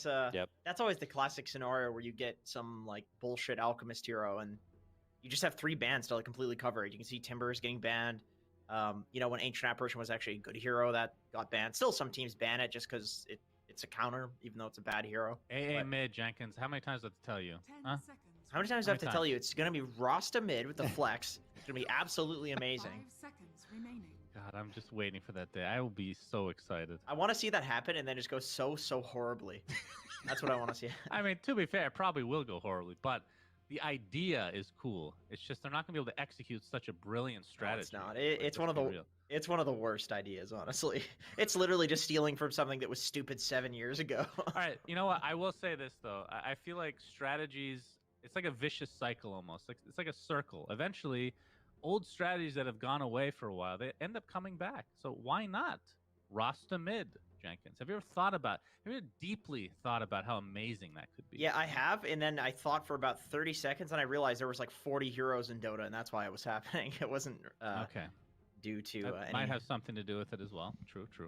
That's always the classic scenario where you get some like bullshit alchemist hero and you just have 3 bans to like completely cover it. You can see Timbers getting banned. When Ancient Apparition was actually a good hero that got banned. Still, some teams ban it just because it's a counter, even though it's a bad hero. AA mid, Jenkins. How many times do I have to tell you? Huh? How many times do I have to tell you? It's going to be Rasta mid with the flex. It's going to be absolutely amazing. 5 seconds remaining. God, I'm just waiting for that day. I will be so excited. I want to see that happen and then just go so horribly. That's what I want to see. I mean, to be fair, it probably will go horribly, but the idea is cool. It's just they're not going to be able to execute such a brilliant strategy. No, it's not. It's one of the worst ideas, honestly. It's literally just stealing from something that was stupid 7 years ago. All right, you know what? I will say this though. I feel like strategies. It's like a vicious cycle almost. It's like a circle. Eventually, old strategies that have gone away for a while, they end up coming back. So why not Rasta mid, Jenkins? Have you ever deeply thought about how amazing that could be? Yeah, I have, and then I thought for about 30 seconds, and I realized there was like 40 heroes in Dota, and that's why it was happening. It wasn't okay. Due to that might have something to do with it as well. True. Yeah.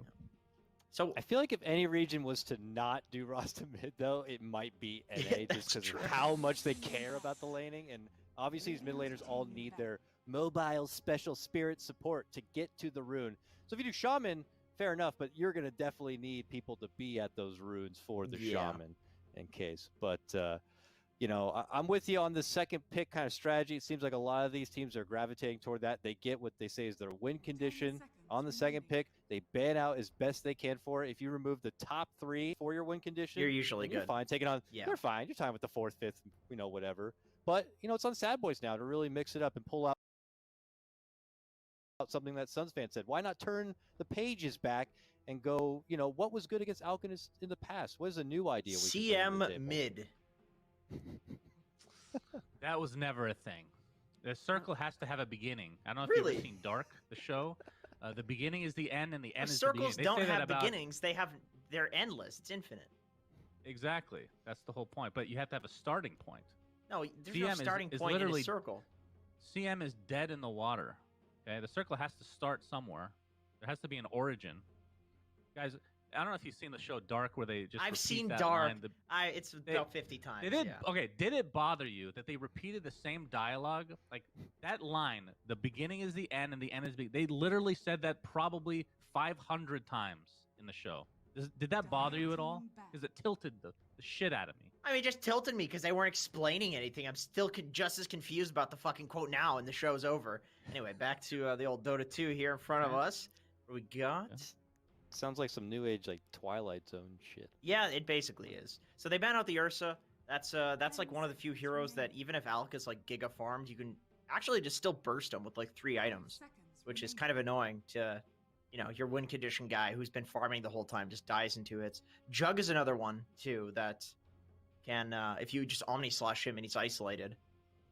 So I feel like if any region was to not do Rasta mid, though, it might be NA just because of how much they care about the laning. And obviously, these mid laners all need their mobile special spirit support to get to the rune. So if you do Shaman, fair enough, but you're going to definitely need people to be at those runes for the Shaman in case. But, I'm with you on the second pick kind of strategy. It seems like a lot of these teams are gravitating toward that. They get what they say is their win condition on the second pick. They ban out as best they can for it. If you remove the top 3 for your win condition, you're usually good. You're fine. Taking on, you're fine. You're fine with the 4th, 5th, whatever. But, it's on Sad Boys now to really mix it up and pull out something that Suns fan said. Why not turn the pages back and go, what was good against Alchemist in the past? What is a new idea? CM mid. That was never a thing. The circle has to have a beginning. I don't know if you've ever seen Dark, the show. The beginning is the end, and the end is the beginning. Circles don't have beginnings. They're endless. It's infinite. Exactly. That's the whole point. But you have to have a starting point. No, there's no starting point in a circle. CM is dead in the water. Okay, the circle has to start somewhere. There has to be an origin. Guys, I don't know if you've seen the show Dark, where they just I've seen that Dark. Line. It's about 50 times. Okay, did it bother you that they repeated the same dialogue? Like that line, the beginning is the end and the end is the beginning. They literally said that probably 500 times in the show. Did that bother you at all? Because it tilted the shit out of me. I mean, it just tilted me because they weren't explaining anything. I'm still just as confused about the fucking quote now, and the show's over. Anyway, back to the old Dota 2 here in front of us. What we got? Yeah. Sounds like some new age, like Twilight Zone shit. Yeah, it basically is. So they ban out the Ursa. That's like one of the few heroes that even if Alk is like giga farmed, you can actually just still burst him with like 3 items, which is kind of annoying to, your win condition guy who's been farming the whole time just dies into it. Jug is another one too that can, if you just Omni Slash him and he's isolated,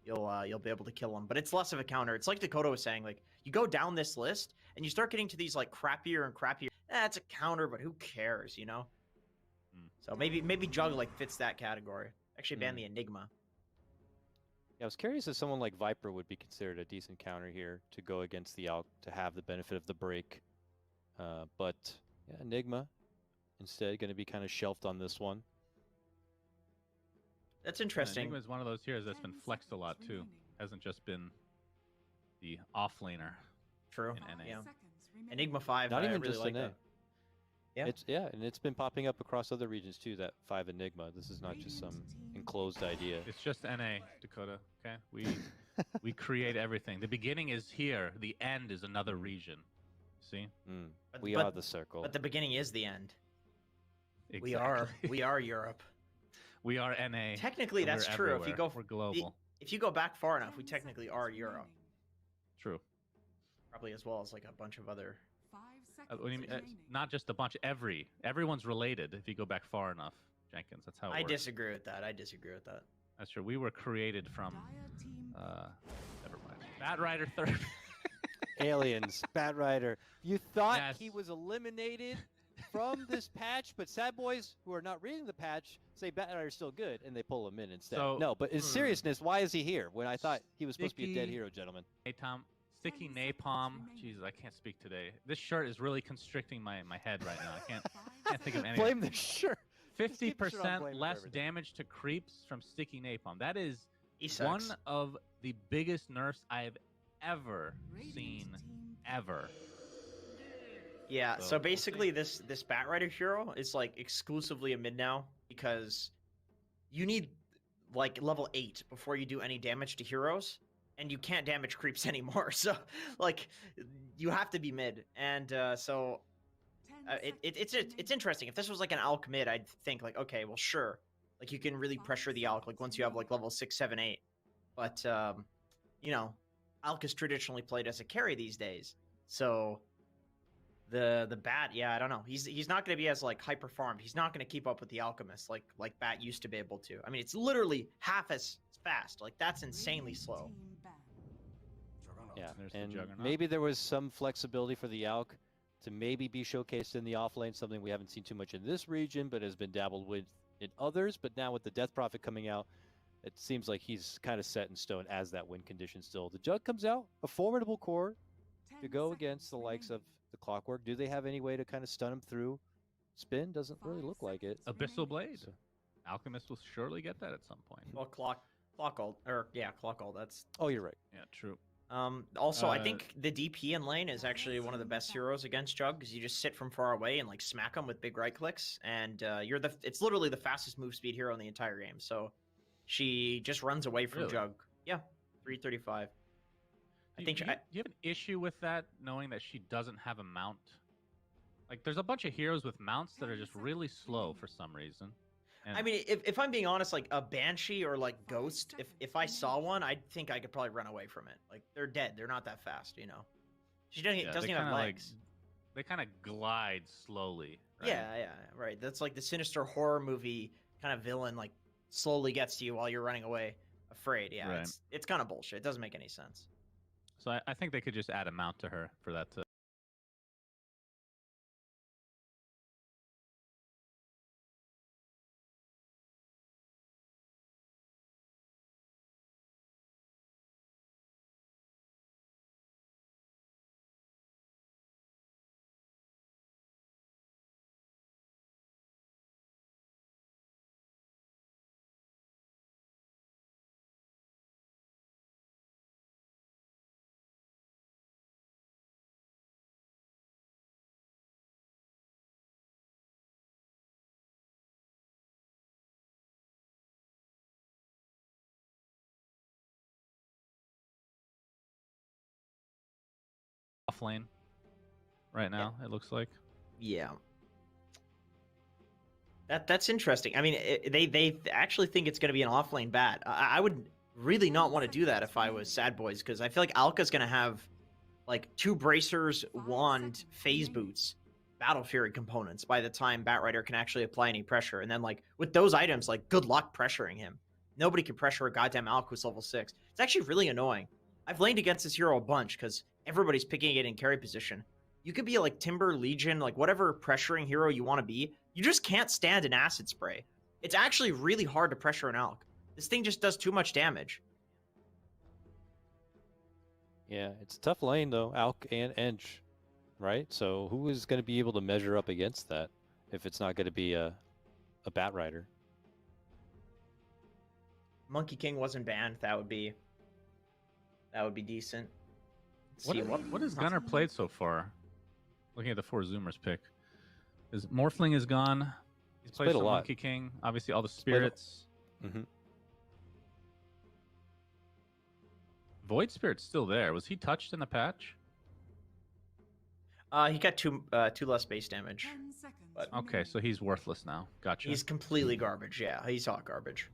you'll be able to kill him. But it's less of a counter. It's like Dakota was saying, like you go down this list and you start getting to these like crappier and crappier. It's a counter, but who cares, So maybe Jug like fits that category. Actually ban the Enigma. Yeah, I was curious if someone like Viper would be considered a decent counter here to go against the Alk to have the benefit of the break. But yeah, Enigma instead going to be kind of shelved on this one. That's interesting. Enigma is one of those heroes that's been flexed a lot too. Hasn't just been the offlaner. True. In NA. Yeah. Enigma 5. Not even really just like NA. Yeah. And it's been popping up across other regions too. That 5 Enigma. This is not just some enclosed idea. It's just NA, Dakota. Okay, we create everything. The beginning is here. The end is another region. See? We are the circle. But the beginning is the end. Exactly. We are Europe. We are NA. Technically, that's true. Everywhere. We're global. If you go back far enough, we technically are Europe. True. Probably as well as like a bunch of other. What do you mean? Not just a bunch. Everyone's related. If you go back far enough, Jenkins. That's how it works. I disagree with that. That's true. We were created from. Never mind. Bat Rider 3rd. Aliens. Bat Rider. You thought he was eliminated from this patch, but sad boys who are not reading the patch say Bat Rider's still good, and they pull him in instead. So, no, but in seriousness, why is he here when I thought he was supposed to be a dead hero, gentlemen? Hey, Tom. Sticky napalm. Jesus, I can't speak today. This shirt is really constricting my head right now. I can't think of anything. Blame the shirt. 50% less damage to creeps from sticky napalm. That is one of the biggest nerfs I've ever seen, ever. Yeah, so basically this Batrider hero is like exclusively a mid now because you need like level 8 before you do any damage to heroes, and you can't damage creeps anymore. So like you have to be mid, and it's interesting. If this was like an Alk mid, I'd think like, okay, well sure, like you can really pressure the Alk like once you have like level 6, 7, 8. But you know, Alk is traditionally played as a carry these days, so the Bat, yeah, I don't know. He's not going to be as like hyper farmed. He's not going to keep up with the Alchemist like Bat used to be able to. I mean, it's literally half as fast. Like that's insanely slow. Yeah, and maybe there was some flexibility for the Alk to maybe be showcased in the offlane, something we haven't seen too much in this region, but has been dabbled with in others. But now with the Death Prophet coming out, it seems like he's kind of set in stone as that win condition still. The Jug comes out, a formidable core to go against the likes of the Clockwork. Do they have any way to kind of stun him through? Spin doesn't really look like it. Abyssal Blade. So. Alchemist will surely get that at some point. Well, Clock ult, or yeah, Clock ult. That's. Oh, you're right. Yeah, true. Also, I think the DP in lane is actually one of the best heroes against Jug because you just sit from far away and like smack them with big right clicks, and it's literally the fastest move speed hero in the entire game. So she just runs away from Jug. Yeah, 335. Do you have an issue with that, knowing that she doesn't have a mount? Like, there's a bunch of heroes with mounts that are just really slow for some reason. And... I mean, if I'm being honest, like a Banshee or like Ghost, if I saw one, I think I could probably run away from it. Like, they're dead. They're not that fast, you know? She doesn't even have legs. They kind of glide slowly. Right? Yeah, right. That's like the sinister horror movie kind of villain, like, slowly gets to you while you're running away, afraid. Yeah, right. It's kind of bullshit. It doesn't make any sense. So I think they could just add a mount to her for that to... Offlane right now, it looks like. Yeah. That's interesting. I mean, they actually think it's going to be an offlane bat. I would really not want to do that if I was Sad Boys, because I feel like Alka's going to have like 2 bracers, wand, phase boots, Battle Fury components by the time Batrider can actually apply any pressure. And then like with those items, like good luck pressuring him. Nobody can pressure a goddamn Alk who's level 6. It's actually really annoying. I've laned against this hero a bunch because everybody's picking it in carry position. You could be like Timber, Legion, like whatever pressuring hero you want to be. You just can't stand an acid spray. It's actually really hard to pressure an Alk. This thing just does too much damage. Yeah, it's a tough lane though, Alk and Edge, right? So who is going to be able to measure up against that if it's not going to be a Batrider? Monkey King wasn't banned. That would be decent. What has Gunnar played so far? Looking at the 4 Zoomers pick. Morphling is gone. He's played some Monkey King. Obviously, all the spirits. Void Spirit's still there. Was he touched in the patch? He got two less base damage. But okay, so he's worthless now. Gotcha. He's completely garbage. Yeah, he's hot garbage.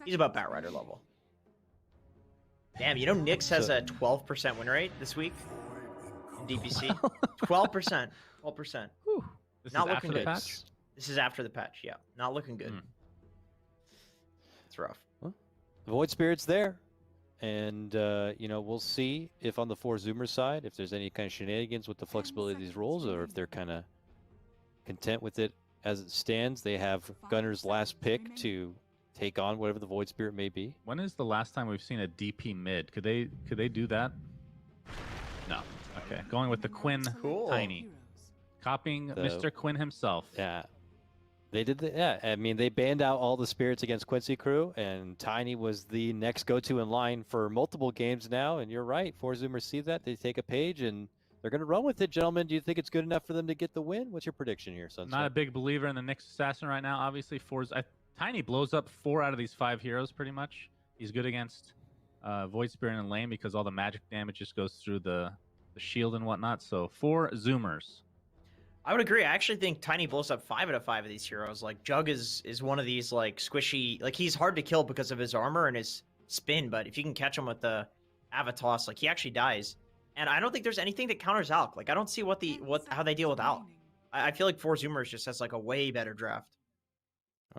He's about Batrider level. Damn, you know Nyx has a 12% win rate this week in DPC. 12%. 12%. This not is looking after good. The patch? This is after the patch, yeah. Not looking good. It's rough. Well, the Void Spirit's there. And, you know, we'll see if on the 4 Zoomer side, if there's any kind of shenanigans with the flexibility of these roles, or if they're kind of content with it as it stands. They have Gunnar's last pick to take on whatever the Void Spirit may be. When is the last time we've seen a DP mid? Could they do that? No. Okay. Going with the Quinn Tiny. Copying Mr. Quinn himself. Yeah. They did yeah. I mean, they banned out all the spirits against Quincy Crew, and Tiny was the next go-to in line for multiple games now. And you're right, four Zoomers see that, they take a page, and they're going to run with it, gentlemen. Do you think it's good enough for them to get the win? What's your prediction here, Sunset? Not a big believer in the Nyx Assassin right now. Obviously, Tiny blows up 4 out of these 5 heroes pretty much. He's good against Void Spirit and lane because all the magic damage just goes through the shield and whatnot. So 4 Zoomers. I would agree. I actually think Tiny blows up 5 out of 5 of these heroes. Like Jug is one of these like squishy, like he's hard to kill because of his armor and his spin, but if you can catch him with the Avatos, like he actually dies. And I don't think there's anything that counters Alk. Like I don't see how they deal with Alk. I feel like 4 Zoomers just has like a way better draft.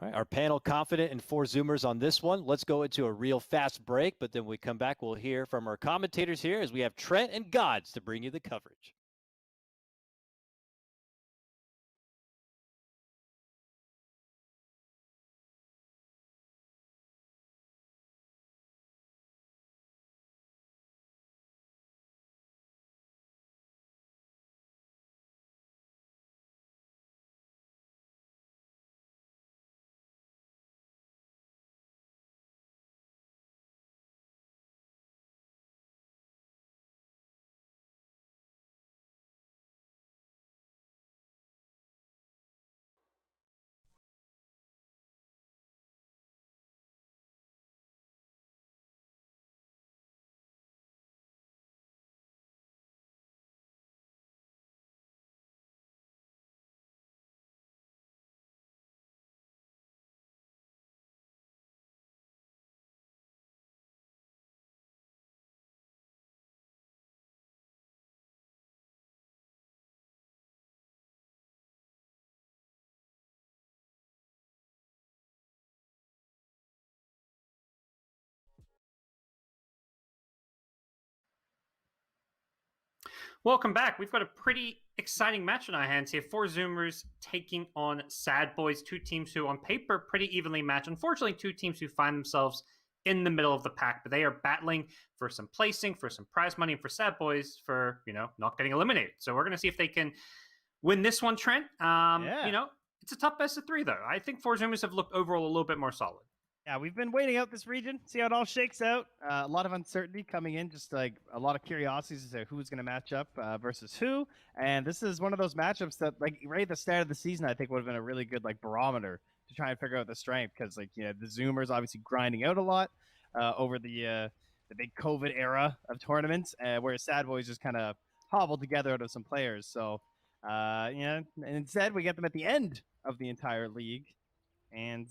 All right, our panel confident in 4 Zoomers on this one. Let's go into a real fast break, but then when we come back, we'll hear from our commentators here as we have Trent and Gods to bring you the coverage. Welcome back. We've got a pretty exciting match in our hands here. 4 Zoomers taking on Sad Boys, 2 teams who on paper pretty evenly match. Unfortunately, 2 teams who find themselves in the middle of the pack, but they are battling for some placing, for some prize money, and for Sad Boys for, not getting eliminated. So we're going to see if they can win this one, Trent. It's a tough best of 3, though. I think 4 Zoomers have looked overall a little bit more solid. Yeah, we've been waiting out this region, see how it all shakes out. A lot of uncertainty coming in, just like a lot of curiosities as to who's going to match up versus who. And this is one of those matchups that, like, right at the start of the season, I think would have been a really good like barometer to try and figure out the strength, because the Zoomers obviously grinding out a lot over the big COVID era of tournaments, whereas Sad Boys just kind of hobbled together out of some players. So and instead we get them at the end of the entire league. And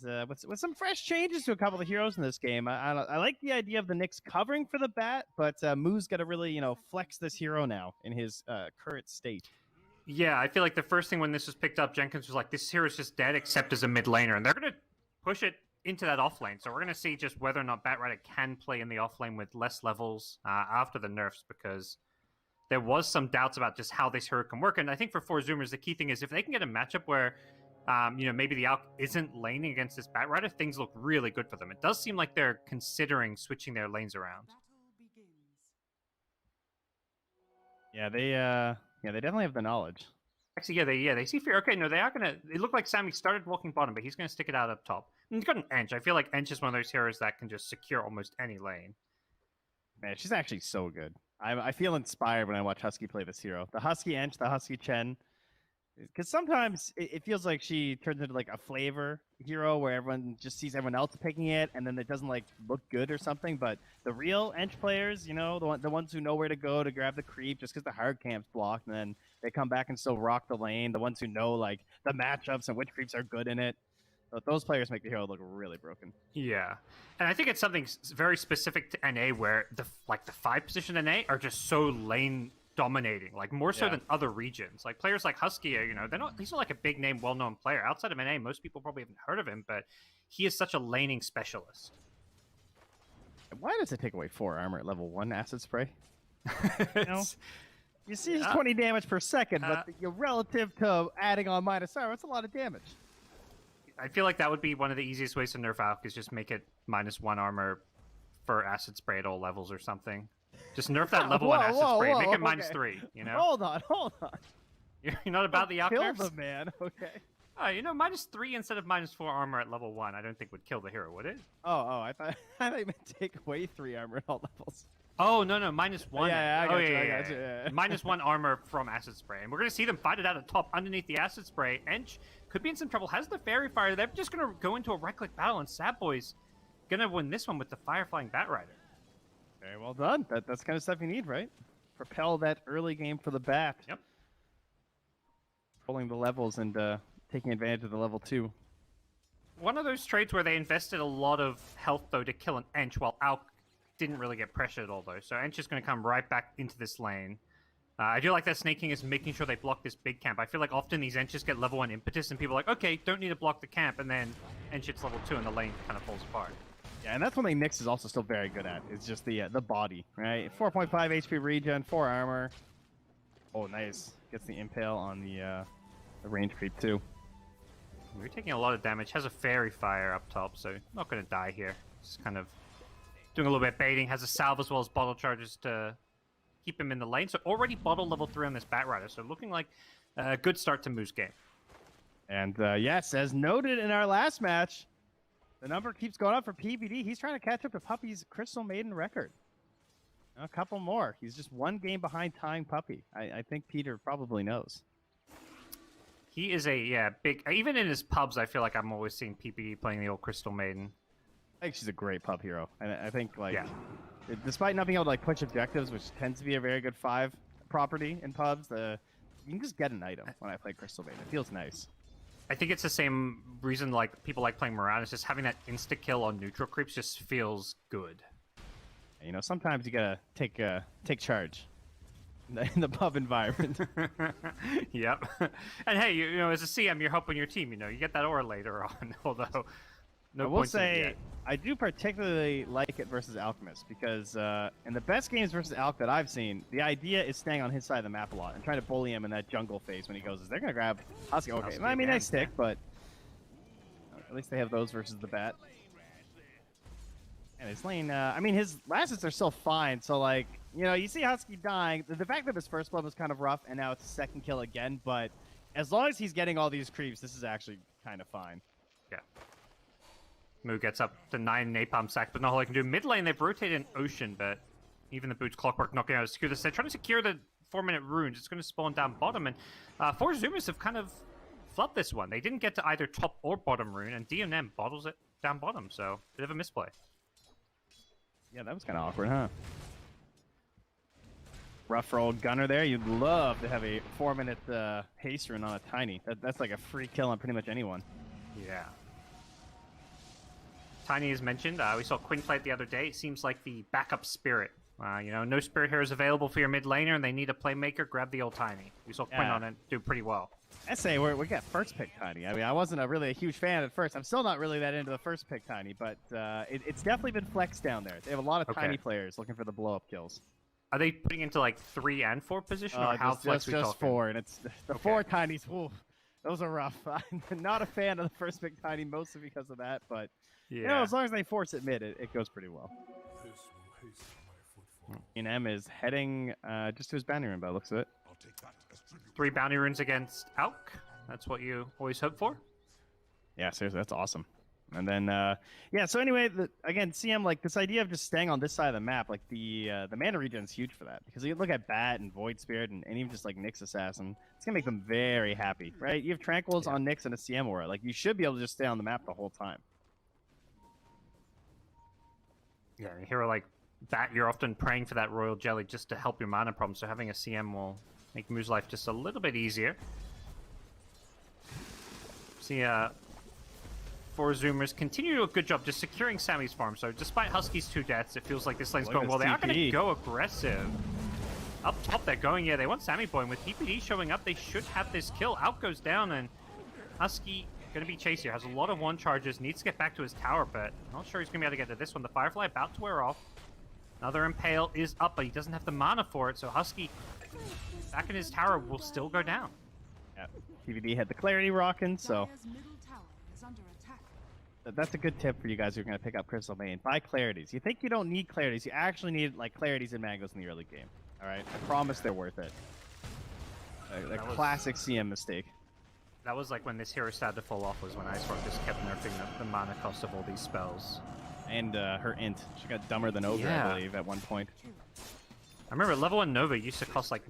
with some fresh changes to a couple of heroes in this game, I like the idea of the Nyx covering for the bat, but Moo's got to really flex this hero now in his current state. Yeah, I feel like the first thing when this was picked up, Jenkins was like, this hero's just dead except as a mid laner, and they're going to push it into that off lane. So we're going to see just whether or not Batrider can play in the off lane with less levels after the nerfs, because there was some doubts about just how this hero can work. And I think for 4 Zoomers, the key thing is if they can get a matchup where maybe the Alk isn't laning against this Batrider, things look really good for them. It does seem like they're considering switching their lanes around. Yeah, they definitely have the knowledge. Actually, they see fear. Okay, no, they are gonna. It looked like Sammy started walking bottom, but he's gonna stick it out up top. And he's got an Ench. I feel like Ench is one of those heroes that can just secure almost any lane. Man, she's actually so good. I feel inspired when I watch Husky play this hero. The Husky Ench, the Husky Chen. Because sometimes it feels like she turns into like a flavor hero where everyone just sees everyone else picking it, and then it doesn't like look good or something. But the real Ench players, the ones who know where to go to grab the creep just because the hard camp's blocked, and then they come back and still rock the lane. The ones who know like the matchups and which creeps are good in it. But those players make the hero look really broken. Yeah, and I think it's something very specific to NA where the 5 position NA are just so lane dominating, like more so than other regions. Like players like Husky, he's not like a big name, well-known player outside of NA. Most people probably haven't heard of him, but he is such a laning specialist. Why does it take away 4 armor at level 1 acid spray? You see his 20 damage per second, but relative to adding on minus armor, it's a lot of damage. I feel like that would be one of the easiest ways to nerf Alk, is just make it -1 armor for acid spray at all levels or something. Just nerf that level 1 acid spray. Make it -3, Hold on. You're not about the Alk Kill nerfs? the man, okay. You know, -3 instead of -4 armor at level 1, I don't think would kill the hero, would it? Oh, I thought I thought you meant take away 3 armor at all levels. Oh, no, -1. Yeah, I got you, I yeah, got you, yeah. -1 armor from Acid Spray. And we're going to see them fight it out at top underneath the Acid Spray. Ench could be in some trouble. Has the Fairy Fire. They're just going to go into a right-click battle, and Sad Boy's going to win this one with the Fire Flying Bat Rider. Very well done. That's kind of stuff you need, right? Propel that early game for the bat. Yep. Pulling the levels and taking advantage of the level 2. One of those trades where they invested a lot of health, though, to kill an Ench, while Alk didn't really get pressured at all, though. So Ench is going to come right back into this lane. I do like that Snake King is making sure they block this big camp. I feel like often these Enches get level 1 impetus, and people are like, okay, don't need to block the camp, and then Ench hits level 2, and the lane kind of falls apart. Yeah, and that's one thing Nyx is also still very good at. It's just the body, right? 4.5 HP regen, 4 armor. Oh, nice. Gets the impale on the range creep, too. We're taking a lot of damage. Has a Fairy Fire up top, so not going to die here. Just kind of doing a little bit of baiting. Has a Salve as well as Bottle Charges to keep him in the lane. So already Bottle level 3 on this Bat Rider. So looking like a good start to Moo's game. And yes, as noted in our last match, the number keeps going up for PBD. He's trying to catch up to Puppy's Crystal Maiden record. A couple more. He's just 1 game behind tying Puppy. I think Peter probably knows. He is a big. Even in his pubs, I feel like I'm always seeing PPD playing the old Crystal Maiden. I think she's a great pub hero, and I think despite not being able to like push objectives, which tends to be a very good 5 property in pubs, you can just get an item when I play Crystal Maiden. It feels nice. I think it's the same reason like people like playing Moran. It's just having that insta kill on neutral creeps just feels good. You know, sometimes you gotta take charge in the pub environment. Yep. And hey, you know, as a CM, you're helping your team. You know, you get that aura later on. Although, no I will points in it say, yet. I do particularly like it versus Alchemist because in the best games versus Alch that I've seen, the idea is staying on his side of the map a lot and trying to bully him in that jungle phase when he goes, they're gonna grab Husky. Okay, Husky I mean, again. they stick, but at least they have those versus the bat. And his lane, I mean, his last hits are still fine. So, like, you know, you see Husky dying. The fact that his first blood was kind of rough, and now it's a second kill again. But as long as he's getting all these creeps, this is actually kind of fine. Yeah. Moo gets up to 9 napalm sacks, but not all I can do. Mid lane, they've rotated an Ocean, but even the Boots Clockwork not going to secure this. They're trying to secure the 4-minute runes. It's going to spawn down bottom, and 4 Zoomers have kind of flubbed this one. They didn't get to either top or bottom rune, and DNM bottles it down bottom, so bit of a misplay. Yeah, that was kind of awkward, huh? Rough for old Gunner there. You'd love to have a 4-minute haste rune on a Tiny. That's like a free kill on pretty much anyone. Yeah. Tiny is mentioned. We saw Quinn play it the other day. It seems like the backup spirit. You know, no spirit heroes available for your mid laner, and they need a playmaker. Grab the old Tiny. We saw Quinn on it do pretty well. I say we got first pick Tiny. I mean, I wasn't really a huge fan at first. I'm still not really that into the first pick Tiny, but it's definitely been flexed down there. They have a lot of Tiny players looking for the blow up kills. Are they putting into like 3 and 4 position, or how flex we talking? Just 4, and it's the 4 Tinies. Woof, those are rough. I'm not a fan of the first pick Tiny, mostly because of that, but yeah. You know, as long as they force it mid, it goes pretty well. NM is heading just to his bounty rune by the looks of it. 3 bounty runes against Alk. That's what you always hope for. Yeah, seriously, that's awesome. And then, yeah, so anyway, again, CM, like, this idea of just staying on this side of the map, like, the mana regen is huge for that. Because you look at Bat and Void Spirit and even just, like, Nyx Assassin, it's going to make them very happy, right? You have Tranquils on Nyx and a CM aura. Like, you should be able to just stay on the map the whole time. Yeah, a hero like Bat, you're often praying for that Royal Jelly just to help your mana problem, so having a CM will make Moo's life just a little bit easier. See, 4 Zoomers continue to do a good job just securing Sammy's farm, so despite Husky's 2 deaths, it feels like this lane's going well. They are going to go aggressive. Up top, they're going, yeah, they want Sammy Boy, and with PPD showing up, they should have this kill. Out goes down, and Husky going to be chased here. Has a lot of 1 charges, needs to get back to his tower, but not sure he's going to be able to get to this one. The Firefly about to wear off. Another Impale is up, but he doesn't have the mana for it, so Husky back in his tower will still go down. Yeah, PVD had the Clarity rocking, so that's a good tip for you guys who are going to pick up Crystal Main. Buy Clarities. You think you don't need Clarities, you actually need like Clarities and Mangoes in the early game. All right, I promise they're worth it. A classic CM mistake. That was like when this hero started to fall off, was when Ice Rock just kept nerfing the mana cost of all these spells. And her int. She got dumber than Ogre, Yeah. I believe, at one point. I remember level 1 Nova used to cost like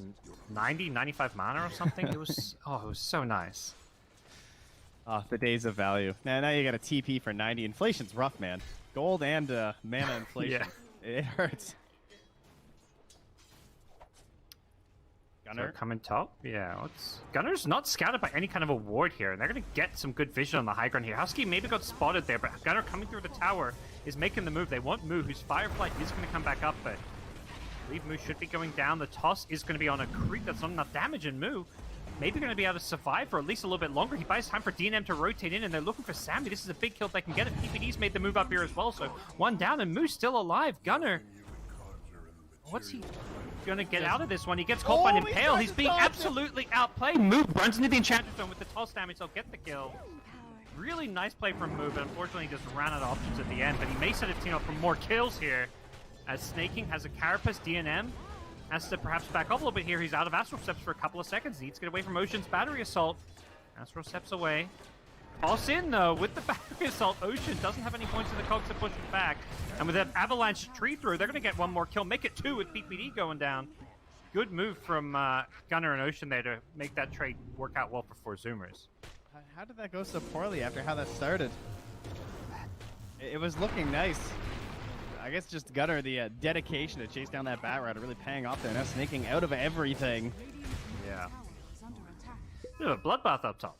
90, 95 mana or something. It was, oh, it was so nice. Oh, the days of value. Now you got a TP for 90. Inflation's rough, man. Gold and mana inflation. It hurts. Gunner. So coming top? Yeah, Gunner's not scouted by any kind of a ward here, and they're going to get some good vision on the high ground here. Husky maybe got spotted there, but Gunner coming through the tower is making the move. They want Moo, whose Firefly is going to come back up, but I believe Moo should be going down. The toss is going to be on a creep. That's not enough damage, and Moo maybe going to be able to survive for at least a little bit longer. He buys time for DNM to rotate in, and they're looking for Sammy. This is a big kill if they can get it. PPD's made the move up here as well, so one down, and Moo's still alive. Gunner, what's he going to get out of this one? He gets caught by an Impale. He's being absolutely outplayed. Moo runs into the Enchantress Zone with the toss damage. They'll get the kill. Really nice play from Moo, but unfortunately he just ran out of options at the end. But he may set a team up for more kills here, as Snaking has a Carapace. DNM has to perhaps back off a little bit here. He's out of Astral Steps for a couple of seconds. Needs to get away from Ocean's Battery Assault. Astral Steps away. Toss in, though, with the Battery Assault. Ocean doesn't have any points in the cogs to push it back. And with that Avalanche Tree Throw, they're going to get one more kill. Make it 2 with PPD going down. Good move from Gunner and Ocean there to make that trade work out well for Zoomers. How did that go so poorly after how that started? It was looking nice. I guess just Gunner, the dedication to chase down that bat route, really paying off there. Now Snaking out of everything. Yeah. Bit of a bloodbath up top.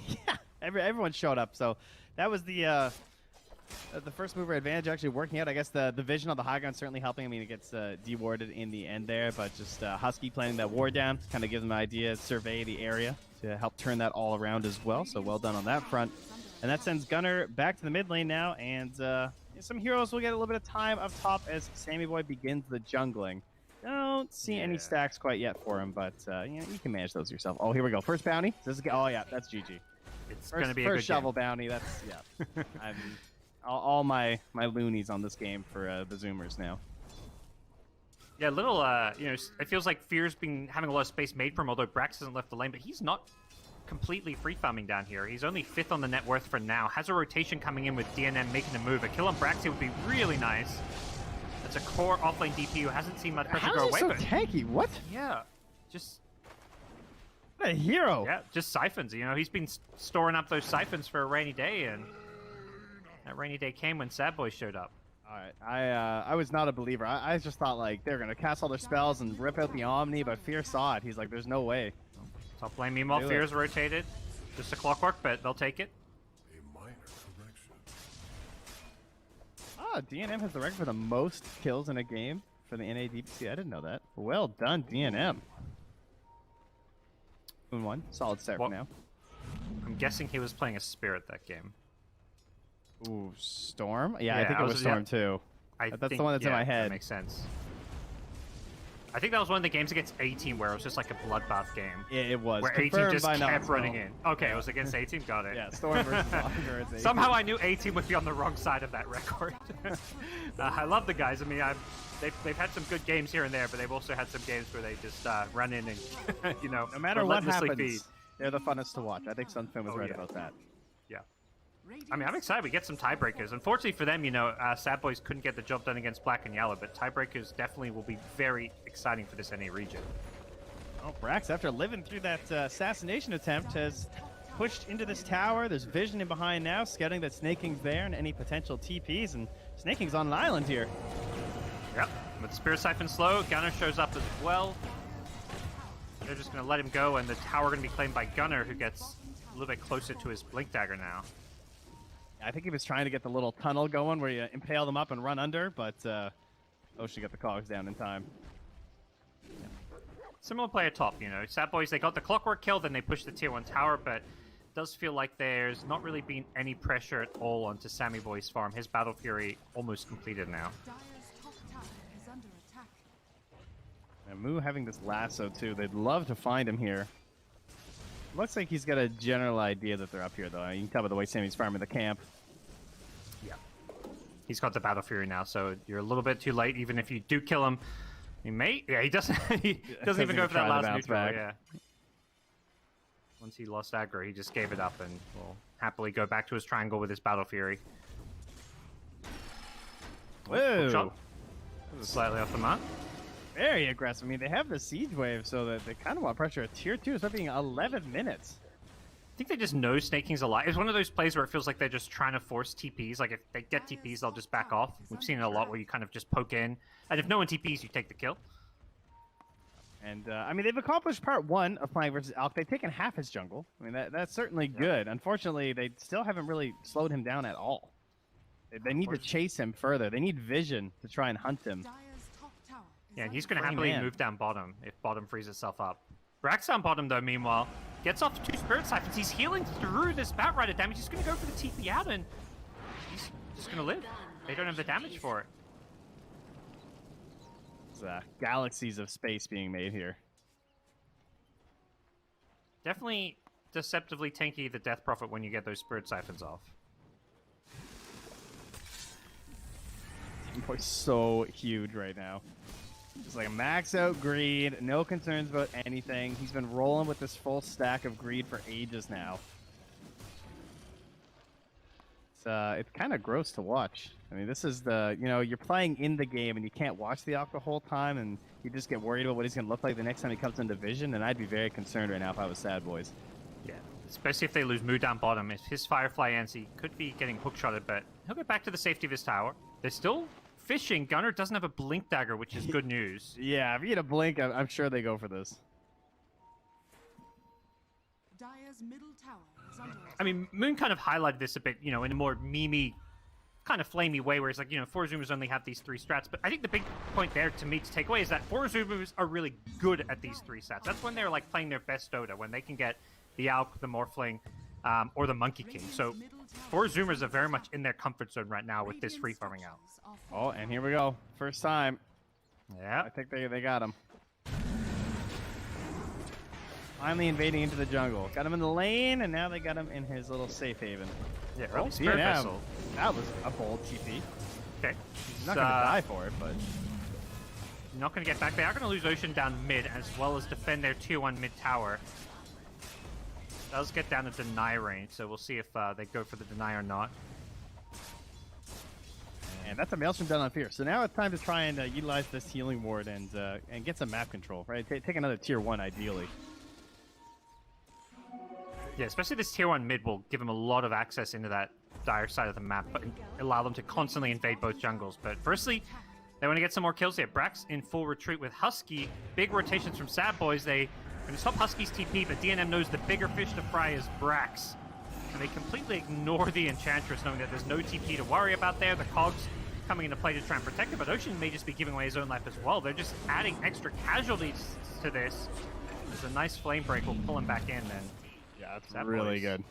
Yeah, everyone showed up. So that was the first mover advantage actually working out. I guess the vision on the high ground certainly helping. I mean, it gets dewarded in the end there, but just Husky planting that ward down kind of gives them an idea, survey the area to help turn that all around as well. So well done on that front. And that sends Gunner back to the mid lane now, and some heroes will get a little bit of time up top as Sammy Boy begins the jungling. Don't see any stacks quite yet for him, but you can manage those yourself. Oh, here we go. First bounty. Oh yeah, that's GG. It's going to be a good first shovel game. bounty. That's I'm all my loonies on this game for the Zoomers now. Yeah, little it feels like Fear's been having a lot of space made for him, although Brax hasn't left the lane, but he's not completely free farming down here. He's only 5th on the net worth for now. Has a rotation coming in with DNM making a move. A kill on Brax would be really nice. That's a core offlane DP who hasn't seen much pressure go away. How is he so tanky? What? Yeah, just what a hero. Yeah, just siphons. He's been storing up those siphons for a rainy day, and that rainy day came when Sad Boy showed up. All right, I was not a believer. I just thought like they were gonna cast all their spells and rip out the Omni, but Fear saw it. He's like, "There's no way." Top lane, meanwhile, Fear's rotated. Just a clockwork, but they'll take it. DNM has the record for the most kills in a game for the NADPC. I didn't know that. Well done, DNM. 1, solid start for now. I'm guessing he was playing a Spirit that game. Ooh, Storm? Yeah, I think it was Storm too. That's the one that's in my head. That makes sense. I think that was one of the games against 18 where it was just like a bloodbath game. Yeah, it was. Where 18 just kept running in. Okay, it was against 18. Got it. Yeah, Storm versus Longer. It's 18. Somehow I knew 18 would be on the wrong side of that record. I love the guys. I mean, they've had some good games here and there, but they've also had some games where they just run in and, no matter what happens, feed. They're the funnest to watch. I think Sunfin was right about that. Yeah. I mean, I'm excited we get some tiebreakers. Unfortunately for them, Sad Boys couldn't get the job done against Black and Yellow, but tiebreakers definitely will be very exciting for this NA region. Oh, Brax, after living through that assassination attempt, has pushed into this tower. There's vision in behind now, scouting that Snaking's there and any potential TPs, and Snaking's on an island here. Yep, with Spirit Siphon slow, Gunner shows up as well. They're just going to let him go, and the tower going to be claimed by Gunner, who gets a little bit closer to his Blink Dagger now. I think he was trying to get the little tunnel going where you impale them up and run under, but Ocean got the cogs down in time. Similar play at top, Sad Boys, they got the clockwork kill, then they pushed the tier 1 tower, but it does feel like there's not really been any pressure at all onto Sammy Boy's farm. His Battle Fury almost completed now. And Moo having this lasso too. They'd love to find him here. Looks like he's got a general idea that they're up here, though. You can tell by the way Sammy's farming the camp. Yeah. He's got the Battle Fury now, so you're a little bit too late. Even if you do kill him, he may. Yeah, he doesn't. He doesn't even go for that last neutral. Yeah. Once he lost aggro, he just gave it up and will happily go back to his triangle with his Battle Fury. Whoa! Shot. Slightly off the mark. Very aggressive. I mean, they have the siege wave, so that they kind of want pressure. A tier 2 is being 11 minutes. I think they just know Snake King's alive. It's one of those plays where it feels like they're just trying to force TPs. Like, if they get TPs, they'll just back off. We've seen it a lot where you kind of just poke in. And if no one TPs, you take the kill. And, I mean, they've accomplished part 1 of playing versus Alk. They've taken half his jungle. I mean, that's certainly good. Unfortunately, they still haven't really slowed him down at all. They need to chase him further. They need vision to try and hunt him. Yeah, and he's going to happily move down bottom if bottom frees itself up. Brax down bottom, though, meanwhile, gets off 2 Spirit Siphons. He's healing through this Bat Rider damage. He's going to go for the TP out, and he's just going to live. They don't have the damage for it. Galaxies of space being made here. Definitely deceptively tanky the Death Prophet when you get those Spirit Siphons off. Boy's so huge right now. Just like a max out greed, no concerns about anything. He's been rolling with this full stack of greed for ages now. It's kind of gross to watch. I mean, this is you're playing in the game and you can't watch the Alk the whole time, and you just get worried about what he's going to look like the next time he comes into vision, and I'd be very concerned right now if I was Sad Boys. Yeah, especially if they lose Moo down bottom. If his Firefly ends, he could be getting hookshotted, but he'll get back to the safety of his tower. They're still fishing. Gunner doesn't have a Blink Dagger, which is good news. Yeah, if you get a Blink, I'm sure they go for this. Dire's middle tower is under attack. I mean, Moon kind of highlighted this a bit, in a more memey, kind of flamey way, where it's like, 4 Zoomers only have these 3 strats. But I think the big point there to me to take away is that 4 Zoomers are really good at these 3 stats. That's when they're like playing their best Dota, when they can get the Alk, the Morphling, or the Monkey King. So 4 Zoomers are very much in their comfort zone right now with this free farming out. Oh, and here we go. First time. Yeah. I think they got him. Finally invading into the jungle. Got him in the lane, and now they got him in his little safe haven. Yeah, Oh, early Spirit Vessel. That was a bold TP. Okay. He's not going to die for it, but... Not going to get back. They are going to lose Ocean down mid, as well as defend their tier 1 mid tower. Does get down to deny range, so we'll see if they go for the deny or not. And that's a Maelstrom done on Fear. So now it's time to try and utilize this healing ward and get some map control, right? Take another tier 1, ideally. Yeah, especially this tier 1 mid will give them a lot of access into that dire side of the map, but allow them to constantly invade both jungles. But firstly, they want to get some more kills here. Brax in full retreat with Husky. Big rotations from Sad Boys. They going to stop Husky's TP, but DNM knows the bigger fish to fry is Brax. And they completely ignore the Enchantress, knowing that there's no TP to worry about there. The Cogs coming into play to try and protect it, but Ocean may just be giving away his own life as well. They're just adding extra casualties to this. There's a nice flame break. We'll pull him back in then. Yeah, that's really good.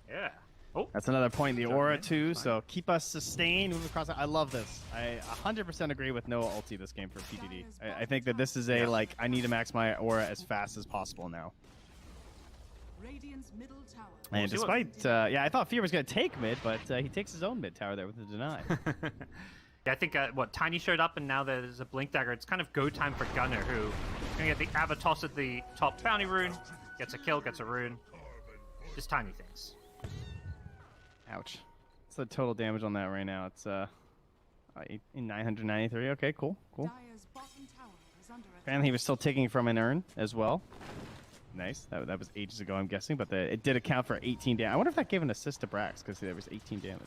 Yeah. Oh, that's another point in the aura too, so keep us sustained, move across. I love this. I 100% agree with no ulti this game for PTD. I think that this is a, I need to max my aura as fast as possible now. Radiant's middle tower. And despite, I thought Fear was going to take mid, but he takes his own mid tower there with the deny. Yeah, I think, Tiny showed up, and now there's a Blink Dagger. It's kind of go time for Gunner, who's going to get the Avatos at the top bounty rune, gets a kill, gets a rune. Just tiny things. Ouch. What's the total damage on that right now? It's 993. Okay, cool. Apparently he was still taking from an urn as well. Nice. That was ages ago, I'm guessing, but it did account for 18 damage. I wonder if that gave an assist to Brax, because there was 18 damage.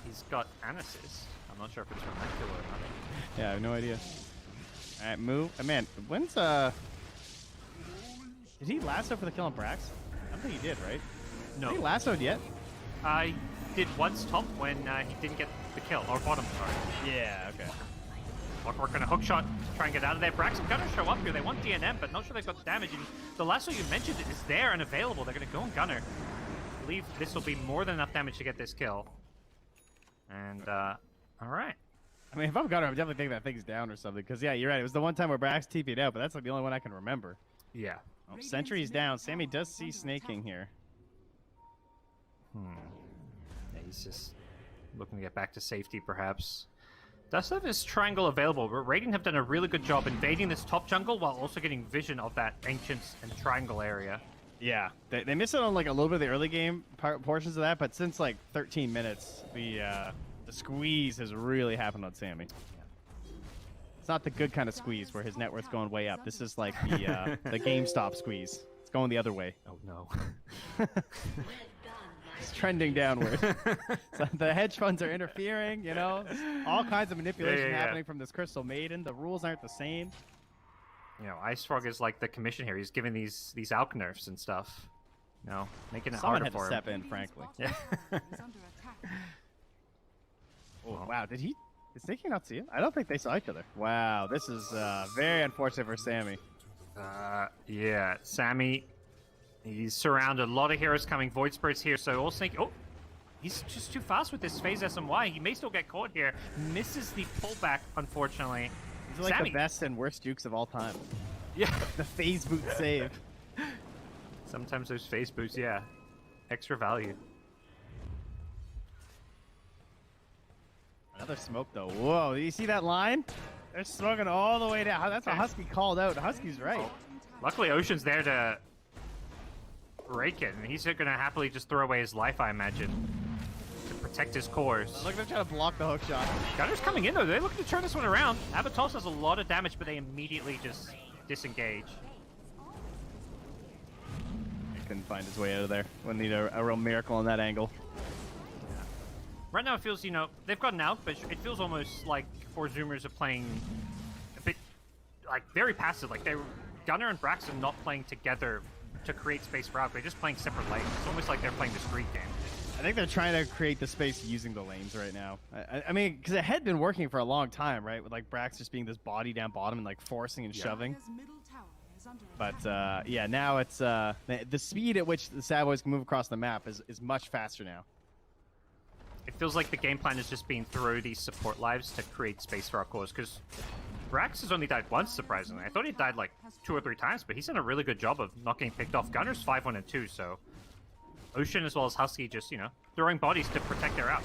He's got an assist. I'm not sure if it's vernacular or not. Yeah, I have no idea. Alright, move. Man, when's Did he lasso for the kill on Brax? I don't think he did, right? No. Has he lassoed yet? I did once top when he didn't get the kill, or bottom, sorry. Yeah, okay. We're going to hookshot to try and get out of there. Brax and Gunner show up here. They want DNM, but not sure they've got the damage. And the lasso you mentioned is there and available. They're going to go on Gunner. I believe this will be more than enough damage to get this kill. And, alright. I mean, if I'm Gunner, I'm definitely thinking that thing's down or something. Because, yeah, you're right. It was the one time where Brax TP'd out, but that's like the only one I can remember. Yeah. Oh, Sentry's down. Sammy does see Snake King here. Yeah, he's just looking to get back to safety, perhaps. Does have his triangle available, but Radiant have done a really good job invading this top jungle while also getting vision of that Ancients and triangle area. Yeah, they missed it on like a little bit of the early game portions of that, but since like 13 minutes, the squeeze has really happened on Sammy. It's not the good kind of squeeze where his net worth's going way up. This is like the the GameStop squeeze. It's going the other way. Oh no. It's trending downward. So the hedge funds are interfering, you know. All kinds of manipulation happening from this Crystal Maiden. The rules aren't the same. You know, Ice Frog is like the commission here. He's giving these alk nerfs and stuff. You know, making it Someone harder had to for step him. in, frankly. Yeah. Oh, wow, did Snakey not see him? I don't think they saw each other. Wow, this is very unfortunate for Sammy. Yeah, Sammy, he's surrounded. A lot of heroes coming. Void Spirits here, so all Snake. Oh, he's just too fast with this phase SMY. He may still get caught here. Misses the pullback, unfortunately. These are like Sammy. the best and worst jukes of all time. Yeah. The phase boot save. Sometimes those phase boots, yeah. Extra value. Another smoke, though. Whoa, do you see that line? They're smoking all the way down. That's a Husky called out. Husky's right. Luckily, Ocean's there to rake it, and he's going to happily just throw away his life, I imagine, to protect his cores. Look at them trying to block the hook shot. Gunner's coming in, though. They're looking to turn this one around. Abatos does a lot of damage, but they immediately just disengage. He couldn't find his way out of there. Would need a real miracle on that angle. Right now, it feels, you know, they've gotten out, but it feels almost like four Zoomers are playing a bit, like, very passive. Like, Gunner and Brax are not playing together to create space for out. They're just playing separate lanes. It's almost like they're playing discrete game. I think they're trying to create the space using the lanes right now. I mean, because it had been working for a long time, right? With, like, Brax just being this body down bottom and, like, forcing and shoving. But, yeah, now it's, the speed at which the Sad Boys can move across the map is much faster now. It feels like the game plan is just being throw these support lives to create space for our cores, because Brax has only died once, surprisingly. I thought he died like 2 or 3 times, but he's done a really good job of not getting picked off. Gunner's 5-1 and 2, so Ocean as well as Husky just, you know, throwing bodies to protect their out.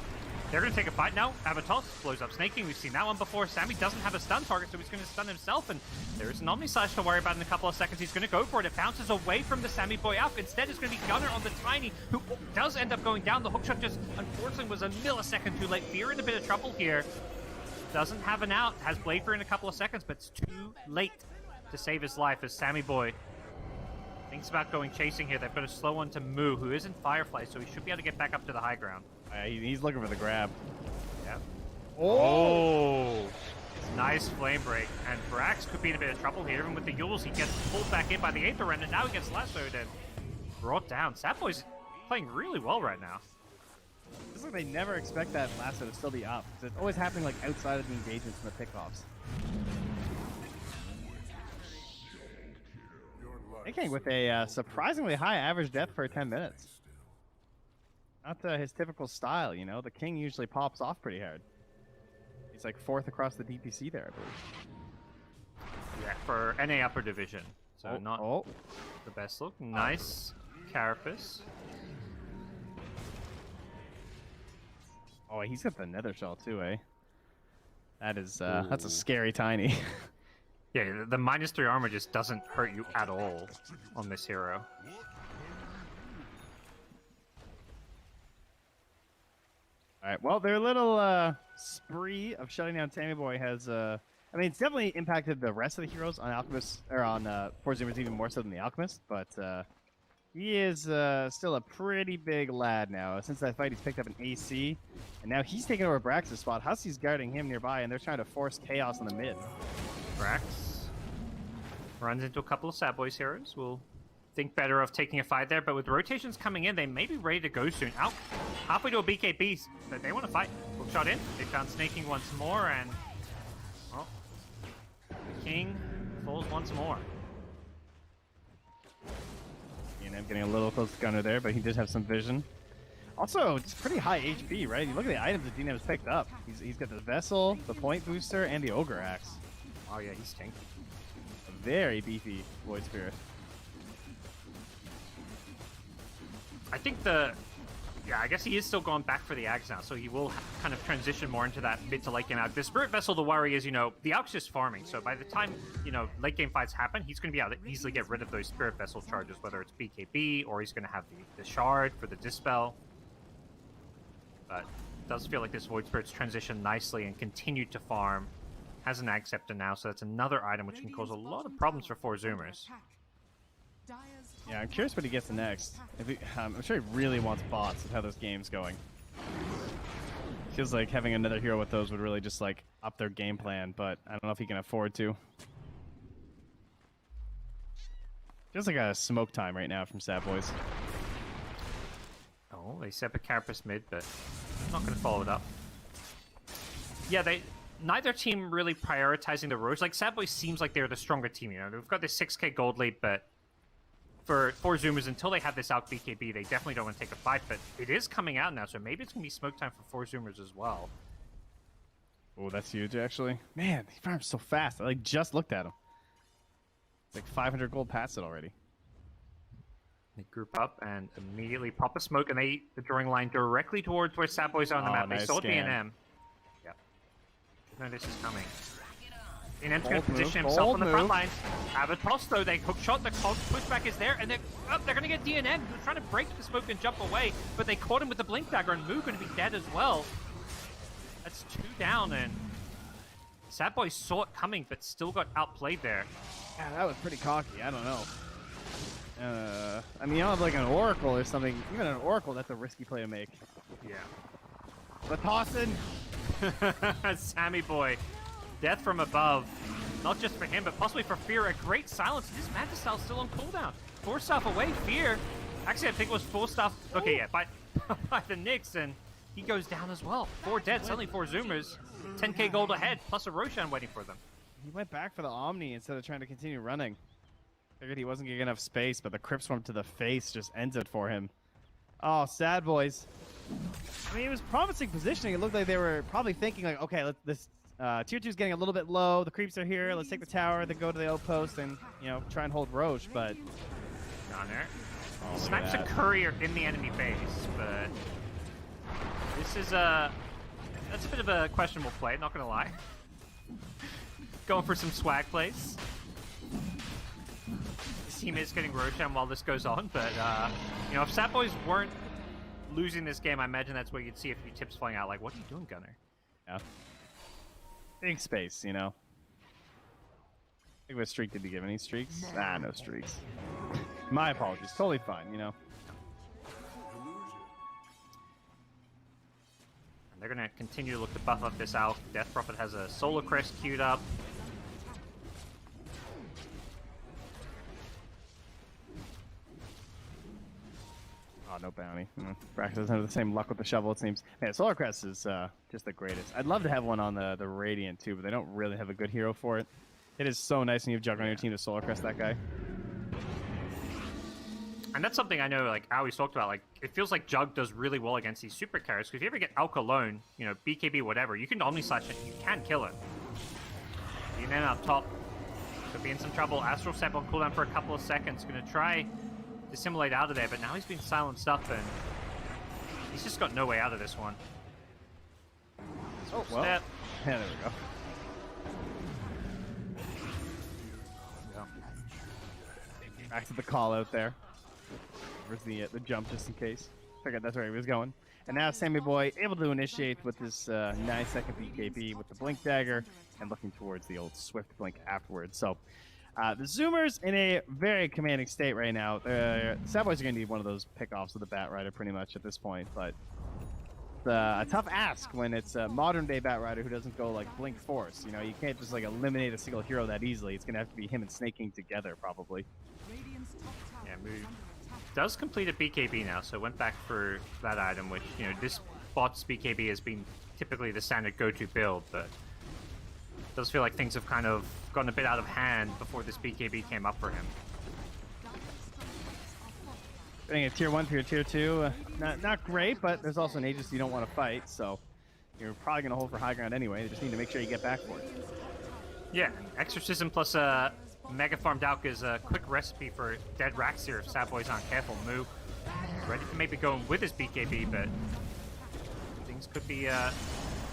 They're going to take a fight now. Abatos blows up Snaking. We've seen that one before. Sammy doesn't have a stun target, so he's going to stun himself, and there's an Omnislash to worry about in a couple of seconds. He's going to go for it. It bounces away from the Sammy boy out. Instead, it's going to be Gunner on the Tiny, who does end up going down. The hookshot just, unfortunately, was a millisecond too late. Fear in a bit of trouble here. Doesn't have an out. Has Blade for in a couple of seconds, but it's too late to save his life as Sammy boy thinks about going chasing here. They've got a slow one to Moo, who isn't Firefly, so he should be able to get back up to the high ground. He's looking for the grab. Yeah. Oh! Nice flame break. And Brax could be in a bit of trouble here. Even with the Yules, he gets pulled back in by the Aether Rend, and now he gets lassoed and brought down. Sapboy's playing really well right now. It's like they never expect that lasso to still be up. It's always happening like outside of the engagements and the pickoffs. King with a surprisingly high average death per 10 minutes. Not his typical style, you know. The King usually pops off pretty hard. He's like 4th across the DPC there, I believe. Yeah, for NA upper division. So not the best look. Nice Carapace. Oh, he's got the Nether Shell too, eh? That is that's a scary Tiny. Yeah, the -3 armor just doesn't hurt you at all on this hero. Alright, well, their little spree of shutting down Sammy Boy has, I mean, it's definitely impacted the rest of the heroes on Alchemist, or on Four Zoomers even more so than the Alchemist, but he is still a pretty big lad now. Since that fight, he's picked up an AC, and now he's taking over Brax's spot. Hussey's guarding him nearby, and they're trying to force chaos in the mid. Brax runs into a couple of Sad Boys heroes. We'll think better of taking a fight there, but with rotations coming in, they may be ready to go soon. Out halfway to a BKB, but they want to fight. Hook shot in. They found Snaking once more, and well, the King falls once more. And I'm getting a little close to Gunner there, but he did have some vision. Also, it's pretty high HP, right? You look at the items that DNM has picked up. He's got the Vessel, the Point Booster, and the Ogre Axe. Oh yeah, he's tanky. A very beefy Void Spirit. I think the Yeah, I guess he is still going back for the Ags now, so he will kind of transition more into that mid to late game out. The Spirit Vessel, the worry is, the Alk's just farming, so by the time, late game fights happen, he's going to be able to easily get rid of those Spirit Vessel charges, whether it's BKB, or he's going to have the Shard for the Dispel. But it does feel like this Void Spirit's transitioned nicely and continued to farm. Has an Ag Scepter now, so that's another item which can cause a lot of problems for 4 Zoomers. Yeah, I'm curious what he gets next. I'm sure he really wants bots with how this game's going. Feels like having another hero with those would really just like up their game plan, but I don't know if he can afford to. Feels like a smoke time right now from Sad Boys. Oh, they set a Carapace mid, but I'm not going to follow it up. Yeah, neither team really prioritizing the Roche. Like, Sad Boys seems like they're the stronger team, They've got this 6k gold lead, but for 4 Zoomers, until they have this out BKB, they definitely don't want to take a fight, but it is coming out now, so maybe it's going to be smoke time for 4 Zoomers as well. Oh, that's huge, actually. Man, he farms so fast. I just looked at him. It's like 500 gold past it already. They group up and immediately pop a smoke, and the drawing line directly towards where Sad Boys are on the map. Nice They saw scan. B&M. Yep. No, this is coming. B&M's going to position himself on the front lines. Have a toss, though. They hook shot. The pushback is there, and they're going to get DNM. They're trying to break the smoke and jump away, but they caught him with the Blink Dagger, and Moo going to be dead as well. That's 2 down, and Sad Boys saw it coming, but still got outplayed there. Yeah, that was pretty cocky. I don't know. I mean, you don't have like an Oracle or something. Even an Oracle, that's a risky play to make. Yeah. But tossing. Sammy boy. Death from above. Not just for him, but possibly for Fear. A great silence. This Mantis Style's still on cooldown. 4 staff away. Fear. Actually, I think it was 4 staff. Okay, yeah, by the Nyx, and he goes down as well. 4 dead. Suddenly 4 Zoomers. 10k gold ahead, plus a Roshan waiting for them. He went back for the Omni instead of trying to continue running. Figured he wasn't getting enough space, but the Crypt Swarm to the face just ends it for him. Oh, Sad Boys. I mean, it was promising positioning. It looked like they were probably thinking, like, okay, this tier 2's getting a little bit low. The creeps are here. Let's take the tower, then go to the outpost, and, try and hold Roche, but... Down there. Oh, Snipes a courier in the enemy base, but... This is that's a bit of a questionable play, not gonna lie. Going for some swag plays. His team is getting Roshan while this goes on, but if Sad Boys weren't losing this game, I imagine that's where you'd see a few tips flying out, like, what are you doing, Gunner? Yeah. Big space, I think what streak did he give? Any streaks? Ah, no streaks. My apologies. Totally fine, And they're going to continue to look to buff up this Alk. Death Prophet has a Solar Crest queued up. Oh, no bounty. Brax doesn't have the same luck with the shovel, it seems. Man, Solar Crest is just the greatest. I'd love to have one on the Radiant, too, but they don't really have a good hero for it. It is so nice when you have Jug on your team to Solar Crest that guy. And that's something I know, like, I always talked about, like, it feels like Jug does really well against these super carriers, because if you ever get Alk alone, BKB, whatever, you can Omni-Slash it, you can kill it. And then up top, could be in some trouble. Astral Step on cooldown for a couple of seconds, going to try dissimulate out of there, but now he's been silenced up, and he's just got no way out of this one. Oh, well. Yeah, there we go. Back to the call out there. Where's the jump, just in case? Figured that's where he was going. And now Sammy Boy able to initiate with this 9-second BKB with the Blink Dagger and looking towards the old Swift Blink afterwards. So the Zoomers in a very commanding state right now. Sad Boys are going to need one of those pickoffs with the Bat Rider pretty much at this point, but it's a tough ask when it's a modern-day Bat Rider who doesn't go like Blink Force. You can't just like eliminate a single hero that easily. It's going to have to be him and Snake King together probably. Yeah, Moo does complete a BKB now, so went back for that item, which, this bot's BKB has been typically the standard go-to build, but it does feel like things have kind of gotten a bit out of hand before this BKB came up for him. Getting a tier 1 through a tier 2, not great, but there's also an Aegis you don't want to fight, so you're probably going to hold for high ground anyway. You just need to make sure you get back for it. Yeah, Exorcism plus Mega Farmed Alk is a quick recipe for dead Rax here if Sad Boys aren't careful. Moo ready to maybe go in with his BKB, but things could be in a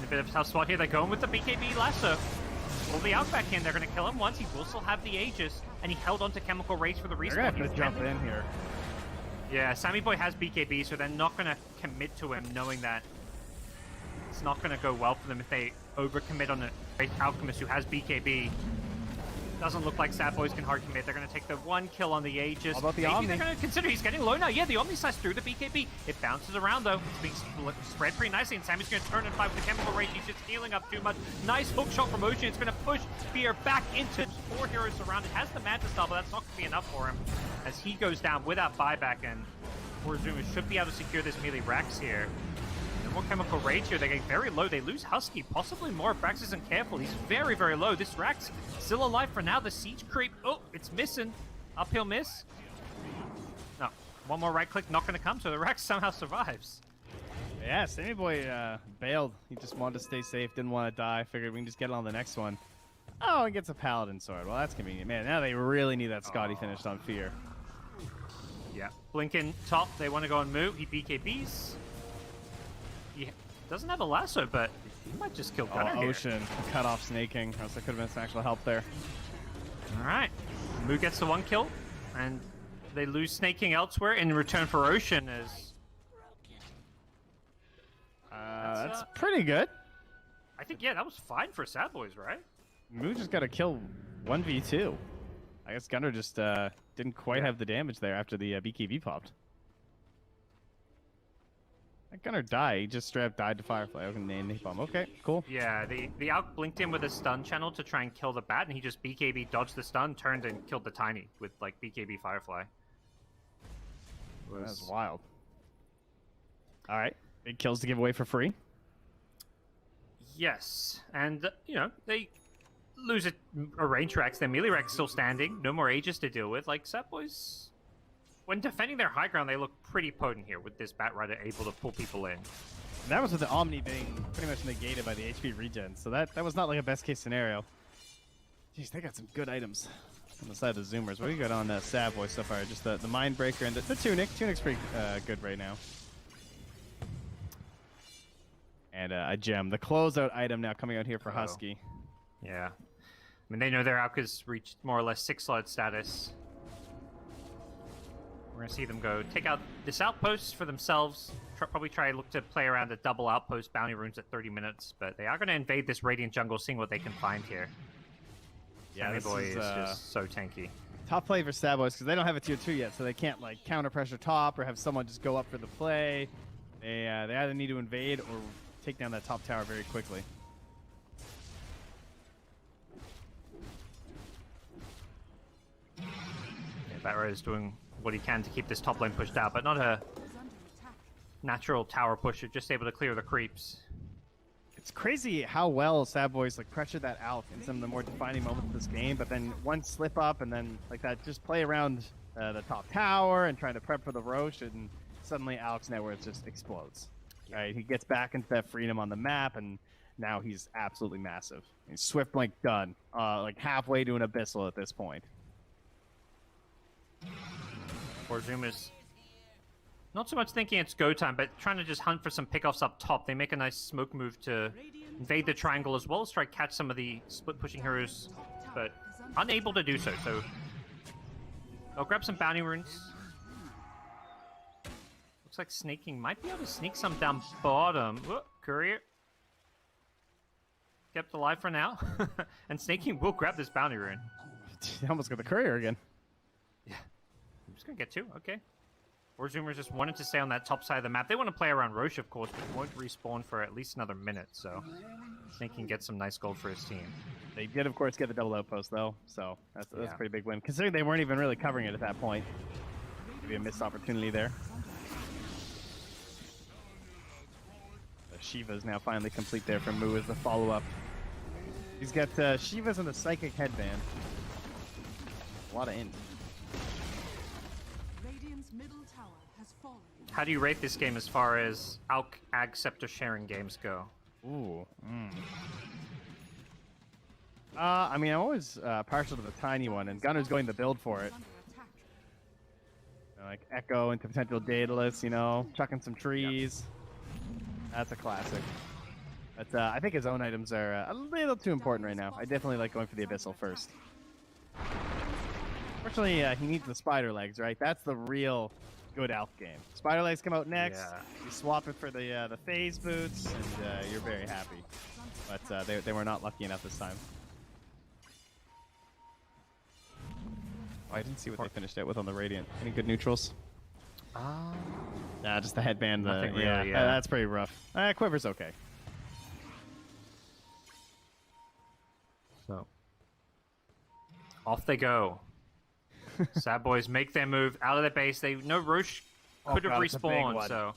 bit of a tough spot here. They're going with the BKB lasso. Pull the out back in. They're going to kill him once. He will still have the Aegis, and he held onto Chemical Race for the respawn. They're going to jump in here. Yeah, Sammy Boy has BKB, so they're not going to commit to him, knowing that it's not going to go well for them if they overcommit on an Alchemist who has BKB. Doesn't look like Sad Boys can hard commit. They're going to take the one kill on the Aegis. How about the Maybe Omni? they're going to consider he's getting low now. Yeah, the Omni slice through the BKB. It bounces around, though. It's being spread pretty nicely, and Sammy's going to turn and fight with the Chemical Rage. He's just healing up too much. Nice hook shot from Ocean. It's going to push Fear back into 4 heroes surrounded. Has the Manta Style, but that's not going to be enough for him as he goes down without buyback, and Zuma should be able to secure this melee Rax here. No more Chemical Rage here. They're getting very low. They lose Husky, possibly more if Rax isn't careful. He's very, very low. This Rax still alive for now. The siege creep. Oh, it's missing. Uphill miss. No. One more right click, not going to come. So the Rax somehow survives. Yeah, Sammy Boy bailed. He just wanted to stay safe, didn't want to die. Figured we can just get on the next one. Oh, and gets a Paladin Sword. Well, that's convenient. Man, now they really need that Scotty finished on Fear. Yeah. Blinken top. They want to go on Moo. He BKBs. He doesn't have a lasso, but he might just kill Gunner here. Ocean cut off snaking. Else there could have been some actual help there. All right. Moo gets the 1 kill, and they lose snaking elsewhere in return for Ocean as... That's pretty good. I think, yeah, that was fine for Sad Boys, right? Moo just got to kill 1v2. I guess Gunner just didn't quite have the damage there after the BKB popped. That Gunner died. He just straight up died to Firefly. I was gonna name Napalm. Okay, cool. Yeah, the Alk blinked in with a stun channel to try and kill the bat, and he just BKB dodged the stun, turned and killed the Tiny with like BKB Firefly. That's wild. All right, big kills to give away for free. Yes, and you know they lose a range Rax. Their melee Rax still standing. No more Aegis to deal with. Like Sad Boys, when defending their high ground, they look pretty potent here with this Bat Rider able to pull people in. And that was with the Omni being pretty much negated by the HP regen, so that was not like a best case scenario. Jeez, they got some good items on the side of the Zoomers. What do you got on Sad Boy so far? Just the Mindbreaker and the Tunic. Tunic's pretty good right now. And a gem. The closeout item now coming out here for Husky. Yeah. I mean, they know their Alk has reached more or less 6-slot status. We're going to see them go take out this outpost for themselves. Probably try to look to play around the double outpost bounty runes at 30 minutes. But they are going to invade this Radiant jungle, seeing what they can find here. Yeah, Sammy this Boy is just so tanky. Top play for Sad Boys because they don't have a tier 2 yet, so they can't like counter pressure top or have someone just go up for the play. They either need to invade or take down that top tower very quickly. Yeah, Batrider is doing what he can to keep this top lane pushed out, but not a natural tower pusher, just able to clear the creeps. It's crazy how well Sad Boys like pressured that Alk in some of the more defining moments of this game, but then one slip up and then like that just play around the top tower and trying to prep for the Roche, and suddenly Alk's network just explodes. Right, he gets back into that freedom on the map, and now he's absolutely massive. He's Swift Blink done, like halfway to an Abyssal at this point. Zuma's not so much thinking it's go time, but trying to just hunt for some pickoffs up top. They make a nice smoke move to invade the triangle as well as try to catch some of the split pushing heroes, but unable to do so. So they'll grab some bounty runes. Looks like Snaking might be able to sneak some down bottom. Whoa, Courier. Kept alive for now. And Snaking will grab this bounty rune. He almost got the Courier again. Yeah. I'm just going to get 2. Okay. Zoomers just wanted to stay on that top side of the map. They want to play around Roche, of course, but won't respawn for at least another minute. So Snaking gets some nice gold for his team. They did, of course, get the double outpost, though. So that's a pretty big win, considering they weren't even really covering it at that point. Maybe a missed opportunity there. Shiva's now finally complete there from Moo as the follow-up. He's got Shiva's and the Psychic Headband. A lot of int. Radiant's middle tower has fallen. How do you rate this game as far as Alk Ag Scepter sharing games go? Ooh. I mean, I'm always partial to the tiny one, and Gunner's going to build for it. Like Echo into potential Daedalus, you know, chucking some trees. That's a classic. But I think his own items are a little too important right now. I definitely like going for the Abyssal first. Fortunately, he needs the spider legs, right? That's the real good Alf game. Spider legs come out next. Yeah. You swap it for the phase boots, and you're very happy. But they were not lucky enough this time. Oh, I didn't see what they finished it with on the Radiant. Any good neutrals? Nah, just the headband. Nothing really, yeah, yeah. that's pretty rough. Quiver's okay. So off they go. Sad Boys make their move out of their base. They know Roche could have God, it's a big respawned, one. so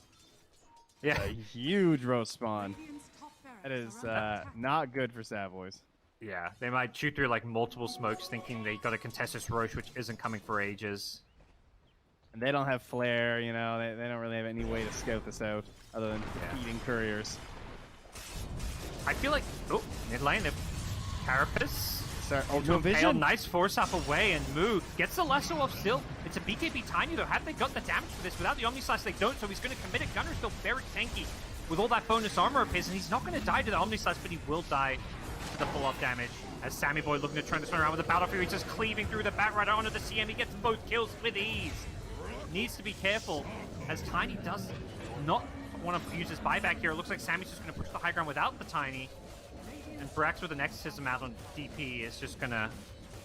yeah. A huge roast spawn. Radiant's top barracks That is are under attack. not good for Savoys. Yeah, they might shoot through like multiple smokes thinking they got to contest this Roche, which isn't coming for ages. And they don't have flare, you know, they don't really have any way to scout this out other than feeding couriers. I feel like, oh, mid lane, the Carapace. Ultra Pale, Vision. nice force up away and move. Gets the lasso off still. It's a BKB Tiny though. Have they got the damage for this? Without the Omni Slash they don't, so he's going to commit it. Gunner's still very tanky with all that bonus armor of his, and he's not going to die to the Omni Slash, but he will die to the full off damage. As Sammy Boy looking to turn this one around with the Battle Fury, he's just cleaving through the Batrider onto the CM. He gets both kills with ease. Needs to be careful as Tiny does not want to use his buyback here. It looks like Sammy's just going to push the high ground without the Tiny. And Brax with an Exorcism out on DP is just going to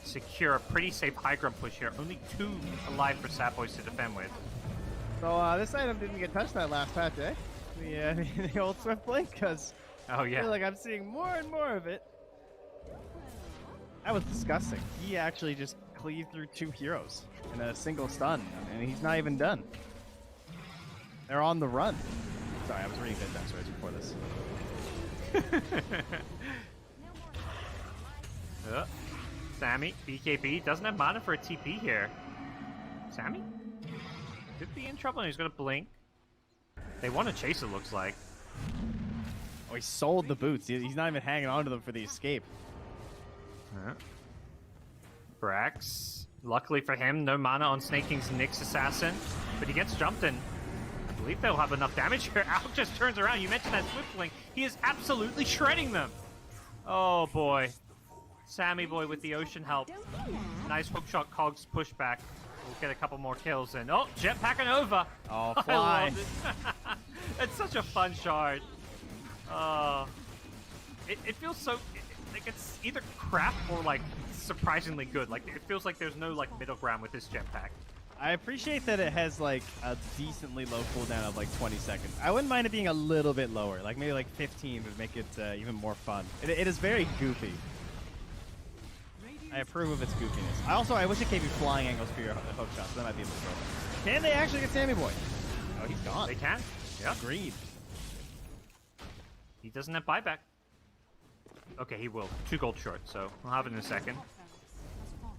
secure a pretty safe high ground push here. Only 2 alive for Sad Boys to defend with. So this item didn't get touched that last patch, eh? The old Swift Blink, because Oh I yeah. feel like I'm seeing more and more of it. That was disgusting. He actually just cleaved through 2 heroes in a single stun, and he's not even done. They're on the run. Sorry, I was reading bedtime stories before this. Sammy, BKB, doesn't have mana for a TP here. Sammy? Could be in trouble and he's going to blink. They want to chase, it looks like. Oh, he sold the boots. He's not even hanging on to them for the escape. Brax, luckily for him, no mana on Snake King's Nyx Assassin, but he gets jumped in. I believe they'll have enough damage here. Alk just turns around. You mentioned that Swift Blink. He is absolutely shredding them. Oh boy. Sammy Boy with the Ocean help. Nice hookshot cogs pushback. We'll get a couple more kills in. Oh, jetpacking over. Oh, I fly. love it. It's such a fun shard. It feels so like it's either crap or like surprisingly good. Like it feels like there's no like middle ground with this jetpack. I appreciate that it has like a decently low cooldown of like 20 seconds. I wouldn't mind it being a little bit lower, like maybe like 15 would make it even more fun. It is very goofy. I approve of its goofiness. I wish it gave you flying angles for your hook shots. That might be a little broken. Can they actually get Sammy Boy? Oh, he's gone. They can. Yeah. Agreed. He doesn't have buyback. Okay, he will. 2 gold short, so we'll have it in a second.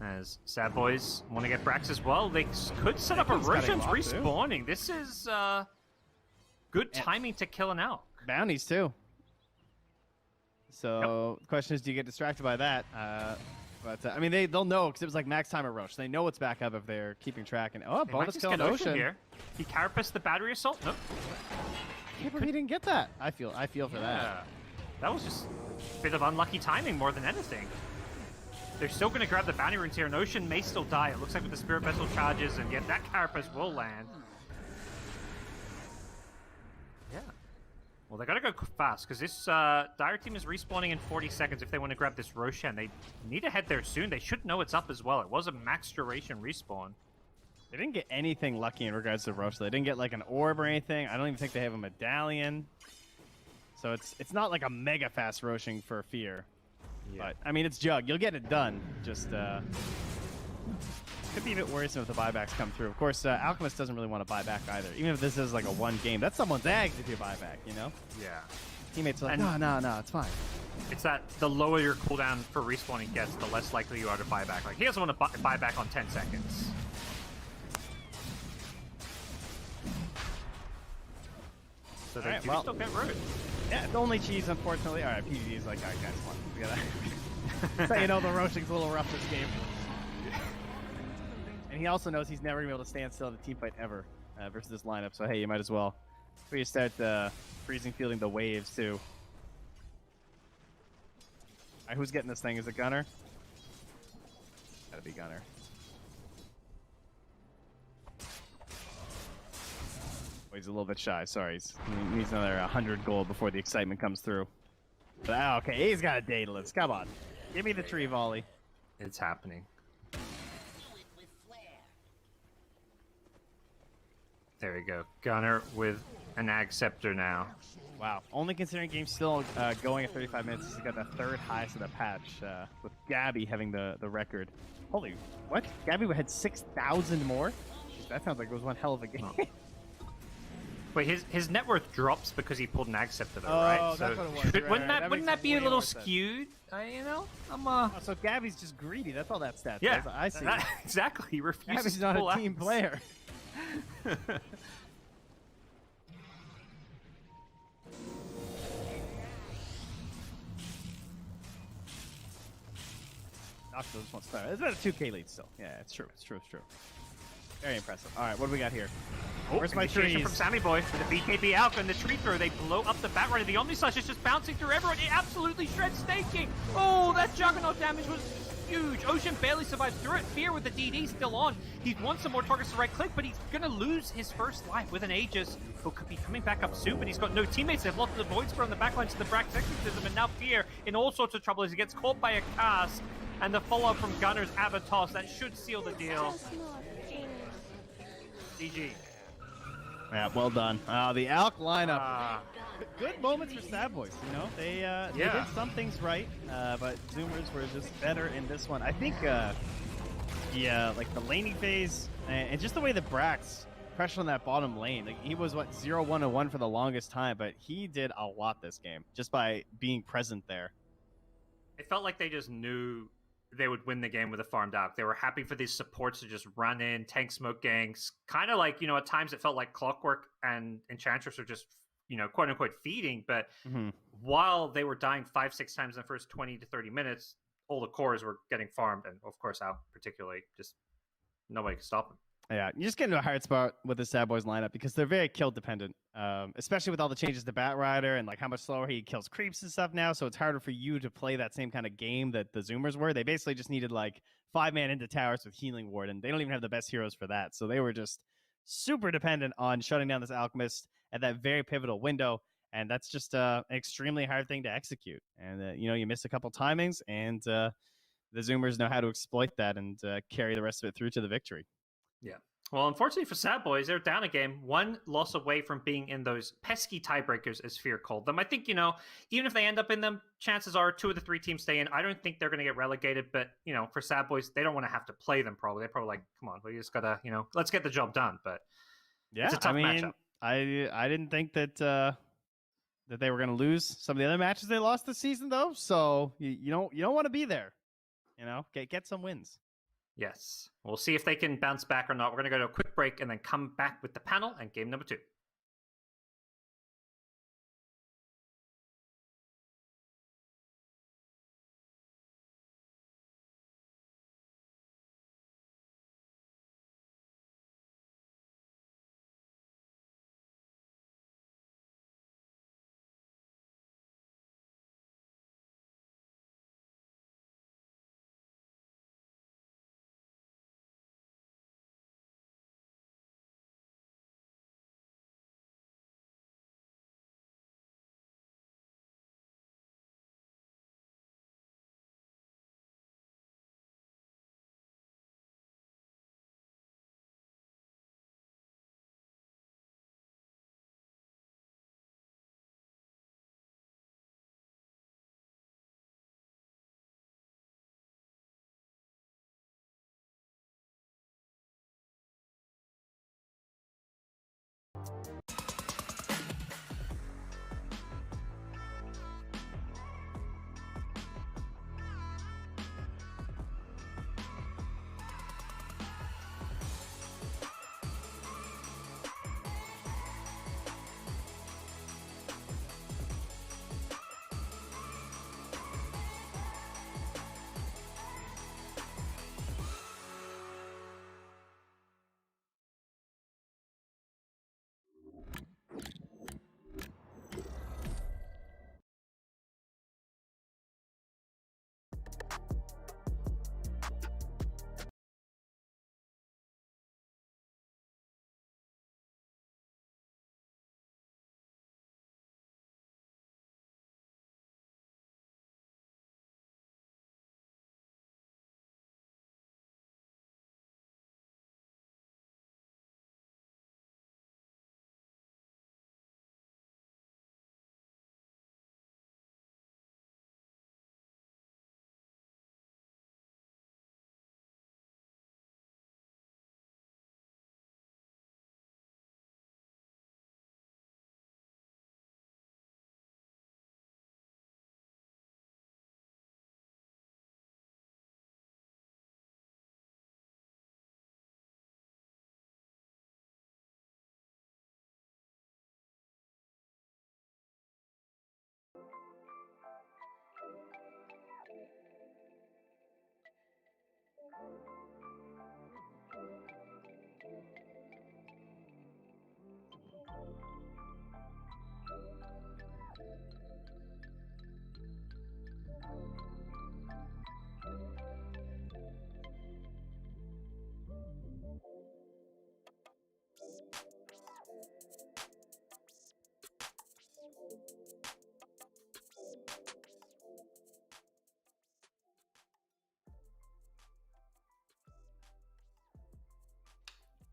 As Sad Boys want to get Brax as well, they could set up a Snake King's Roshan's got a lot, too. respawning. This is good timing to kill an Alk. Bounties too. So the question is, do you get distracted by that? But I mean, they'll know because it was like max timer Roche. They know it's back up if they're keeping track. And They might bonus just kill get on Ocean Ocean. here. He carapaced the battery assault. Nope. I can't believe he didn't get that. I feel for that. Yeah. That was just a bit of unlucky timing more than anything. They're still going to grab the bounty runes here, and Ocean may still die. It looks like with the Spirit Vessel charges, and yet that carapace will land. Yeah. Well, they got to go fast, because this Dire team is respawning in 40 seconds if they want to grab this Roshan. They need to head there soon. They should know it's up as well. It was a max duration respawn. They didn't get anything lucky in regards to Roche. They didn't get like an orb or anything. I don't even think they have a medallion. So it's not like a mega fast Roshing for Fear. Yeah. But I mean, it's Jug. You'll get it done. Just could be a bit worrisome if the buybacks come through. Of course, Alchemist doesn't really want to buy back either. Even if this is like a 1 game, that's someone's eggs if you buy back. You know, Yeah. teammates are like, And- no, it's fine. It's that the lower your cooldown for respawning gets, the less likely you are to buy back. Like, he doesn't want to buy back on 10 seconds. So they Alright, do well. still get road. Yeah, it's only cheese, unfortunately. All right, PvD is like, all right, guys, come on. We gotta... so you know the Roshing's a little rough this game. And he also knows he's never going to be able to stand still in a team fight ever versus this lineup. So, hey, you might as well. Before you start freezing fielding the waves, too. All right, who's getting this thing? Is it Gunner? Gotta be Gunner. Oh, he's a little bit shy. Sorry. He needs another 100 gold before the excitement comes through. But, okay, he's got a Daedalus. Come on. Give me the tree volley. It's happening. There we go. Gunner with an Ag Scepter now. Wow. Only considering game's still going at 35 minutes, he's got the third highest of the patch, with Gabby having the record. Holy, what? Gabby had 6,000 more? Jeez, that sounds like it was one hell of a game. Oh. Wait, his net worth drops because he pulled an Ag Scepter, though, Oh, right? that's what it was. Right, Wouldn't that be a little skewed? You know, Oh, so Gabby's just greedy. That's all that stat yeah, says. I see. Exactly. He refuses Gabby's to not pull a team Ags. player. Octo just wants to start. It's about a 2K lead still. Yeah, it's true. It's true. It's true. Very impressive. All right, what do we got here? Where's my Initiation trees? from Sammy Boy for the BKB Alka and the tree throw. They blow up the bat rider. The Omni Slash is just bouncing through everyone. It absolutely shreds Staking. Oh, that Juggernaut damage was huge. Ocean barely survives through it. Fear with the DD still on. He wants some more targets to right click, but he's going to lose his first life with an Aegis, who could be coming back up soon, but he's got no teammates. They've lost the Void Spur on the backline to the Brax Exorcism, and now Fear in all sorts of trouble as he gets caught by a cast, and the follow-up from Gunner's Avatos. That should seal the deal. GG. Yeah, well done. The Alk lineup. Good moments for Sad Boys, you know? They did some things right, but Zoomers were just better in this one. I think, like the laning phase, and just the way the Brax pressured on that bottom lane. Like, he was, 0-1-1 for the longest time, but he did a lot this game, just by being present there. It felt like they just knew they would win the game with a farmed out. They were happy for these supports to just run in, tank smoke gangs. Kind of like, at times it felt like Clockwork and Enchantress were just, quote unquote feeding. But while they were dying 5-6 times in the first 20 to 30 minutes, all the cores were getting farmed. And of course, out particularly, just nobody could stop them. Yeah, you just get into a hard spot with the Sad Boys lineup because they're very kill dependent, especially with all the changes to Bat Rider and like how much slower he kills creeps and stuff now. So it's harder for you to play that same kind of game that the Zoomers were. They basically just needed like 5-man into towers with Healing Ward, and they don't even have the best heroes for that. So they were just super dependent on shutting down this Alchemist at that very pivotal window, and that's just an extremely hard thing to execute. And you miss a couple timings, and the Zoomers know how to exploit that and carry the rest of it through to the victory. Yeah. Well, unfortunately for Sad Boys, they're down a game, one loss away from being in those pesky tiebreakers, as Fear called them. I think, even if they end up in them, chances are 2 of the 3 teams stay in. I don't think they're going to get relegated, but, for Sad Boys, they don't want to have to play them probably. They're probably like, come on, we just got to, let's get the job done. But yeah, it's a tough matchup. I didn't think that that they were going to lose some of the other matches they lost this season, though. So you don't want to be there. Get some wins. Yes. We'll see if they can bounce back or not. We're going to go to a quick break and then come back with the panel and game number 2.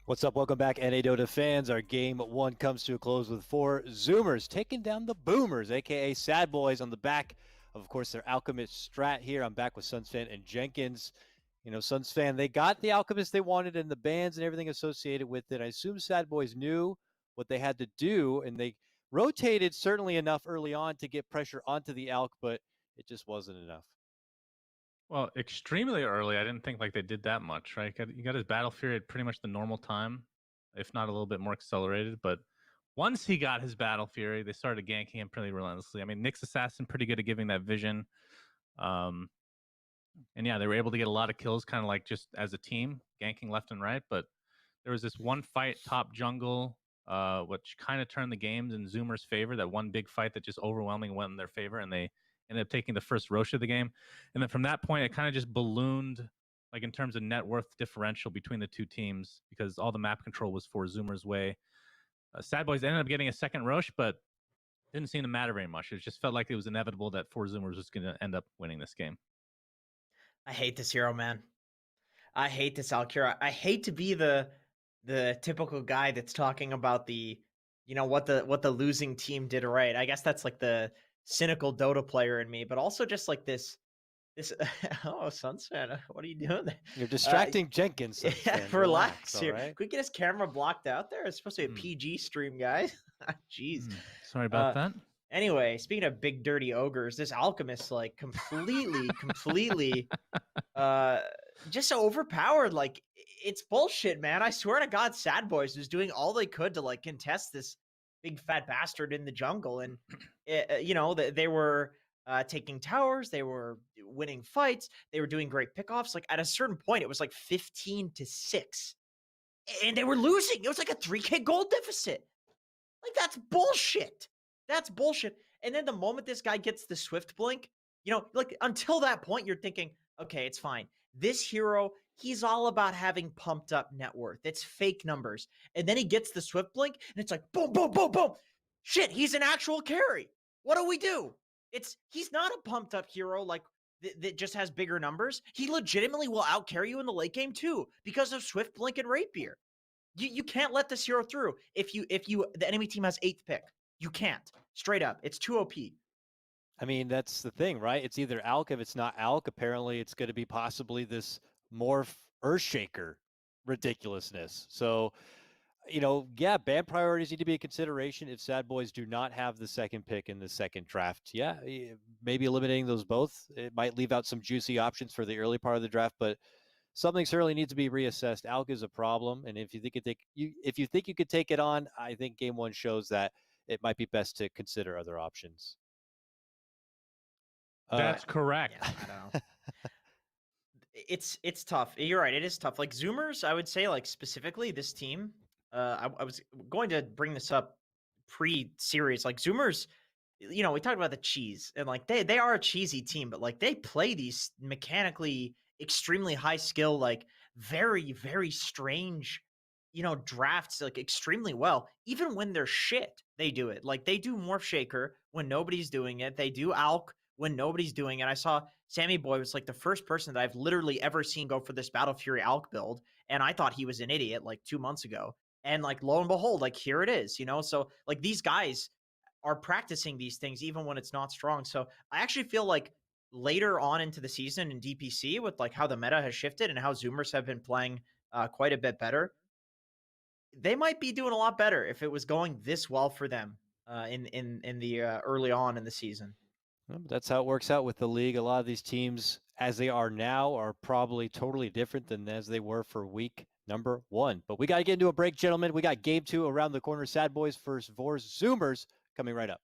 What's up? Welcome back, NA Dota fans. Our game one comes to a close with 4 Zoomers taking down the Boomers, aka Sad Boys, on the back of course, their Alchemist strat here. I'm back with Sunsfan and Jenkins. You know, Sunsfan, they got the Alchemist they wanted and the bans and everything associated with it. I assume Sad Boys knew what they had to do, and they rotated certainly enough early on to get pressure onto the Alch, but it just wasn't enough. Well, extremely early. I didn't think like they did that much, right? You got his Battle Fury at pretty much the normal time, if not a little bit more accelerated. But once he got his Battle Fury, they started ganking him pretty relentlessly. I mean, Nick's Assassin pretty good at giving that vision. And yeah, they were able to get a lot of kills kind of like just as a team, ganking left and right. But there was this one fight top jungle, which kind of turned the games in Zoomer's favor. That one big fight that just overwhelmingly went in their favor, and they ended up taking the first Rosh of the game. And then from that point, it kind of just ballooned, like in terms of net worth differential between the two teams, because all the map control was for Zoomer's way. Sad Boys ended up getting a second Rosh, but didn't seem to matter very much. It just felt like it was inevitable that 4 Zoomers was going to end up winning this game. I hate this hero, man. I hate this Alkira. I hate to be the typical guy that's talking about the, you know, what the losing team did right. I guess that's like the cynical Dota player in me, but also just like this oh, Sunsfan, what are you doing there? You're distracting Jenkins. Sunsfan. Yeah, relax here. Right? Could we get his camera blocked out there? It's supposed to be a PG stream, guys. Jeez. Sorry about that. Anyway, speaking of big dirty ogres, this Alchemist like completely just so overpowered. Like, it's bullshit, man. I swear to God, Sad Boys was doing all they could to like contest this big fat bastard in the jungle, and you know, they were taking towers, they were winning fights, they were doing great pickoffs. Like at a certain point, it was like 15-6, and they were losing. It was like a 3K gold deficit. Like, that's bullshit. That's bullshit. And then the moment this guy gets the Swift Blink, you know, like until that point, you're thinking, okay, it's fine. This hero, he's all about having pumped up net worth. It's fake numbers. And then he gets the Swift Blink, and it's like, boom, boom, boom, boom. Shit, he's an actual carry. What do we do? He's not a pumped up hero like that just has bigger numbers. He legitimately will out carry you in the late game too because of Swift Blink and Rapier. You can't let this hero through if the enemy team has 8th pick. You can't. Straight up. It's too OP. I mean, that's the thing, right? It's either Alch. If it's not Alch, apparently it's going to be possibly this Morph Earthshaker ridiculousness. So, you know, yeah, ban priorities need to be a consideration if Sad Boys do not have the 2nd pick in the 2nd draft. Yeah, maybe eliminating those both. It might leave out some juicy options for the early part of the draft, but something certainly needs to be reassessed. Alch is a problem, and if you think you could take it on, I think game one shows that it might be best to consider other options. That's correct. Yeah, I know. It's tough. You're right. It is tough. Like Zoomers, I would say, like specifically this team. I was going to bring this up pre-series. Like Zoomers, you know, we talked about the cheese, and like they are a cheesy team, but like they play these mechanically extremely high skill, like very strange, you know, drafts like extremely well. Even when they're shit, they do it. Like they do Morph Shaker when nobody's doing it. They do Alk when nobody's doing it. I saw Sammy Boy was like the first person that I've literally ever seen go for this Battle Fury Alk build, and I thought he was an idiot like 2 months ago. And like lo and behold, like here it is, you know. So like these guys are practicing these things even when it's not strong. So I actually feel like later on into the season in DPC, with like how the meta has shifted and how Zoomers have been playing quite a bit better, they might be doing a lot better if it was going this well for them in the early on in the season. Well, but that's how it works out with the league. A lot of these teams, as they are now, are probably totally different than as they were for week number 1. But we got to get into a break, gentlemen. We got game 2 around the corner. Sad Boys versus Vors Zoomers coming right up.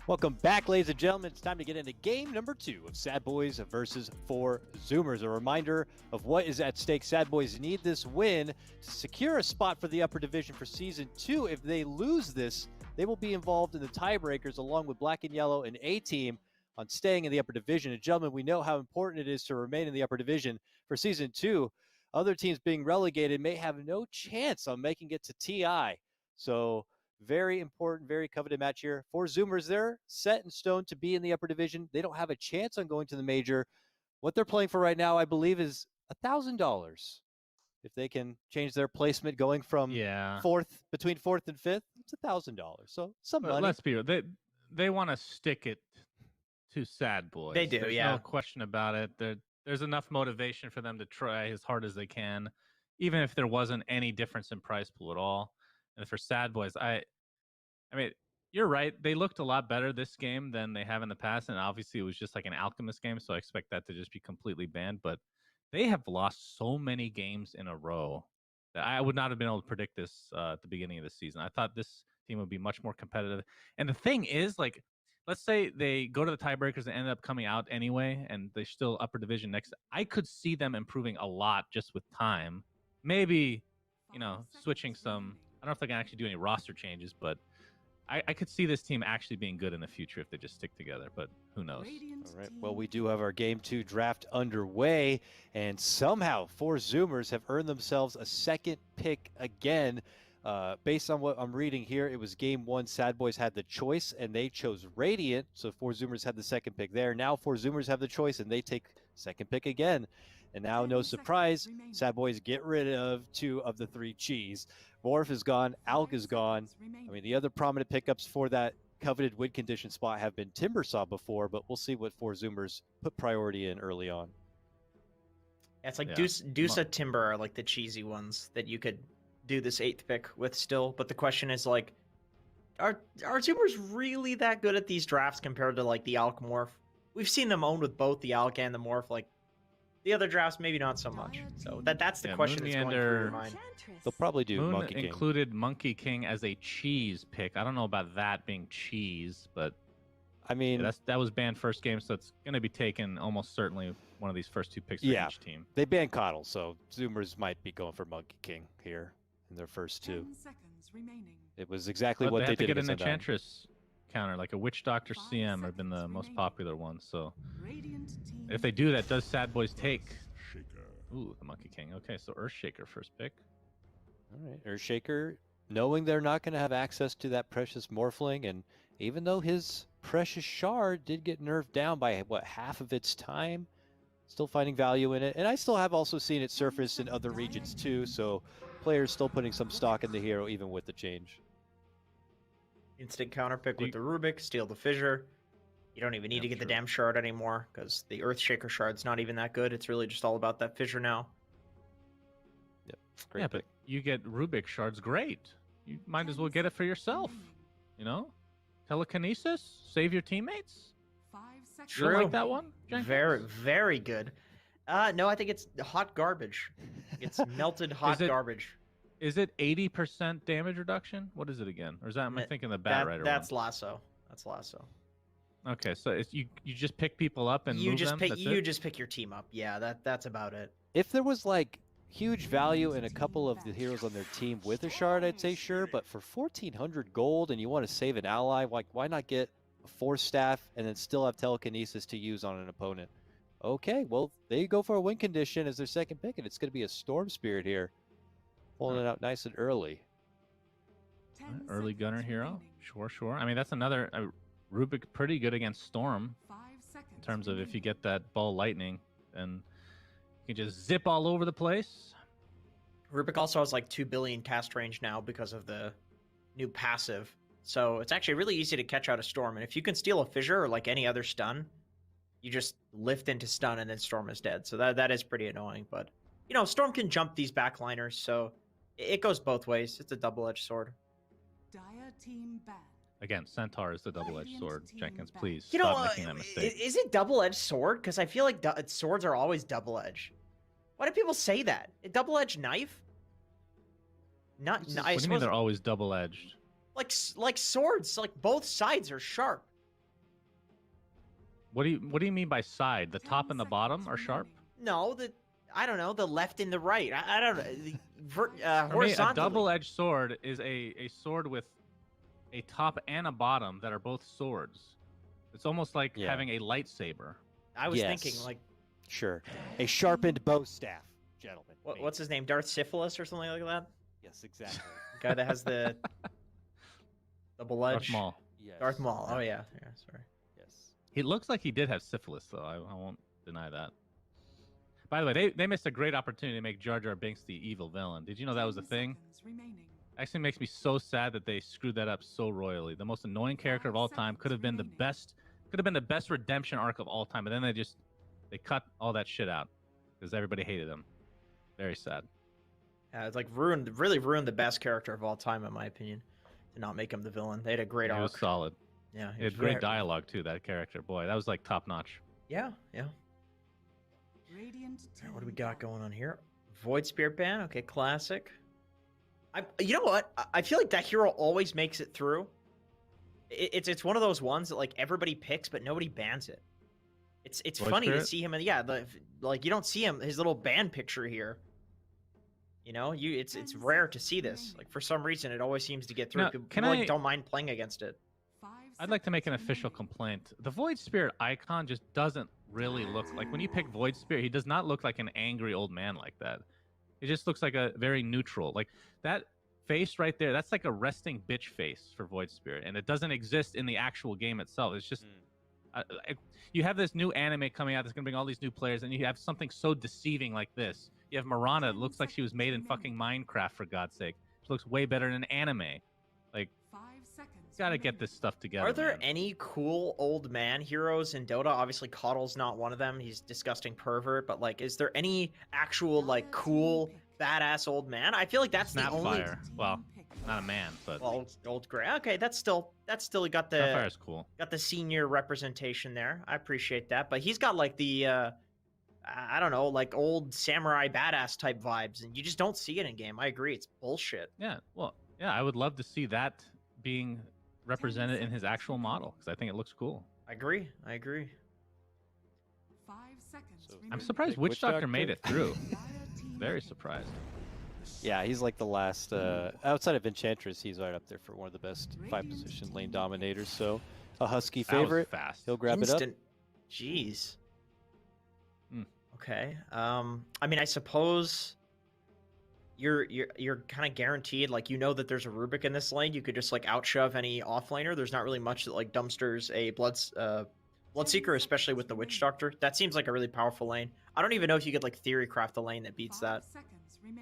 Welcome back, ladies and gentlemen. It's time to get into game number 2 of Sad Boys versus 4 Zoomers. A reminder of what is at stake. Sad Boys need this win to secure a spot for the upper division for Season 2. If they lose this, they will be involved in the tiebreakers along with Black and Yellow and A-Team on staying in the upper division. And gentlemen, we know how important it is to remain in the upper division for Season 2. Other teams being relegated may have no chance on making it to TI. So very important, very coveted match here. 4 Zoomers, they're set in stone to be in the upper division. They don't have a chance on going to the major. What they're playing for right now, I believe, is $1,000. If they can change their placement going from between 4th and 5th, it's $1,000. So some money. Let's be real. They want to stick it to Sad Boys. They do, There's yeah. no question about it. There's enough motivation for them to try as hard as they can, even if there wasn't any difference in prize pool at all. And for Sad Boys, I mean, you're right. They looked a lot better this game than they have in the past, and obviously it was just like an Alchemist game, so I expect that to just be completely banned. But they have lost so many games in a row that I would not have been able to predict this at the beginning of the season. I thought this team would be much more competitive. And the thing is, like, let's say they go to the tiebreakers and end up coming out anyway, and they're still upper division next. I could see them improving a lot just with time. Maybe, switching some. I don't know if they can actually do any roster changes, but I could see this team actually being good in the future if they just stick together, but who knows? All right. Well, we do have our Game 2 draft underway, and somehow 4 Zoomers have earned themselves a second pick again. Based on what I'm reading here, it was Game 1, Sad Boys had the choice, and they chose Radiant, so 4 Zoomers had the second pick there. Now 4 Zoomers have the choice, and they take second pick again. And now, no surprise, Sad Boys get rid of 2 of the 3 cheese. Morph is gone, Alk is gone. I mean, the other prominent pickups for that coveted win condition spot have been Timbersaw before, but we'll see what 4 Zoomers put priority in early on. Yeah, it's like Deusa Timber are like the cheesy ones that you could do this 8th pick with still. But the question is, like, are Zoomers really that good at these drafts compared to, like, the Alk Morph? We've seen them owned with both the Alk and the Morph. Like, the other drafts, maybe not so much. So that's the question that's going through your mind. They'll probably do Moon Monkey King. included Monkey King as a cheese pick. I don't know about that being cheese, but I mean, that was banned first game, so it's going to be taken almost certainly one of these first 2 picks for each team. They banned Coddle, so Zoomers might be going for Monkey King here in their first 2. It was exactly what they did. They have to get an against Enchantress counter, like a Witch Doctor CM have been the most popular one. So if they do that, does Sad Boys take? Ooh, the Monkey King. Okay, so Earthshaker first pick. All right, Earthshaker, knowing they're not going to have access to that precious Morphling, and even though his precious shard did get nerfed down by, what, half of its time, still finding value in it. And I still have also seen it surface in other regions too, so players still putting some stock in the hero even with the change. Instant counter pick with the Rubik, steal the Fissure. You don't even need to get the damn shard anymore, because the Earthshaker shard's not even that good. It's really just all about that Fissure now. Yep, great pick. But you get Rubik shards, great. You might as well get it for yourself, Telekinesis, save your teammates. True. You like that one, Jenkins? Very, very good. No, I think it's hot garbage. It's melted hot garbage. Is it 80% damage reduction? What is it again? Or am I thinking the bat right? That's Lasso. That's Lasso. Okay, so it's, you just pick people up and move them? You just pick your team up. Yeah, that's about it. If there was like huge value in a couple of the heroes on their team with a shard, I'd say sure. But for 1,400 gold and you want to save an ally, like why not get a Force Staff and then still have Telekinesis to use on an opponent? Okay, well they go for a win condition as their second pick, and it's going to be a Storm Spirit here, pulling it out nice and early. Early gunner hero, sure. I mean, that's another Rubik pretty good against Storm in terms of if you get that ball lightning, then you can just zip all over the place. Rubik also has like 2 billion cast range now because of the new passive. So it's actually really easy to catch out a Storm. And if you can steal a Fissure or like any other stun, you just lift into stun and then Storm is dead. So that is pretty annoying. But, Storm can jump these backliners, so it goes both ways. It's a double-edged sword. Again, Centaur is the double-edged sword. Jenkins, please stop making that mistake. Is it double-edged sword? Because I feel like swords are always double-edged. Why do people say that? A double-edged knife? What do you mean they're always double-edged? Like swords, like both sides are sharp. What do you mean by side? The top and the bottom are sharp? No, I don't know, the left and the right. I don't know. Horizontally. A double-edged sword is a sword with a top and a bottom that are both swords. It's almost like having a lightsaber. I was thinking like... Sure. A sharpened bow staff, gentlemen. What's his name? Darth Syphilis or something like that? Yes, exactly. The guy that has the double edge. Darth Maul. Yes. Darth Maul. Oh, yeah. Sorry. Yes. He looks like he did have syphilis, though. I won't deny that. By the way, they missed a great opportunity to make Jar Jar Binks the evil villain. Did you know that was a thing? Actually makes me so sad that they screwed that up so royally. The most annoying character of all time could have been the best Could have been the best redemption arc of all time, but then they cut all that shit out because everybody hated him. Very sad. Yeah, it's like really ruined the best character of all time, in my opinion, to not make him the villain. They had a great He arc. was solid. Yeah, He had great dialogue too. That character, boy, that was like top notch. Yeah, yeah. Radiant What do we got going on here? Void Spirit ban. Okay, classic. You know what? I feel like that hero always makes it through. It's one of those ones that like everybody picks, but nobody bans it. It's Void funny Spirit? to see him, and yeah, like you don't see him his little ban picture here. You know, it's rare to see this. Like for some reason, it always seems to get through. Now, People can like I- don't mind playing against it. I'd like to make an official complaint. The Void Spirit icon just doesn't really look like when you pick Void Spirit, he does not look like an angry old man like that. It just looks like a very neutral. Like that face right there, that's like a resting bitch face for Void Spirit, and it doesn't exist in the actual game itself. It's just you have this new anime coming out that's gonna bring all these new players, and you have something so deceiving like this. You have Mirana, it looks like she was made in fucking Minecraft, for God's sake. She looks way better in an anime. Like, 5 seconds. gotta get this stuff together. Are there man. any cool old man heroes in Dota? Obviously, Coddle's not one of them. He's disgusting pervert. But like, is there any actual like cool badass old man? I feel like that's the only. Snapfire? Well, not a man, but Well, old gray. Okay, that's still got the Snapfire's cool. got the senior representation there. I appreciate that. But he's got like the I don't know, like old samurai badass type vibes, and you just don't see it in game. I agree, it's bullshit. Yeah, well, yeah, I would love to see that being represented in his actual model because I think it looks cool. I agree. 5 seconds. So- I'm surprised Big Witch Witch Doctor Doctor? made it through. Very surprised. Yeah, he's like the last outside of Enchantress. He's right up there for one of the best 5-position lane dominators. So a Husky That was favorite. fast. He'll grab it Instant. Jeez. Hmm. Okay. I mean, I suppose you're kind of guaranteed, like, you know that there's a Rubik in this lane. You could just like outshove any offlaner. There's not really much that like dumpsters a Bloodseeker, especially with the Witch Doctor. That seems like a really powerful lane. I don't even know if you could like theory craft a lane that beats that.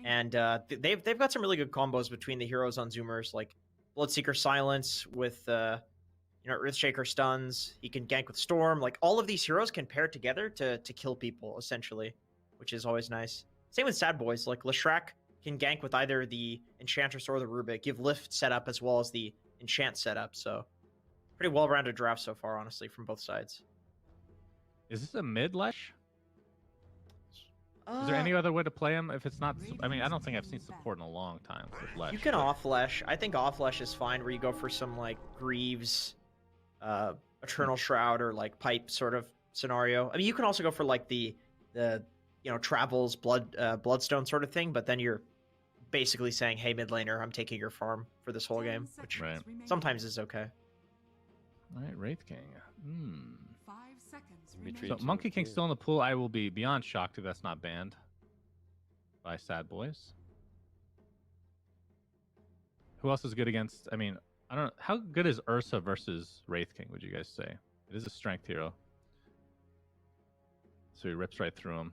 And they've got some really good combos between the heroes on Zoomers, like Bloodseeker Silence with Earthshaker stuns. He can gank with Storm. Like all of these heroes can pair together to kill people essentially, which is always nice. Same with Sad Boys. Like Leshrac can gank with either the Enchantress or the Rubik, give lift setup as well as the enchant setup. So pretty well-rounded draft so far, honestly, from both sides. Is this a mid Lesh? Is there any other way to play him if it's not? I mean, I don't think I've seen support in a long time with Lesh. You can but- off Lesh. I think off Lesh is fine, where you go for some like Greaves, Eternal Shroud, or like Pipe sort of scenario. I mean, you can also go for like the Travels, Bloodstone sort of thing, but then you're basically saying, hey, mid laner, I'm taking your farm for this whole game, which Right. sometimes is okay. All right, Wraith King. 5 seconds. Dimitri- So to Monkey King's appear. still in the pool. I will be beyond shocked if that's not banned by Sad Boys. Who else is good against? I mean, I don't know. How good is Ursa versus Wraith King, would you guys say? It is a strength hero. So he rips right through him.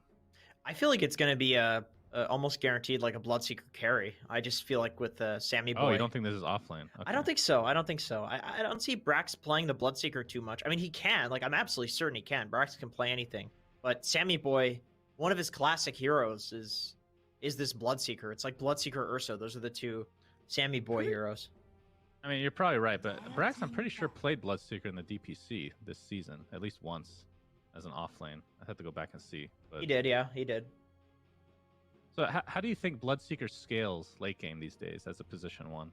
I feel like it's going to be a almost guaranteed like a Bloodseeker carry. I just feel like with Sammy Boy. Oh, you don't think this is offlane? I don't think so. I don't see Brax playing the Bloodseeker too much. I mean, he can. Like, I'm absolutely certain he can. Brax can play anything. But Sammy Boy, one of his classic heroes is this Bloodseeker. It's like Bloodseeker Ursa. Those are the two Sammy Boy heroes. I mean, you're probably right, but Brax, I'm pretty sure, played Bloodseeker in the DPC this season, at least once, as an offlane. I have to go back and see. But... He did, yeah, he did. So how do you think Bloodseeker scales late game these days as a position 1?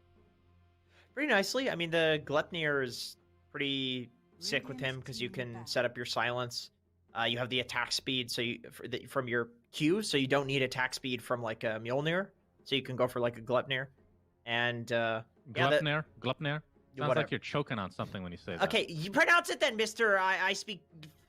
Pretty nicely. I mean, the Glepnir is pretty sick with him because you can set up your silence. You have the attack speed from your Q, so you don't need attack speed from like a Mjolnir. So you can go for like a Glepnir. And Glepnir? Glepnir? Sounds whatever. like you're choking on something when you say that. Okay, you pronounce it then, Mister. I speak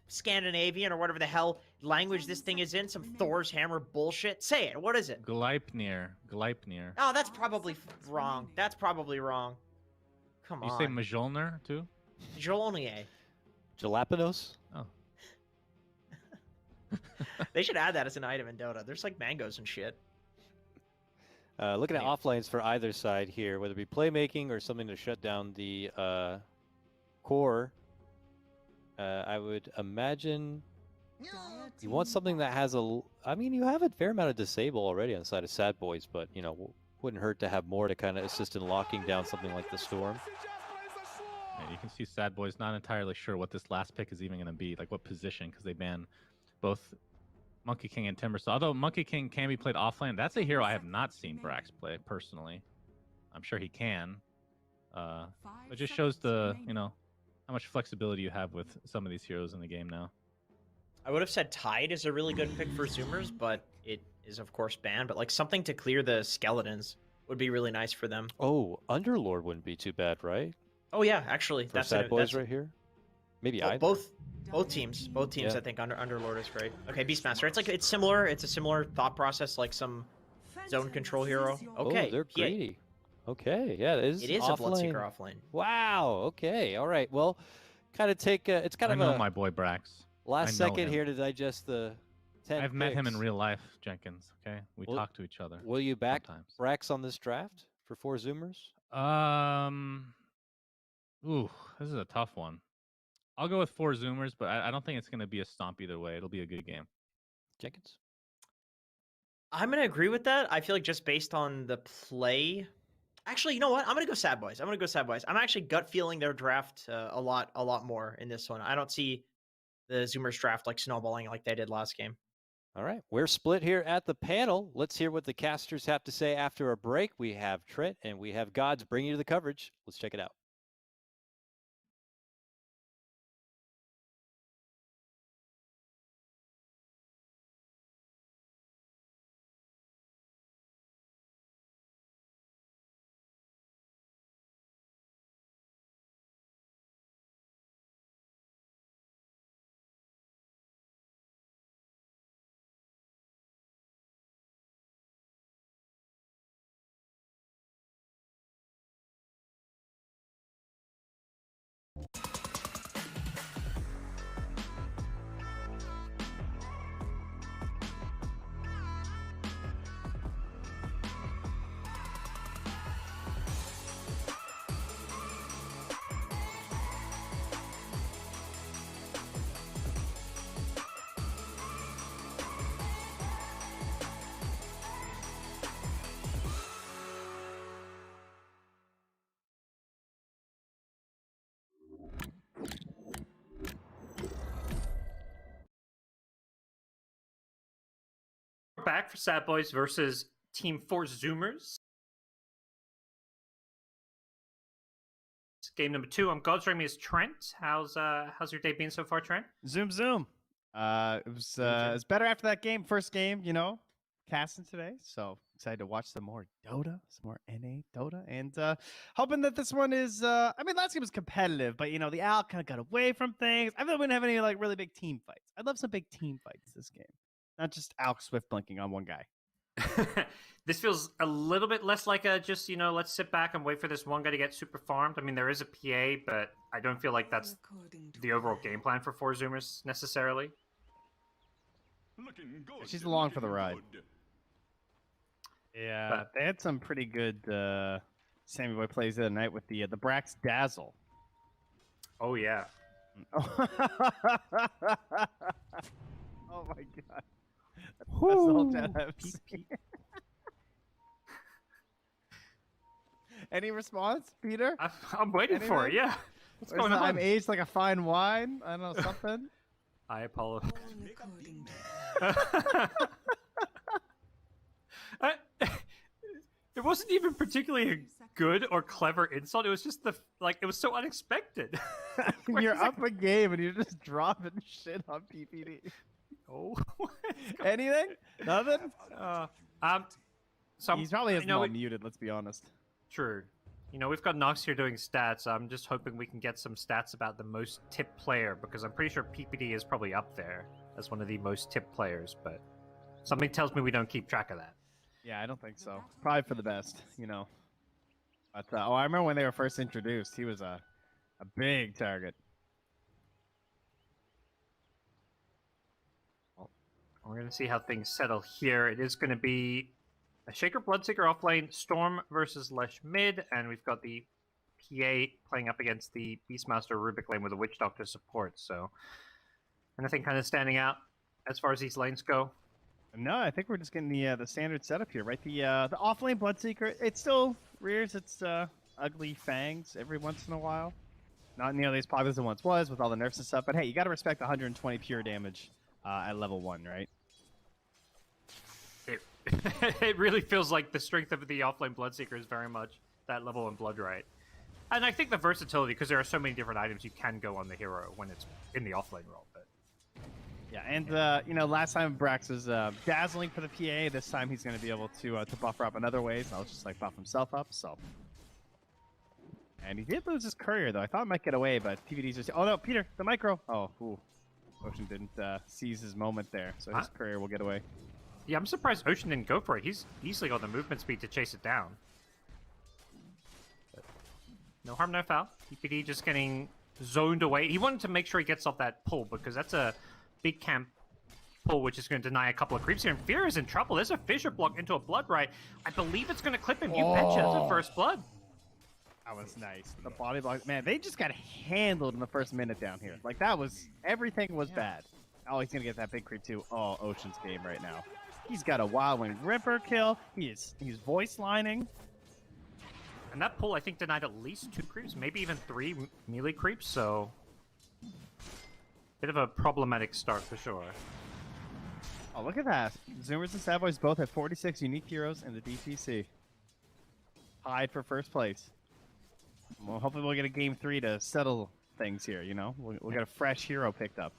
Scandinavian or whatever the hell language this thing is in. Some Thor's hammer bullshit. Say it. What is it? Gleipnir. Gleipnir. Oh, that's probably wrong. That's probably wrong. Come You on. say Mjolnir too? Jolonier. Jalapenos? Oh. They should add that as an item in Dota. There's like mangoes and shit. Looking at Yeah. offlanes for either side here, whether it be playmaking or something to shut down the core. I would imagine Dire you want team something that has I mean, you have a fair amount of disable already on the side of Sad Boys, but you know, wouldn't hurt to have more to kind of assist in locking down something like the Storm. And you can see Sad Boy's not entirely sure what this last pick is even going to be, like what position, because they ban both Monkey King and Timbersaw. Although Monkey King can be played offlane, that's a hero I have not seen Brax play personally. I'm sure he can. It just shows the, you know, how much flexibility you have with some of these heroes in the game now. I would have said Tide is a really good pick for Zoomers, but it is of course banned. But like something to clear the skeletons would be really nice for them. Oh, Underlord wouldn't be too bad, right? Oh yeah, actually, For that's Sad Boys right here. Maybe either. both teams. Both teams, Yeah. I think Underlord is great. Okay, Beastmaster. It's similar. It's a similar thought process, like some zone control hero. Okay, Oh, they're yeah, greedy. Okay, yeah, it is. it is a Bloodseeker offlane. Wow. Okay. All right. Well, kind of take. It's kind I of know a my boy Brax. last I know second him. here to digest the 10 I've met him in picks. real life, Jenkins. Okay, we Well, talk to each other. Will you back sometimes. Brax on this draft for 4 Zoomers? Ooh, this is a tough one. I'll go with 4 Zoomers, but I don't think it's going to be a stomp either way. It'll be a good game. Jenkins? I'm gonna agree with that. I feel like just based on the play. Actually, you know what? I'm gonna go Sad Boys. I'm actually gut feeling their draft a lot more in this one. I don't see the Zoomers draft like snowballing like they did last game. All right. We're split here at the panel. Let's hear what the casters have to say after a break. We have Trent and we have Gods bringing you the coverage. Let's check it out. We're back for Sad Boys versus Team 4 Zoomers. Game number 2. I'm God's Joining me is Trent. How's your day been so far, Trent? Zoom. It was better after that game, first game, you know, casting today. So excited to watch some more Dota, some more NA Dota, and hoping that this one is. I mean, last game was competitive, but you know, the Al kind of got away from things. I really wouldn't have any like really big team fights. I'd love some big team fights this game, not just Al Swift blinking on one guy. This feels a little bit less like a just, you know, let's sit back and wait for this one guy to get super farmed. I mean, there is a PA, but I don't feel like that's the overall game plan for 4 Zoomers necessarily. She's along for the ride. Yeah, they had some pretty good Sammy Boy plays the other night with the Brax Dazzle. Oh, yeah. Oh my god. That's the whole tabs. Any response, Peter? I'm waiting for it, yeah. What's going on? I'm aged like a fine wine. I don't know, something. I apologize. It wasn't even particularly a good or clever insult. It was just it was so unexpected. You're up a game and you're just dropping shit on PPD. Oh. Anything? Nothing? So He's probably has them all muted, let's be honest. True. You know, we've got Nox here doing stats. I'm just hoping we can get some stats about the most tipped player, because I'm pretty sure PPD is probably up there as one of the most tipped players, but something tells me we don't keep track of that. Yeah, I don't think so. Probably for the best, you know. But I remember when they were first introduced, he was a big target. Well, we're going to see how things settle here. It is going to be a Shaker Bloodseeker offlane, Storm versus Lesh mid, and we've got the PA playing up against the Beastmaster Rubik lane with a Witch Doctor support. So, anything kind of standing out as far as these lanes go? No, I think we're just getting the standard setup here, right? The off lane Bloodseeker, it still rears its ugly fangs every once in a while. Not nearly as popular as it once was with all the nerfs and stuff, but hey, you got to respect 120 pure damage at level 1, right? It really feels like the strength of the offlane Bloodseeker is very much that level 1 Blood Right. And I think the versatility, because there are so many different items you can go on the hero when it's in the offlane role. But yeah, and you know, last time Brax was dazzling for the PA. This time he's going to be able to buffer up in other ways. I'll just like buff himself up. So, and he did lose his courier though. I thought he might get away, but PVD's just. Oh no, Peter, the micro. Oh, ooh. Ocean didn't seize his moment there, so his courier will get away. Yeah, I'm surprised Ocean didn't go for it. He's easily got the movement speed to chase it down. But no harm, no foul. EPD just getting zoned away. He wanted to make sure he gets off that pull because that's a big camp pull, which is going to deny a couple of creeps here. And Fear is in trouble. There's a Fissure block into a Blood Right. I believe it's going to clip him. You betcha. That's a first blood. That was nice. The body block. Man, they just got handled in the first minute down here. Like, that was... Everything was bad. Oh, he's going to get that big creep, too. Oh, Ocean's game right now. He's got a Wild Wing Ripper kill. He's voice lining. And that pull, I think, denied at least 2 creeps, maybe even 3 melee creeps, so... Bit of a problematic start, for sure. Oh, look at that. Zoomers and Sad Boys both have 46 unique heroes in the DPC. Tied for first place. Well, hopefully we'll get a game 3 to settle things here, you know? We'll get a fresh hero picked up.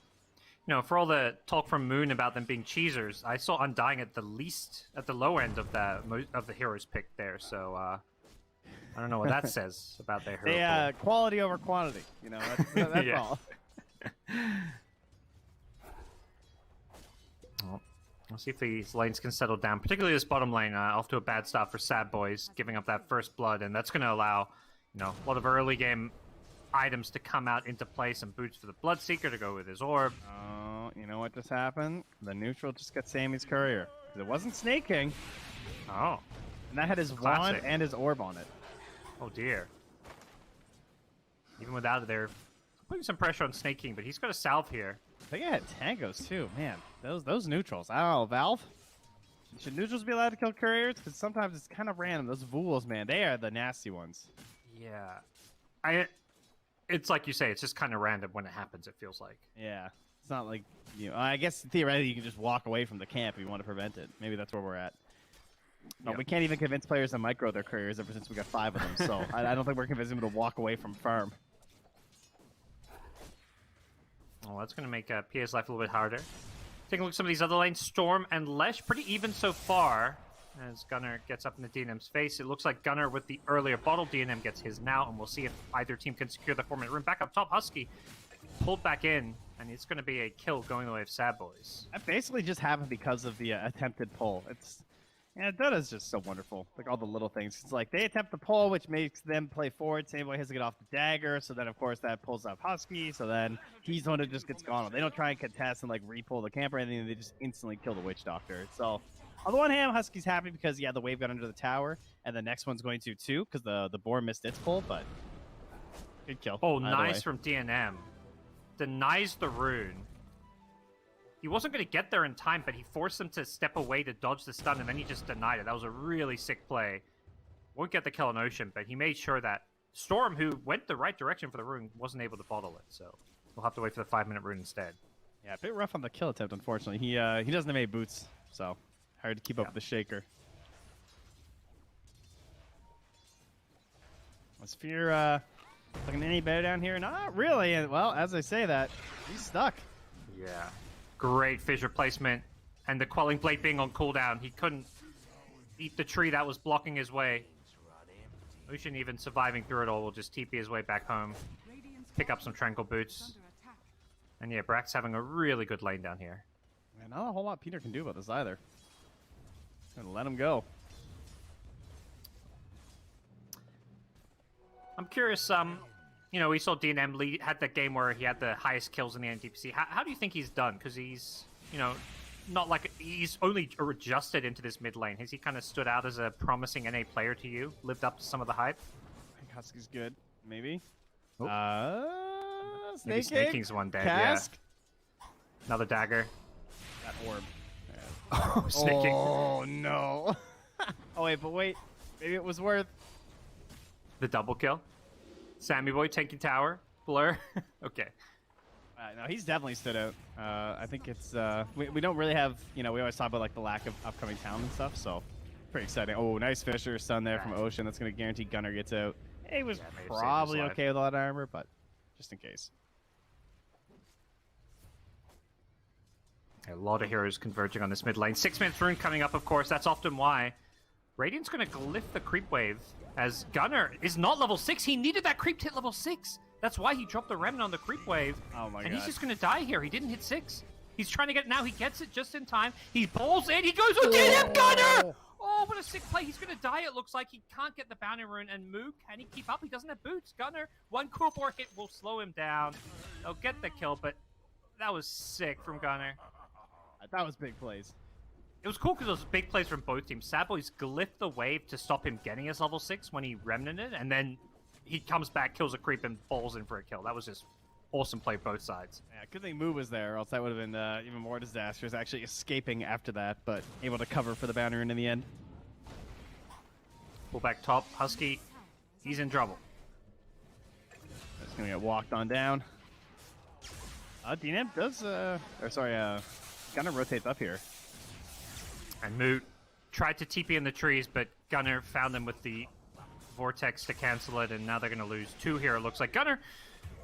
You know, for all the talk from Moon about them being cheesers, I saw Undying at the low end of the heroes picked there, so I don't know what that says about their hero. They, quality over quantity, you know, that's all. Well, we'll see if these lanes can settle down, particularly this bottom lane, off to a bad start for Sad Boys, giving up that first blood, and that's going to allow, you know, a lot of early game items to come out into play, some boots for the Bloodseeker to go with his orb. Oh, you know what just happened? The neutral just got Sammy's courier. It wasn't Snake King. Oh. And that had his wand and his orb on it. Oh dear. Even without it, they're putting some pressure on Snake King, but he's got a salve here. I think I had tangos too. Man, those neutrals. I don't know, Valve? Should neutrals be allowed to kill couriers? Because sometimes it's kind of random. Those Vools, man, they are the nasty ones. Yeah. It's like you say, it's just kind of random when it happens, it feels like. Yeah. It's not like, you know, I guess theoretically you can just walk away from the camp if you want to prevent it. Maybe that's where we're at. No, we can't even convince players to micro their couriers ever since we got 5 of them, so I don't think we're convincing them to walk away from farm. Well, that's going to make PA's life a little bit harder. Taking a look at some of these other lanes. Storm and Lesh, pretty even so far. As Gunnar gets up in the DNM's face, it looks like Gunnar with the earlier bottle. DNM gets his now, and we'll see if either team can secure the 4-minute room. Back up top, Husky pulled back in, and it's going to be a kill going the way of Sad Boys. That basically just happened because of the attempted pull. Yeah, Dota's just so wonderful. Like all the little things. It's like they attempt the pull, which makes them play forward. Same way has to get off the dagger. So then, of course, that pulls up Husky. So then he's the one that just gets gone. They don't try and contest and like re-pull the camp or anything. They just instantly kill the Witch Doctor. So on the one hand, Husky's happy because, yeah, the wave got under the tower. And the next one's going to, too, because the boar missed its pull. But good kill. Oh, nice from DNM. Denies the rune. He wasn't going to get there in time, but he forced him to step away to dodge the stun, and then he just denied it. That was a really sick play. Won't get the kill on Ocean, but he made sure that Storm, who went the right direction for the rune, wasn't able to bottle it. So we'll have to wait for the 5-minute rune instead. Yeah, a bit rough on the kill attempt, unfortunately. He doesn't have any boots, so hard to keep up with the Shaker. Was Fear looking any better down here? Not really. And, well, as I say that, he's stuck. Yeah. Great fissure placement, and the Quelling Blade being on cooldown. He couldn't eat the tree that was blocking his way. Ocean even surviving through it all will just TP his way back home, pick up some Tranquil Boots. And yeah, Brax having a really good lane down here. Man, not a whole lot Peter can do about this either. Gonna let him go. I'm curious, you know, we saw DNM had that game where he had the highest kills in the NTPC. How do you think he's done? Because he's, you know, not like he's only adjusted into this mid lane. Has he kind of stood out as a promising NA player to you? Lived up to some of the hype? I think Husky's good. Maybe. Oh. Snake Maybe Snaking's one dead. Cask. Yeah. Another dagger. That orb. Oh, Snaking. Oh no. Oh wait. Maybe it was worth. The double kill. Sammy Boy taking tower. Blur. Okay. No, he's definitely stood out. I think it's we don't really have, we always talk about like the lack of upcoming talent and stuff, so pretty exciting. Oh, nice Fisher stun there from Ocean. That's gonna guarantee Gunner gets out. He was probably okay with a lot of armor, but just in case. A lot of heroes converging on this mid lane. 6 minutes rune coming up, of course. That's often why Radiant's gonna glyph the creep wave as Gunner is not level 6. He needed that creep to hit level 6. That's why he dropped the remnant on the creep wave. Oh my god. And he's just gonna die here. He didn't hit 6. He's trying to get it now. He gets it just in time. He bowls in. He goes, oh, did him, Gunner! Oh, what a sick play. He's gonna die, it looks like. He can't get the bounty rune. And Moo, can he keep up? He doesn't have boots. Gunner, one cool bore hit will slow him down. They'll get the kill, but that was sick from Gunner. That was big plays. It was cool because it was big plays from both teams. Sad Boys glyphed the wave to stop him getting his level 6 when he remnanted, and then he comes back, kills a creep, and bowls in for a kill. That was just awesome play both sides. Yeah, good thing Moo was there, or else that would have been even more disastrous. Actually escaping after that, but able to cover for the bounty rune in the end. Pull back top. Husky, he's in trouble. That's gonna get walked on down. DNAM does, Gunner rotates up here. And Moot tried to TP in the trees, but Gunner found them with the Vortex to cancel it, and now they're going to lose 2 here, it looks like. Gunner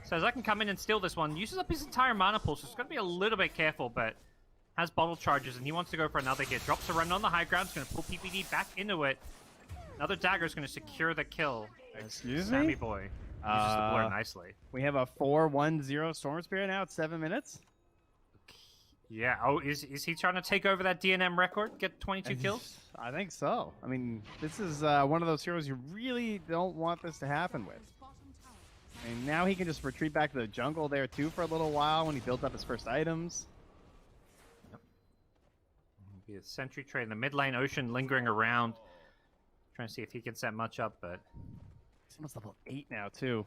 says, I can come in and steal this one. Uses up his entire mana pool, so he's got to be a little bit careful, but has bottle charges, and he wants to go for another hit. Drops a run on the high ground, is going to pull PPD back into it. Another dagger is going to secure the kill. Excuse Sammy me? Boy uses the blur nicely. We have a 4-1-0 Storm Spirit now at 7 minutes. Yeah, oh, is he trying to take over that DNM record? Get 22 kills? I think so. I mean, this is one of those heroes you really don't want this to happen with. And now he can just retreat back to the jungle there too for a little while when he builds up his first items. Yep. Be a sentry trade in the mid lane. Ocean lingering around, trying to see if he can set much up, but He's almost level 8 now too.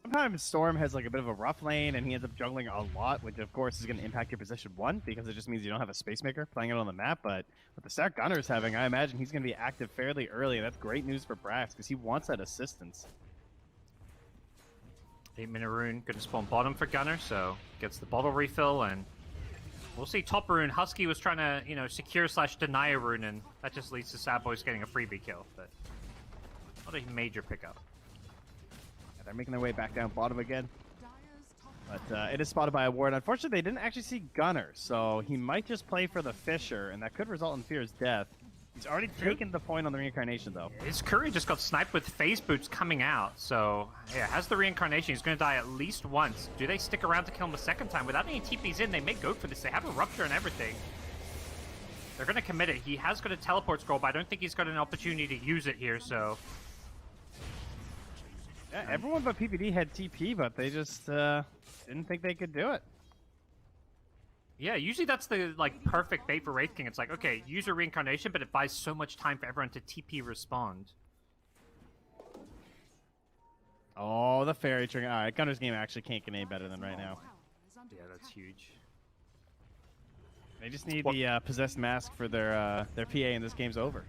Sometimes Storm has like a bit of a rough lane and he ends up jungling a lot, which of course is going to impact your position 1 because it just means you don't have a space maker playing it on the map. But with the start Gunner's having, I imagine he's going to be active fairly early, and that's great news for Brax because he wants that assistance. 8-minute rune going to spawn bottom for Gunner, so gets the bottle refill, and we'll see top rune. Husky was trying to, secure/deny a rune, and that just leads to Sad Boys getting a freebie kill, but not a major pickup. They're making their way back down bottom again. But it is spotted by a ward. Unfortunately, they didn't actually see Gunner, so he might just play for the Fisher, and that could result in Fear's death. He's already taken the point on the Reincarnation, though. His Curry just got sniped with phase boots coming out, so yeah, has the Reincarnation. He's going to die at least once. Do they stick around to kill him a second time? Without any TPs in, they may go for this. They have a Rupture and everything. They're going to commit it. He has got a teleport scroll, but I don't think he's got an opportunity to use it here, so... Yeah, everyone but PPD had TP, but they just didn't think they could do it. Yeah, usually that's the perfect bait for Wraith King. It's like, okay, use your Reincarnation, but it buys so much time for everyone to TP respond. Oh, the Fairy Trigger. All right, Gunner's game actually can't get any better than right now. Yeah, that's huge. They just need the Possessed Mask for their PA, and this game's over.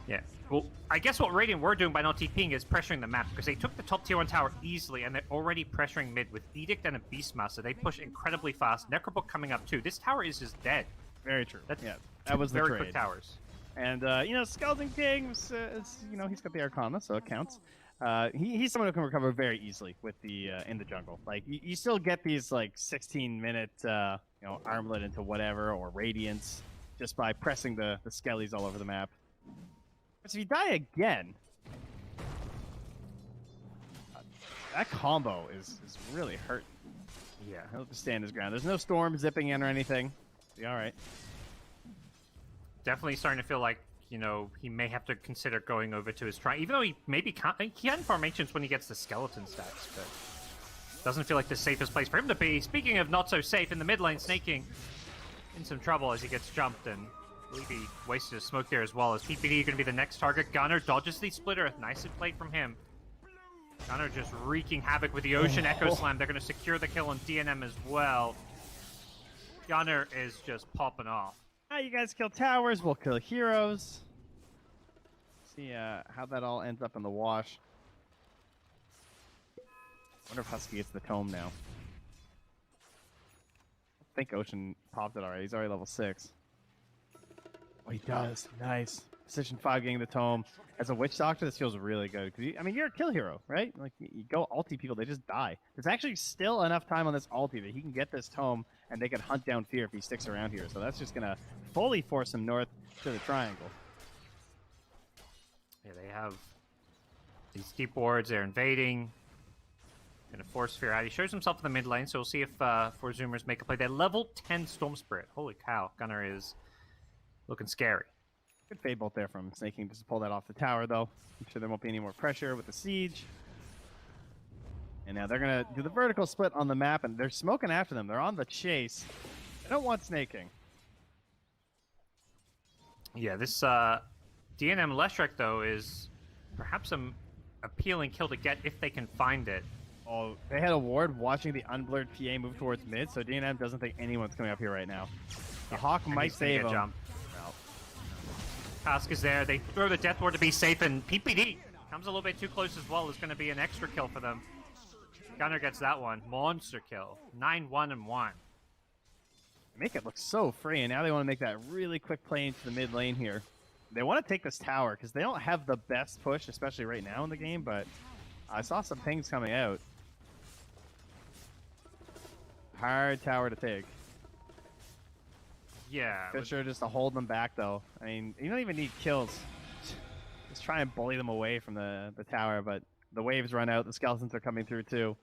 Yeah. Well, I guess what Radiant were doing by not TPing is pressuring the map, because they took the top tier 1 tower easily, and they're already pressuring mid with Edict and a Beastmaster. They push incredibly fast. Necrobook coming up too. This tower is just dead. Very true. That's that was the very trade. quick towers. And Skeleton King, he's got the Arcana, so it counts. He's someone who can recover very easily with the in the jungle. Like you still get these 16-minute armlet into whatever or Radiance just by pressing the skellies all over the map. So if you die again, that combo is really hurting. Yeah. He'll have to stand his ground. There's no storm zipping in or anything. Be all right. Definitely starting to feel like, he may have to consider going over to his try, even though he maybe can't. He can formations when he gets the skeleton stacks, but doesn't feel like the safest place for him to be. Speaking of not so safe, in the mid lane, Snaking in some trouble as he gets jumped, and I believe he wasted a smoke there as well. As PPD going to be the next target. Gunner dodges the splitter. Nicely played from him. Gunnar just wreaking havoc with the Ocean Echo Slam. They're going to secure the kill on DNM as well. Gunnar is just popping off. You guys kill towers, we'll kill heroes. See how that all ends up in the wash. Wonder if Husky gets the tome now. I think Ocean popped it already. He's already level 6. Oh, he does. Nice. Position 5 getting the tome. As a Witch Doctor, this feels really good. I mean, you're a kill hero, right? Like, you go ulti people, they just die. There's actually still enough time on this ulti that he can get this tome, and they can hunt down Fear if he sticks around here. So that's just going to fully force him north to the triangle. Yeah, they have these deep wards. They're invading. Gonna force Fear out. He shows himself in the mid lane, so we'll see if four Zoomers make a play. They're level 10 Storm Spirit. Holy cow, Gunnar is looking scary. Good fade bolt there from Snaking just to pull that off the tower, though. I'm sure there won't be any more pressure with the siege. And now they're going to do the vertical split on the map, and they're smoking after them. They're on the chase. They don't want snaking. Yeah, this DNM Leshek, though, is perhaps an appealing kill to get if they can find it. Oh, they had a ward watching the unblurred PA move towards mid, so DNM doesn't think anyone's coming up here right now. The Hawk might save him. Jump. Task is there. They throw the Death Ward to be safe, and PPD comes a little bit too close as well. It's going to be an extra kill for them. Gunnar gets that one. Monster kill. 9-1-1. Make it look so free, and now they want to make that really quick play into the mid lane here. They want to take this tower, because they don't have the best push, especially right now in the game, but I saw some things coming out. Hard tower to take. Yeah. Fisher just to hold them back, though. I mean, you don't even need kills. Just try and bully them away from the tower, but the waves run out. The skeletons are coming through, too.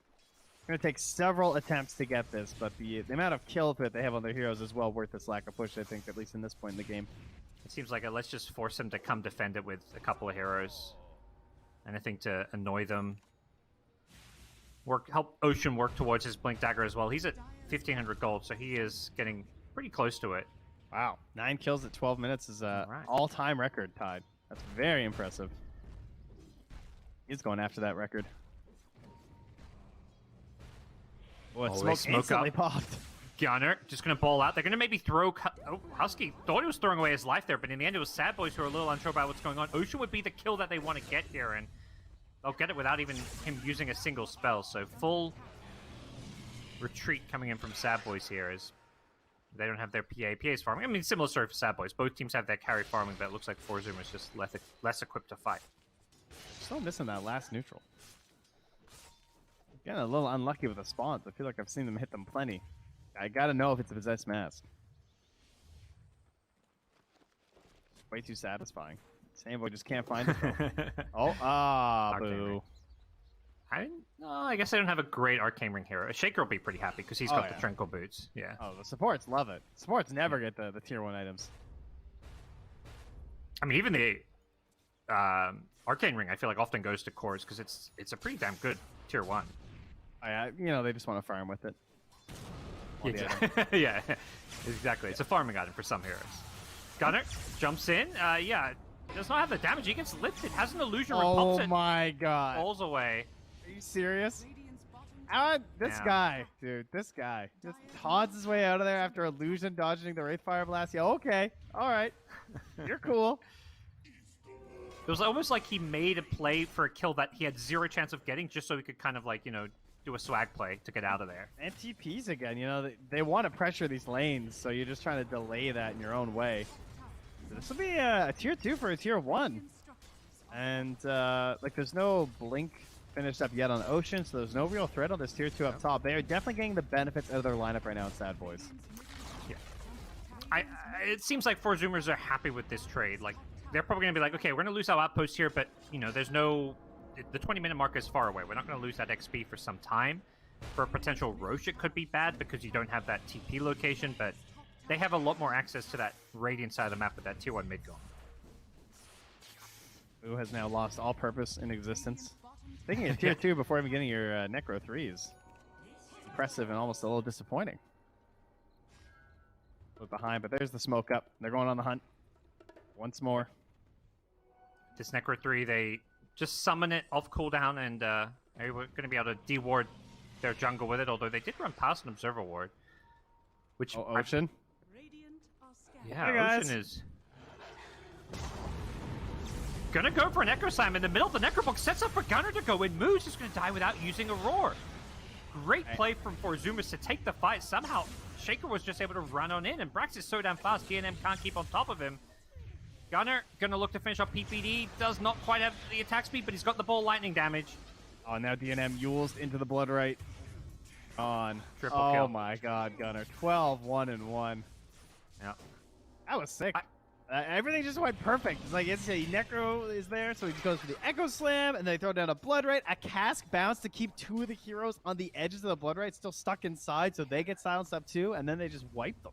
It's going to take several attempts to get this, but the amount of kills that they have on their heroes is well worth this lack of push, I think, at least in this point in the game. It seems like let's just force them to come defend it with a couple of heroes. Anything to annoy them. Help Ocean work towards his Blink Dagger as well. He's at 1,500 gold, so he is getting pretty close to it. Wow. 9 kills at 12 minutes is an all-time record tied. That's very impressive. He's going after that record. Oh, smoke instantly popped. Gunnar just going to ball out. They're going to maybe throw... Oh, Husky thought he was throwing away his life there, but in the end it was Sad Boys who are a little unsure about what's going on. Ocean would be the kill that they want to get here, and they'll get it without even him using a single spell. So full retreat coming in from Sad Boys here as they don't have their PA. PA's farming. I mean, similar story for Sad Boys. Both teams have their carry farming, but it looks like Zoomers just less equipped to fight. Still missing that last neutral. Getting a little unlucky with the spawns. I feel like I've seen them hit them plenty. I gotta know if it's a possessed mask. Way too satisfying. Sambo just can't find it though. Boo. I guess I don't have a great Arcane Ring hero. A Shaker will be pretty happy because he's got the Tranquil Boots. Yeah. Oh, the supports love it. Supports never get the tier 1 items. I mean, even the Arcane Ring, I feel like often goes to cores because it's a pretty damn good tier 1. They just want to farm with it. Yeah, exactly. It's a farming item for some heroes. Gunnar jumps in. Does not have the damage. He gets lifted. Has an illusion. Repulsed Oh my god. Falls away. Are you serious? This guy, dude. This guy just tods his way out of there after illusion dodging the Wraith Fire Blast. Yeah, okay. All right. You're cool. It was almost like he made a play for a kill that he had zero chance of getting just so he could kind of like, do a swag play to get out of there. And TPs again, they want to pressure these lanes, so you're just trying to delay that in your own way. So this will be a tier 2 for a tier 1. And, there's no Blink finished up yet on Ocean, so there's no real threat on this tier 2 up top. They are definitely getting the benefits out of their lineup right now in Sad Boys. Yeah. It seems like four Zoomers are happy with this trade. Like, they're probably going to be like, okay, we're going to lose our outpost here, but, there's no... The 20-minute mark is far away. We're not going to lose that XP for some time. For a potential Roche, it could be bad because you don't have that TP location, but they have a lot more access to that Radiant side of the map with that tier 1 mid going. Who has now lost all purpose in existence. Taking a tier 2 before even getting your Necro 3 is impressive and almost a little disappointing. Look behind, but there's the smoke up. They're going on the hunt. Once more. This Necro 3, they just summon it off cooldown and They were going to be able to deward their jungle with it, although they did run past an observer ward. Which Ocean. Radiant are scattered. Yeah, Hey, guys. Ocean is gonna go for an Echo Slam in the middle. The Necrobook sets up for Gunner to go in. Moose is gonna die without using a roar. Great play from Forzumus to take the fight. Somehow, Shaker was just able to run on in, and Brax is so damn fast, DNM can't keep on top of him. Gunner gonna look to finish off PPD. Does not quite have the attack speed, but he's got the ball lightning damage. Oh, now DNM Yules into the blood right. On. Triple oh kill. my god, Gunner. 12, 1-1. Yeah. That was sick. Everything just went perfect. It's like Necro is there, so he just goes for the Echo Slam, and they throw down a Blood Right, a Cask Bounce to keep two of the heroes on the edges of the Blood Right, still stuck inside, so they get silenced up too, and then they just wipe them.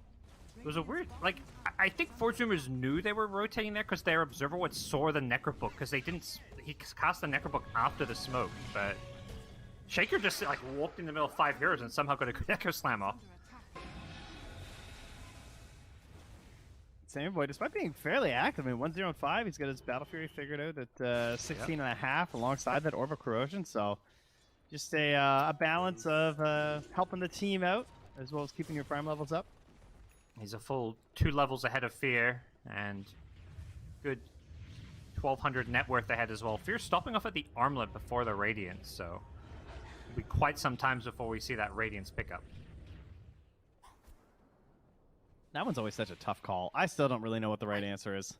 It was a weird, like, I think Forzumus knew they were rotating there because their observer would saw the Necrobook because they didn't, he cast the Necrobook after the smoke, but Shaker just, like, walked in the middle of 5 heroes and somehow got a good Echo Slam off. Same boy, despite being fairly active, I mean, 1-0-5, he's got his Battle Fury figured out at 16 and a half alongside that Orb of Corrosion, so just a balance of helping the team out as well as keeping your farm levels up. He's a full 2 levels ahead of Fear and good 1,200 net worth ahead as well. Fear stopping off at the Armlet before the Radiance, so it'll be quite some time before we see that Radiance pickup. That one's always such a tough call. I still don't really know what the right answer is.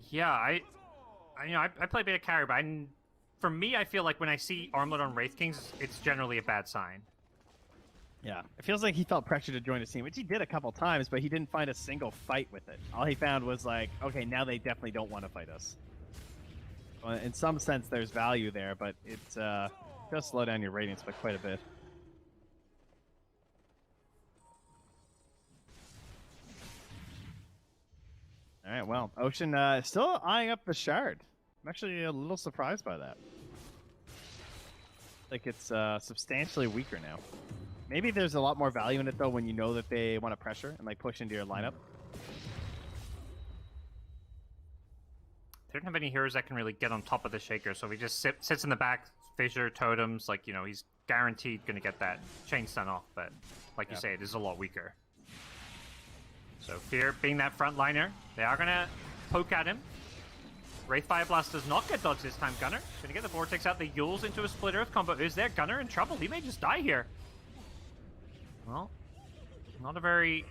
Yeah, I play beta carry, but for me, I feel like when I see Armlet on Wraith Kings, it's generally a bad sign. Yeah, it feels like he felt pressure to join his team, which he did a couple times, but he didn't find a single fight with it. All he found was like, okay, now they definitely don't want to fight us. Well, in some sense, there's value there, but it does slow down your Radiance by quite a bit. All right, well, Ocean still eyeing up the Shard. I'm actually a little surprised by that. Like it's substantially weaker now. Maybe there's a lot more value in it though when you know that they want to pressure and like push into your lineup. They don't have any heroes that can really get on top of the Shaker, so if he just sits in the back, Fissure, Totems, like, you know, he's guaranteed going to get that chain stun off, but like you say, it is a lot weaker. So Fear being that frontliner, they are going to poke at him. Wraith Fire Blast does not get dodged this time, Gunner. Going to get the Vortex out, the Yules into a Split Earth combo. Is there Gunner in trouble? He may just die here. Well, not a very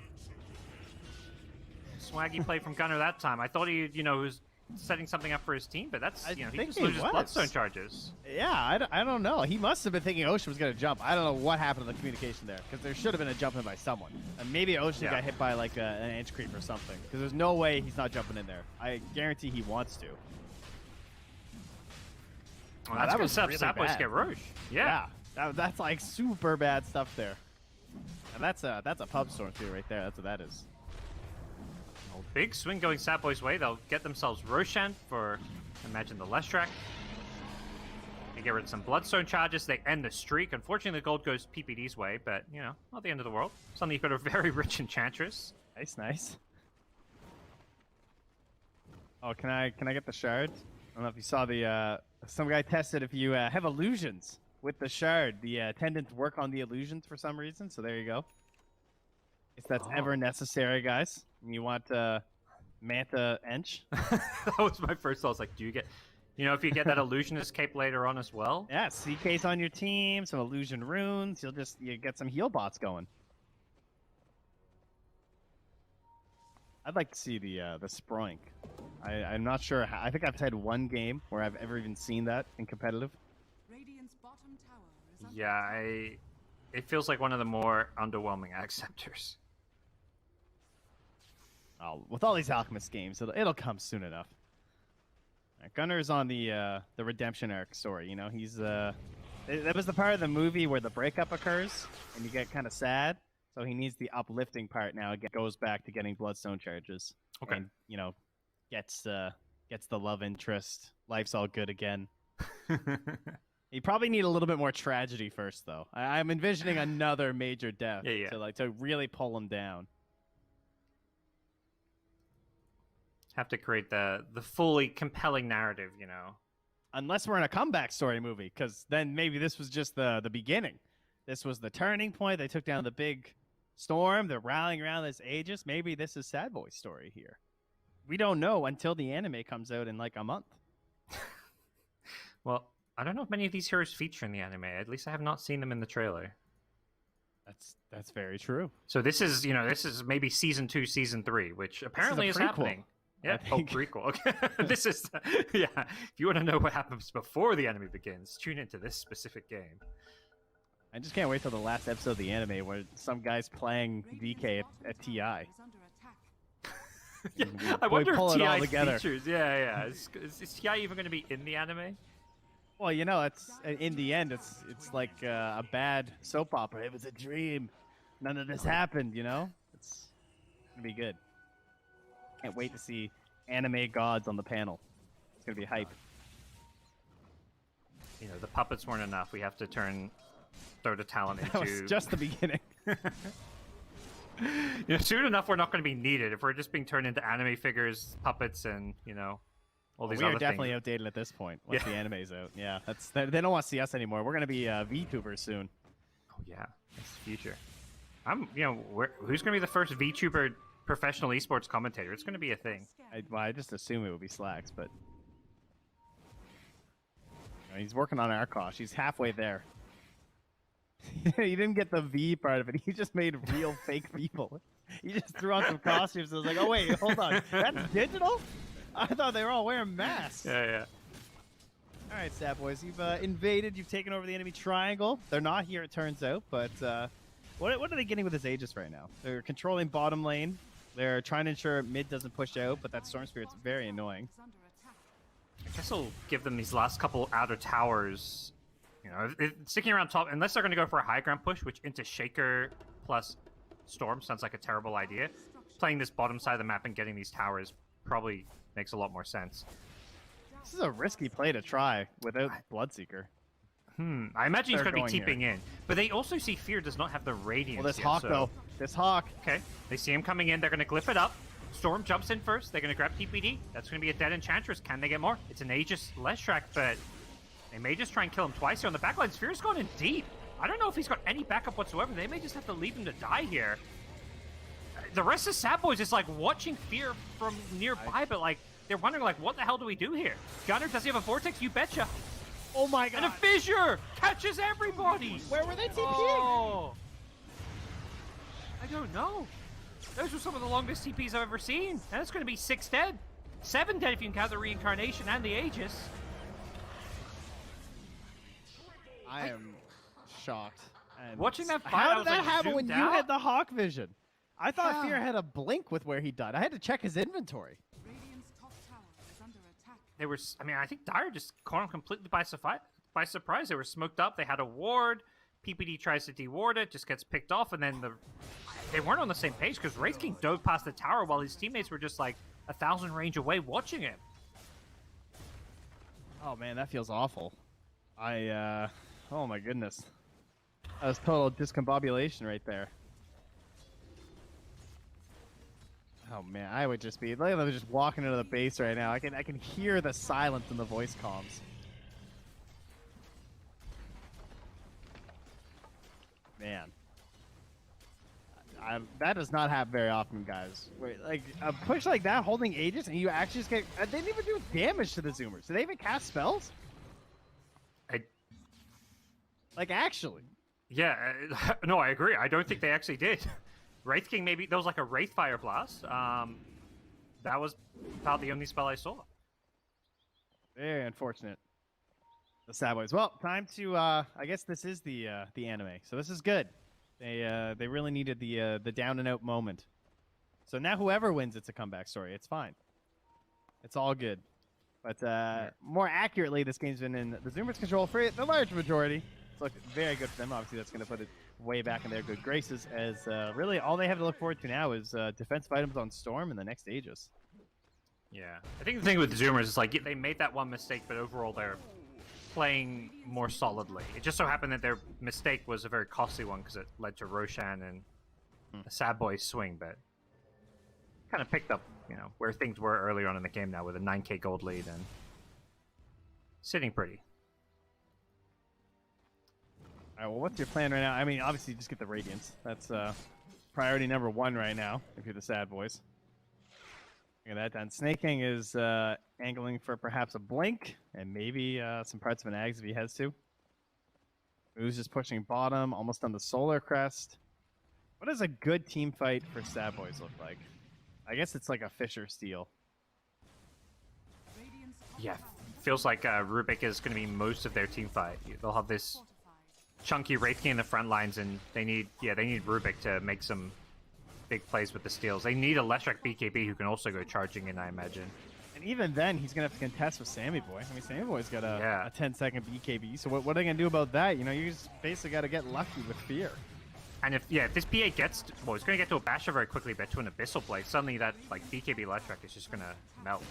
swaggy play from Gunner that time. I thought he, you know, was setting something up for his team, but that's, you know, he just loses Bloodstone charges. Yeah, I don't know. He must have been thinking Ocean was going to jump. I don't know what happened to the communication there, because there should have been a jump in by someone. And maybe Ocean got hit by like an Inch Creep or something, because there's no way he's not jumping in there. I guarantee he wants to. Well, that's going to set up Sapboys get Roche. Yeah. That's like super bad stuff there. And that's a pub storm too right there. That's what that is. Well, big swing going Sapboy's way. They'll get themselves Roshan for, imagine, the Leshrac. They get rid of some Bloodstone charges. They end the streak. Unfortunately, the gold goes PPD's way, but, you know, not the end of the world. Suddenly you've got a very rich Enchantress. Nice. Oh, can I get the shard? I don't know if you saw the some guy tested if you have illusions with the shard, the attendants work on the illusions for some reason. So there you go. If that's ever necessary, guys, and you want Manta Ench. That was my first thought. I was like, do you get, you know, if you get that Illusionist cape later on as well? Yeah, CK's on your team, some illusion runes. You get some heal bots going. I'd like to see the Sproink. I'm not sure. I think I've had one game where I've ever even seen that in competitive. Radiant's bottom tower is under Yeah, it feels like one of the more underwhelming acceptors. Oh, with all these Alchemist games, it'll come soon enough. Gunner's on the redemption arc story. You know, he's that was the part of the movie where the breakup occurs and you get kind of sad. So he needs the uplifting part now. It goes back to getting Bloodstone charges. Okay. And, you know, gets the love interest. Life's all good again. You probably need a little bit more tragedy first, though. I'm envisioning another major death to really pull him down. Have to create the fully compelling narrative, you know. unless we're in a comeback story movie, because then maybe this was just the beginning. This was the turning point. They took down the big storm. They're rallying around this Aegis. Maybe this is Sad Boy's story here. We don't know until the anime comes out in like a month. Well, I don't know if many of these heroes feature in the anime. At least I have not seen them in the trailer. That's very true. So this is, this is maybe season 2, season 3, which apparently is prequel, happening. Yeah, I think. prequel. Okay, this is, yeah. If you want to know what happens before the anime begins, tune into this specific game. I just can't wait till the last episode of the anime where some guy's playing DK at TI. Yeah, We I wonder pull if it all TI together. features. Yeah. Is TI even going to be in the anime? Well, it's in the end, it's like a bad soap opera. It was a dream. None of this happened. It's gonna be good. Can't wait to see anime gods on the panel. It's gonna be hype. The puppets weren't enough. We have to turn Dota talent That was into. just the beginning. Soon enough, we're not going to be needed if we're just being turned into anime figures, puppets, and all these We other are definitely things. outdated at this point. Once Yeah. the anime's out, yeah, they don't want to see us anymore. We're gonna be VTubers soon. Oh yeah, that's the future. Who's going to be the first VTuber professional esports commentator? It's going to be a thing. I just assume it would be Slacks, but he's working on Arkosh. He's halfway there. He didn't get the V part of it. He just made real fake people. He just threw on some costumes. I was like, oh wait, hold on, that's digital? I thought they were all wearing masks. Yeah. All right, Sad Boys, you've invaded. You've taken over the enemy triangle. They're not here, it turns out. But what are they getting with this Aegis right now? They're controlling bottom lane. They're trying to ensure mid doesn't push out, but that Storm Spirit's very annoying. I guess I'll give them these last couple outer towers. Sticking around top, unless they're going to go for a high ground push, which into Shaker plus Storm sounds like a terrible idea. Playing this bottom side of the map and getting these towers probably makes a lot more sense. This is a risky play to try without Bloodseeker. I imagine he's They're going to be going TPing in. But they also see Fear does not have the Radiance Well, this yet, Hawk, so- though. This Hawk. Okay, they see him coming in. They're going to glyph it up. Storm jumps in first. They're going to grab TPD. That's going to be a dead Enchantress. Can they get more? It's an Aegis Leshrac, but they may just try and kill him twice here on the backline. Sphere's gone in deep. I don't know if he's got any backup whatsoever. They may just have to leave him to die here. The rest of Sad Boys is like watching Fear from nearby, but like they're wondering like, what the hell do we do here? Gunner, does he have a Vortex? You betcha. Oh my god. And a Fissure catches everybody. Where were they TPing? Oh, I don't know. Those were some of the longest TPs I've ever seen. And it's going to be 6 dead. 7 dead if you can count the Reincarnation and the Aegis. I am shocked. And Watching that fight, how I did was, that like, happen when zoomed you out? had the Hawk vision? I thought Yeah. Fear had a blink with where he died. I had to check his inventory. Radiant's top tower is under attack. They were, I think Dire just caught him completely by surprise. They were smoked up. They had a ward. PPD tries to deward it, just gets picked off, and then they weren't on the same page because Wraith King dove past the tower while his teammates were just like 1,000 range away watching him. Oh man, that feels awful. Oh my goodness. That was total discombobulation right there. Oh man, I would just be like I'm just walking into the base right now. I can hear the silence in the voice comms. Man. That does not happen very often, guys. Wait, like a push like that, holding Aegis, and you actually just get. They didn't even do damage to the Zoomers. Did they even cast spells? Like actually? Yeah, no, I agree. I don't think they actually did. Wraith King, maybe there was like a Wraith Fire Blast. That was about the only spell I saw. Very unfortunate. The Sad Boys. Well, time to. I guess this is the anime, so this is good. They really needed the down and out moment. So now whoever wins, it's a comeback story. It's fine. It's all good. But more accurately, this game's been in the Zoomers' control for the large majority. It's looked very good for them. Obviously, that's going to put it way back in their good graces. As really all they have to look forward to now is defensive items on Storm and the next Aegis. Yeah, I think the thing with Zoomers is like they made that one mistake, but overall they're playing more solidly. It just so happened that their mistake was a very costly one because it led to Roshan and a Sad Boy swing, but kind of picked up, where things were earlier on in the game now with a 9k gold lead and sitting pretty. All right, well, what's your plan right now? I mean, obviously, just get the Radiance. That's priority number 1 right now, if you're the sad boys. Get that done. Snake King is angling for perhaps a blink, and maybe some parts of an Ags if he has to. Who's just pushing bottom, almost on the Solar Crest. What does a good team fight for sad boys look like? I guess it's like a Fisher steal. Yeah, feels like Rubik is going to be most of their team fight. They'll have this chunky Wraith King in the front lines, and they need Rubik to make some big plays with the steals. They need a Leshrac BKB who can also go charging in, I imagine. And even then, he's going to have to contest with Sammy Boy. I mean, Sammy Boy's got a 10-second BKB, so what are they going to do about that? You know, you just basically got to get lucky with fear. And if this PA gets, well, it's going to get to a Basher very quickly, but to an Abyssal Blade, suddenly that like BKB Leshrac is just going to melt.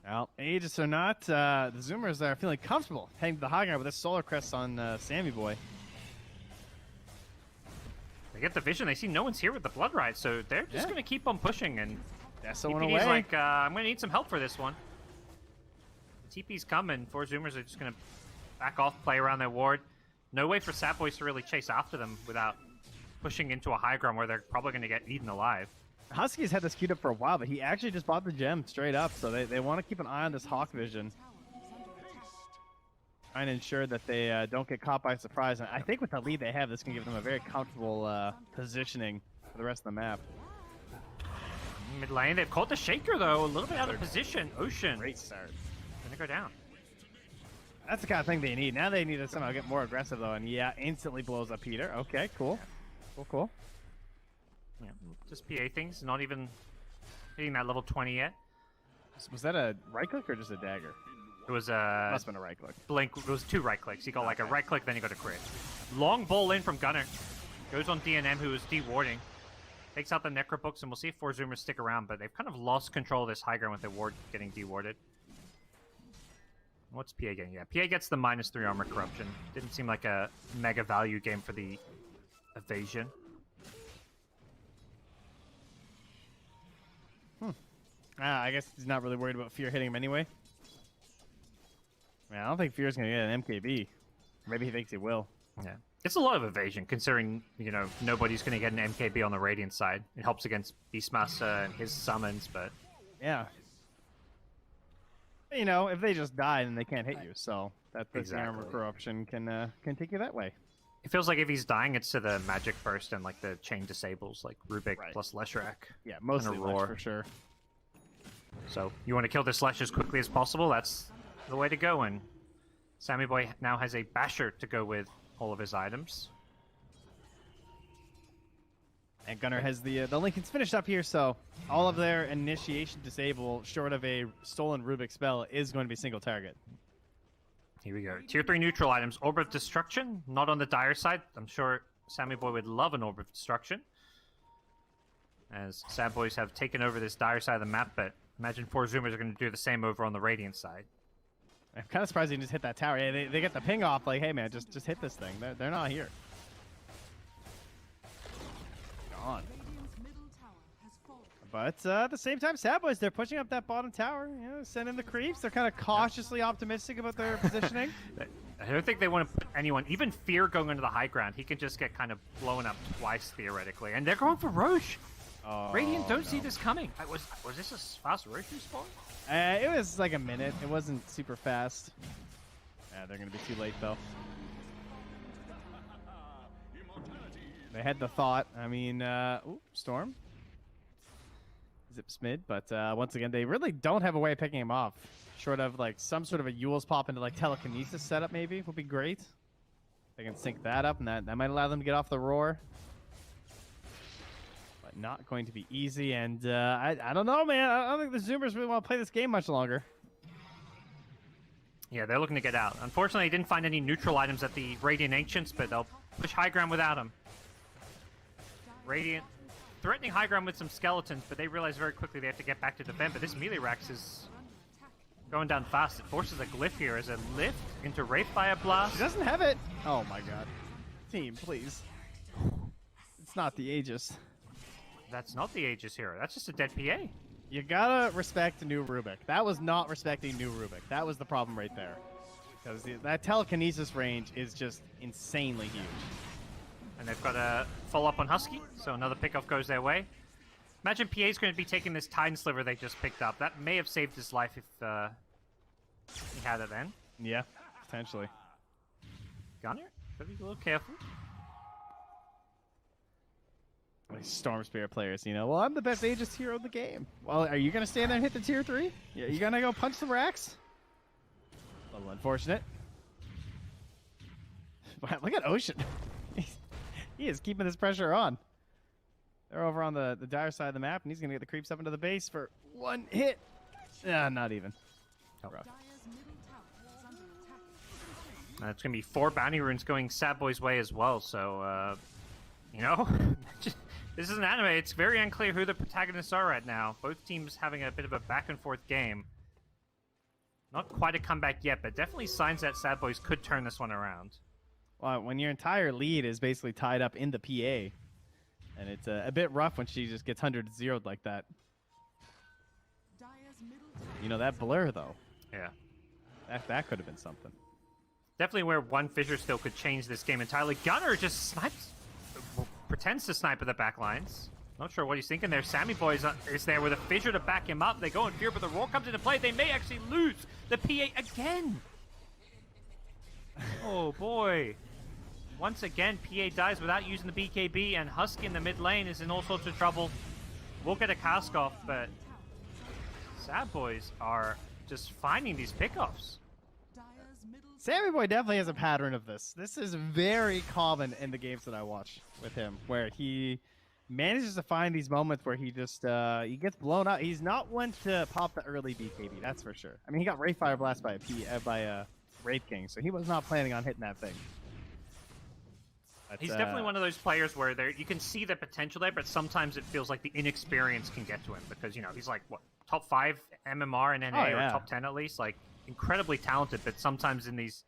Well, Aegis or not, the Zoomers are feeling comfortable heading to the high ground with this Solar Crest on Sammy Boy. They get the vision. They see no one's here with the Blood Ride, so they're just going to keep on pushing. And TPD's like, I'm going to need some help for this one. TP's coming. 4 Zoomers are just going to back off, play around their ward. No way for Sap Boys to really chase after them without pushing into a high ground where they're probably going to get eaten alive. Huskies had this queued up for a while, but he actually just bought the gem straight up, so they want to keep an eye on this Hawk vision. Trying to ensure that they don't get caught by surprise. And I think with the lead they have, this can give them a very comfortable positioning for the rest of the map. Mid lane, they've caught the Shaker though, a little bit out of position. Ocean. Great start. Gonna go down. That's the kind of thing they need. Now they need to somehow get more aggressive though, and yeah, instantly blows up Peter. Okay, cool. Cool. Yeah, just PA things, not even hitting that level 20 yet. Was that a right click or just a dagger? It was a Must have been a right click. blink. It was 2 right clicks. You got like a right click, then you got a crit. Long ball in from Gunner. Goes on DNM, who is dewarding. Takes out the Necrobooks, and we'll see if 4 Zoomers stick around, but they've kind of lost control of this high ground with their ward getting dewarded. What's PA getting? Yeah, PA gets the -3 armor corruption. Didn't seem like a mega value game for the evasion. I guess he's not really worried about Fear hitting him anyway. Man, I don't think Fear's going to get an MKB. Maybe he thinks he will. Yeah. It's a lot of evasion, considering, you know, nobody's going to get an MKB on the Radiant side. It helps against Beastmaster and his summons, but... Yeah. You know, if they just die, then they can't hit you, so that armor corruption can take you that way. It feels like if he's dying, it's to the Magic Burst and, like, the chain disables, like Rubik plus Leshrac. Yeah, mostly Roar. for sure. So, you want to kill this Lesh as quickly as possible, that's the way to go, and Sammy Boy now has a Basher to go with all of his items. And Gunner has the Lincoln's finished up here, so all of their initiation disable, short of a stolen Rubik spell, is going to be single target. Here we go. Tier 3 neutral items. Orb of Destruction, not on the Dire side. I'm sure Sammy Boy would love an Orb of Destruction, as Sad Boys have taken over this Dire side of the map, but imagine 4 Zoomers are going to do the same over on the Radiant side. I'm kind of surprised he just hit that tower. Yeah, they get the ping off, like, hey man, just hit this thing. They're not here. Gone. But at the same time, Sad Boys, they're pushing up that bottom tower, you know, sending the creeps. They're kind of cautiously optimistic about their positioning. I don't think they want to put anyone, even Fear going into the high ground, he can just get kind of blown up twice theoretically. And they're going for Roche. Oh, Radiant don't see this coming. Was this a fast Roche respawn? It was like a minute. It wasn't super fast. Yeah, they're going to be too late, though. They had the thought. I mean, ooh, Storm. Zips mid, but once again, they really don't have a way of picking him off. Short of, like, some sort of a Yule's pop into, like, telekinesis setup, maybe, would be great. They can sync that up, and that might allow them to get off the roar. But not going to be easy, and I don't know, man. I don't think the Zoomers really want to play this game much longer. Yeah, they're looking to get out. Unfortunately, they didn't find any neutral items at the Radiant Ancients, but they'll push high ground without them. Radiant threatening high ground with some skeletons, but they realize very quickly they have to get back to defend. But this melee Rax is going down fast. It forces a glyph here as a lift into Wraith Fire Blast. He doesn't have it. Oh my god. Team, please. It's not the Aegis. That's not the Aegis hero. That's just a dead PA. You gotta respect New Rubik. That was not respecting New Rubik. That was the problem right there. Because that telekinesis range is just insanely huge. And they've got a follow-up on Husky, so another pickoff goes their way. Imagine PA's going to be taking this Titan Sliver they just picked up. That may have saved his life if he had it then. Yeah, potentially. Gunner, gotta be a little careful. These Storm Spirit players, you know, well, I'm the best Aegis hero in the game. Well, are you going to stand there and hit the tier 3? Yeah, you going to go punch the racks? A little unfortunate. Wow, look at Ocean. He is keeping this pressure on. They're over on the dire side of the map, and he's going to get the creeps up into the base for one hit. Not even. Oh, rough. Dire's middle tower is under attack. It's going to be 4 bounty runes going Sad Boy's way as well, so, you know, this is an anime. It's very unclear who the protagonists are right now. Both teams having a bit of a back-and-forth game. Not quite a comeback yet, but definitely signs that Sad Boys could turn this one around. Well, when your entire lead is basically tied up in the PA, and it's a bit rough when she just gets 100-0'd like that. Dire's middle tower You know, that blur, though, Yeah. that could have been something. Definitely where one fissure still could change this game entirely. Gunner just snipes, pretends to snipe at the back lines. Not sure what he's thinking there. Sammy Boy is there with a fissure to back him up. They go in fear, but the roar comes into play. They may actually lose the PA again. Oh boy. Once again, PA dies without using the BKB, and Husky in the mid lane is in all sorts of trouble. We'll get a cast off, but Sad Boys are just finding these pickoffs. Dire's middle Sammy Boy definitely has a pattern of this. This is very common in the games that I watch with him, where he manages to find these moments where he just he gets blown up. He's not one to pop the early BKB, that's for sure. I mean, he got Ray Fire Blast by a Wraith King, so he was not planning on hitting that thing. But, He's definitely one of those players where you can see the potential there, but sometimes it feels like the inexperience can get to him because, you know, he's like, what, top 5 MMR in NA Oh, yeah. or top 10 at least? Like, incredibly talented, but sometimes in these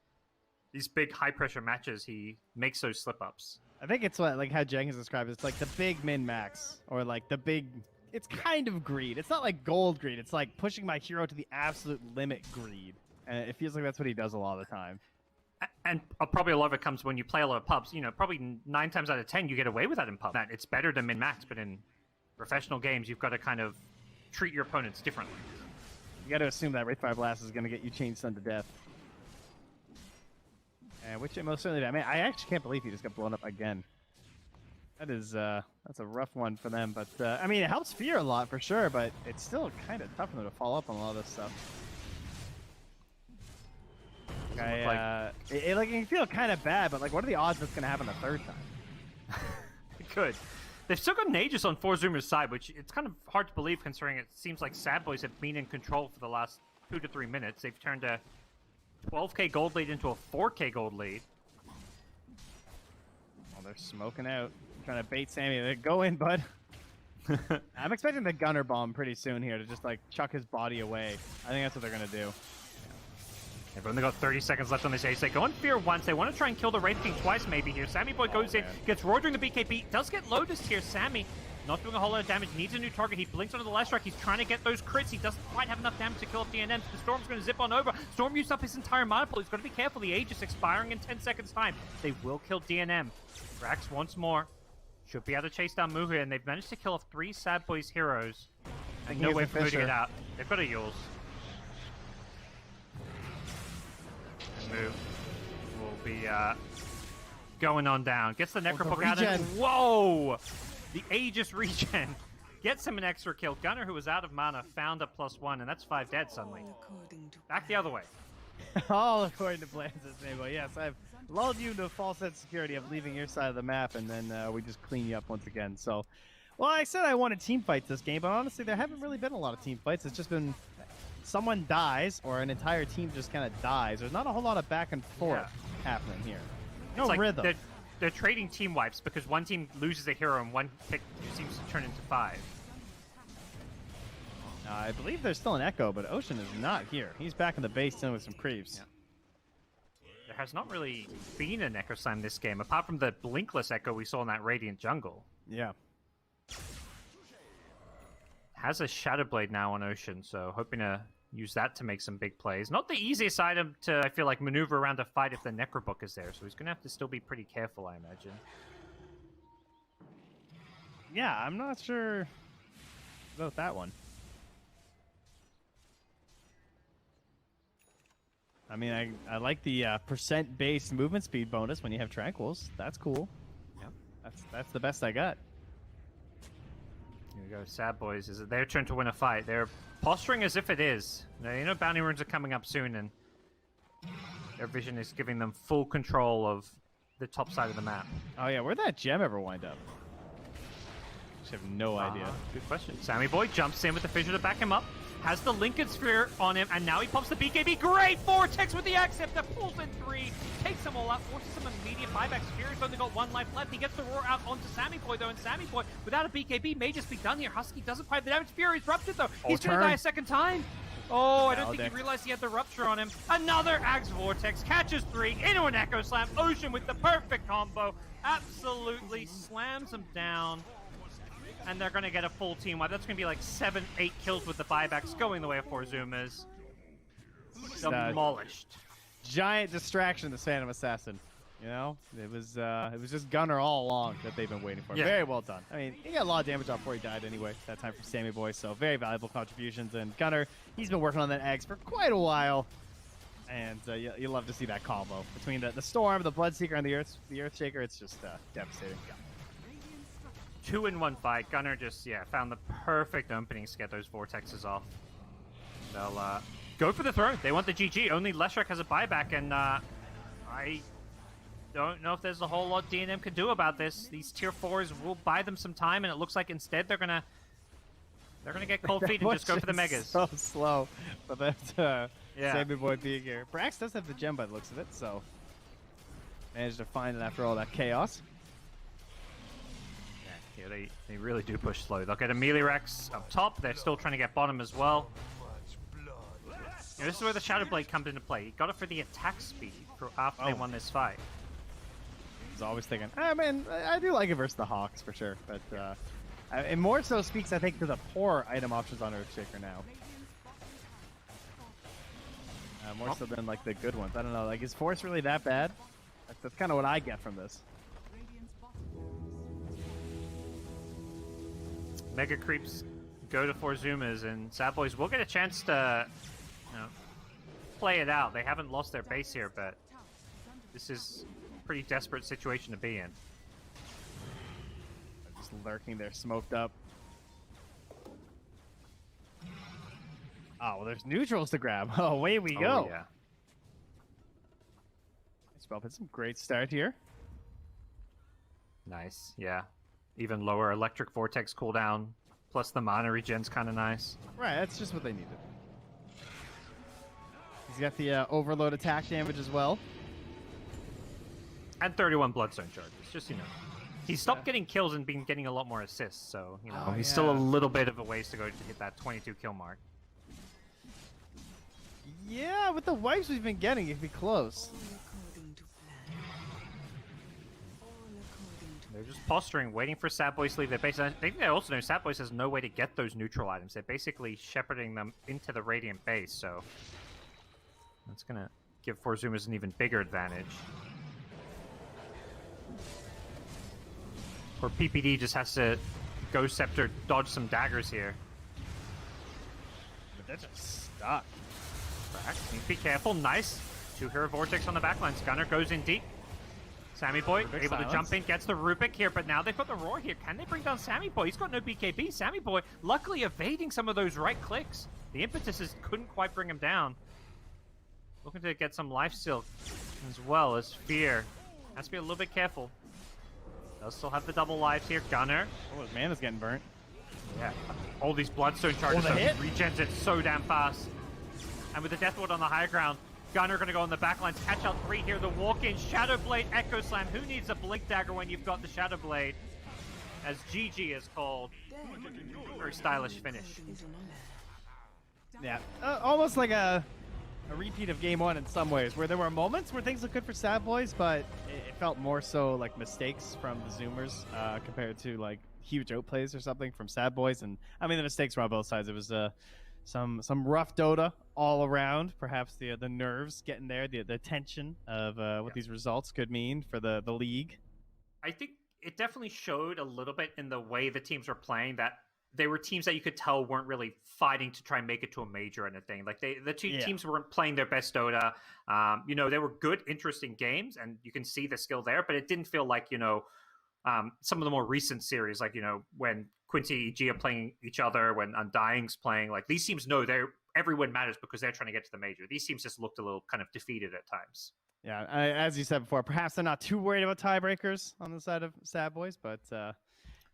big high-pressure matches, he makes those slip-ups. I think it's like how Jenkins described it. It's like the big min-max, or like the big... It's kind of greed. It's not like gold greed. It's like pushing my hero to the absolute limit greed. And it feels like that's what he does a lot of the time. And probably a lot of it comes when you play a lot of pubs. You know, probably 9 times out of 10, you get away with that in pubs. That it's better to min-max, but in professional games, you've got to kind of treat your opponents differently. You got to assume that Wraith Fire Blast is going to get you chain stunned to death. And which it most certainly did. I mean, I actually can't believe he just got blown up again. That is, that's a rough one for them. But, I mean, it helps Fear a lot for sure, but it's still kind of tough for them to follow up on a lot of this stuff. It can feel kind of bad, but like, what are the odds that's going to happen the third time? It could. They've still got an Aegis on 4Zoomer's side, which it's kind of hard to believe considering it seems like Sad Boys have been in control for the last 2 to 3 minutes. They've turned a 12k gold lead into a 4k gold lead. Well, they're smoking out, trying to bait Sammy. They go in, bud. I'm expecting the Gunner Bomb pretty soon here to just like chuck his body away. I think that's what they're going to do. They've only got 30 seconds left on this ace. They go in fear once. They want to try and kill the Wraith King twice maybe here. Sammy Boy goes in, gets roared during the BKB, does get Lotus here. Sammy not doing a whole lot of damage, needs a new target. He blinks onto the last strike. He's trying to get those crits. He doesn't quite have enough damage to kill off DNM. The Storm's going to zip on over. Storm used up his entire mana pool. He's got to be careful. The Aegis expiring in 10 seconds time. They will kill DNM. Rax once more. Should be able to chase down Mu here, and they've managed to kill off 3 Sad Boys heroes. And no way for Mu to get out. They've got a Yules. Move will be going on down. Gets the Necropoke out of... Whoa! The Aegis regen. Gets him an extra kill. Gunner, who was out of mana, found a +1, and that's 5 dead suddenly. Back the other way. All according to plans, anyway. Yes, I've lulled you into a false sense of security of leaving your side of the map, and then we just clean you up once again. So, well, I said I wanted team fights this game, but honestly, there haven't really been a lot of team fights. It's just been... someone dies or an entire team just kind of dies. There's not a whole lot of back and forth happening here. No it's like rhythm. They're trading team wipes because one team loses a hero and one pick seems to turn into 5. I believe there's still an Echo, but Ocean is not here. He's back in the base dealing with some creeps. Yeah. There has not really been an Echo Slam this game, apart from the blinkless Echo we saw in that Radiant jungle. Yeah. has a Shadow Blade now on Ocean, so hoping to use that to make some big plays. Not the easiest item to, I feel like, maneuver around a fight if the Necrobook is there, so he's going to have to still be pretty careful, I imagine. Yeah, I'm not sure about that one. I mean, I like the percent-based movement speed bonus when you have Tranquils. That's cool. Yep. That's the best I got. Here we go, Sad Boys. Is it their turn to win a fight? They're posturing as if it is. You know, bounty runes are coming up soon, and their vision is giving them full control of the top side of the map. Oh yeah, where'd that gem ever wind up? I have no idea. Good question. Sammy Boy jumps in with the fissure to back him up. Has the Lincoln Sphere on him, and now he pops the BKB. Great Vortex with the Accept that pulls in 3. Takes them all out, forces some immediate buyback. Sphere's only got 1 life left. He gets the roar out onto Sammy Boy, though, and Sammy Boy, without a BKB, may just be done here. Husky doesn't quite have the damage. Fury's ruptured, though. He's going to die a second time. Oh, I don't think he realized he had the rupture on him. Another Axe Vortex, catches 3, into an Echo Slam. Ocean with the perfect combo. Absolutely slams him down. And they're going to get a full team wipe. That's going to be like 7-8 kills with the buybacks going the way of Forzumas. Demolished. Giant distraction, this Phantom Assassin. You know, it was just Gunner all along that they've been waiting for. Yeah. Very well done. I mean, he got a lot of damage off before he died anyway. That time from Sammy Boy, so very valuable contributions. And Gunner, he's been working on that eggs for quite a while. And you love to see that combo between the Storm, the Bloodseeker, and the Earthshaker. It's just devastating. 2-in-1 fight. Gunner just, found the perfect openings to get those vortexes off. They'll go for the throne. They want the GG. Only Leshrac has a buyback, and I don't know if there's a whole lot D&M can do about this. These tier 4s will buy them some time, and it looks like instead they're gonna get cold feet and just go for the megas. So slow for them to Sammy Boy being here. Brax does have the gem by the looks of it, so managed to find it after all that chaos. Yeah, they really do push slow. They'll get a melee Rex up top. They're still trying to get bottom as well. You know, this is where the Shadow Blade comes into play. He got it for the attack speed after they won this fight. I was always thinking, man, I do like it versus the Hawks for sure, but it more so speaks, I think, to the poor item options on Earthshaker now. More so than like the good ones. I don't know. Like, is Force really that bad? That's kind of what I get from this. Mega creeps go to Forzumas, and Sad Boys will get a chance to play it out. They haven't lost their base here, but this is a pretty desperate situation to be in. They're just lurking there, smoked up. Oh, well, there's neutrals to grab. Oh, away we go. Yeah. Spell put some great start here. Nice, yeah. Even lower Electric Vortex cooldown, plus the mana regen's kind of nice. Right, that's just what they needed. He's got the overload attack damage as well. And 31 Bloodstone charges, just, He's stopped getting kills and been getting a lot more assists, so, he's still a little bit of a ways to go to hit that 22 kill mark. Yeah, with the wipes we've been getting, it'd be close. They're just posturing, waiting for Sad Boys to leave their base. I think they also know Sad Boys has no way to get those neutral items. They're basically shepherding them into the Radiant base, so that's going to give Forzumas an even bigger advantage. Or PPD just has to Ghost Scepter, dodge some daggers here. But they're just stuck. Be careful, nice. 2 Hero Vortex on the backlines. Gunner goes in deep. Sammy Boy able to jump in, gets the Rubik here, but now they've got the Roar here. Can they bring down Sammy Boy? He's got no BKB. Sammy Boy luckily evading some of those right clicks. The impetuses couldn't quite bring him down. Looking to get some lifesteal as well as Fear. Has to be a little bit careful. Does still have the double lives here. Gunner. Oh, his mana's getting burnt. Yeah. All these Bloodstone charges regens it so damn fast. And with the Death Ward on the higher ground, Gunner going to go on the backlines, catch out 3 here. The walk-in, Shadow Blade, Echo Slam. Who needs a Blink Dagger when you've got the Shadow Blade? As GG is called. Very stylish finish. Yeah, almost like a repeat of Game 1 in some ways, where there were moments where things looked good for Sad Boys, but it felt more so like mistakes from the Zoomers compared to like huge outplays or something from Sad Boys. And I mean, the mistakes were on both sides. It was some rough Dota all around. Perhaps the nerves getting there, the tension of what these results could mean for the league. I think it definitely showed a little bit in the way the teams were playing that they were teams that you could tell weren't really fighting to try and make it to a major or anything. Like the two teams weren't playing their best Dota. You know, they were good, interesting games, and you can see the skill there, but it didn't feel like, you know, some of the more recent series, like, you know, when Quincy, EG are playing each other, when Undying's playing, like these teams know every win matters because they're trying to get to the major. These teams just looked a little kind of defeated at times. Yeah, as you said before, perhaps they're not too worried about tiebreakers on the side of Sad Boys, but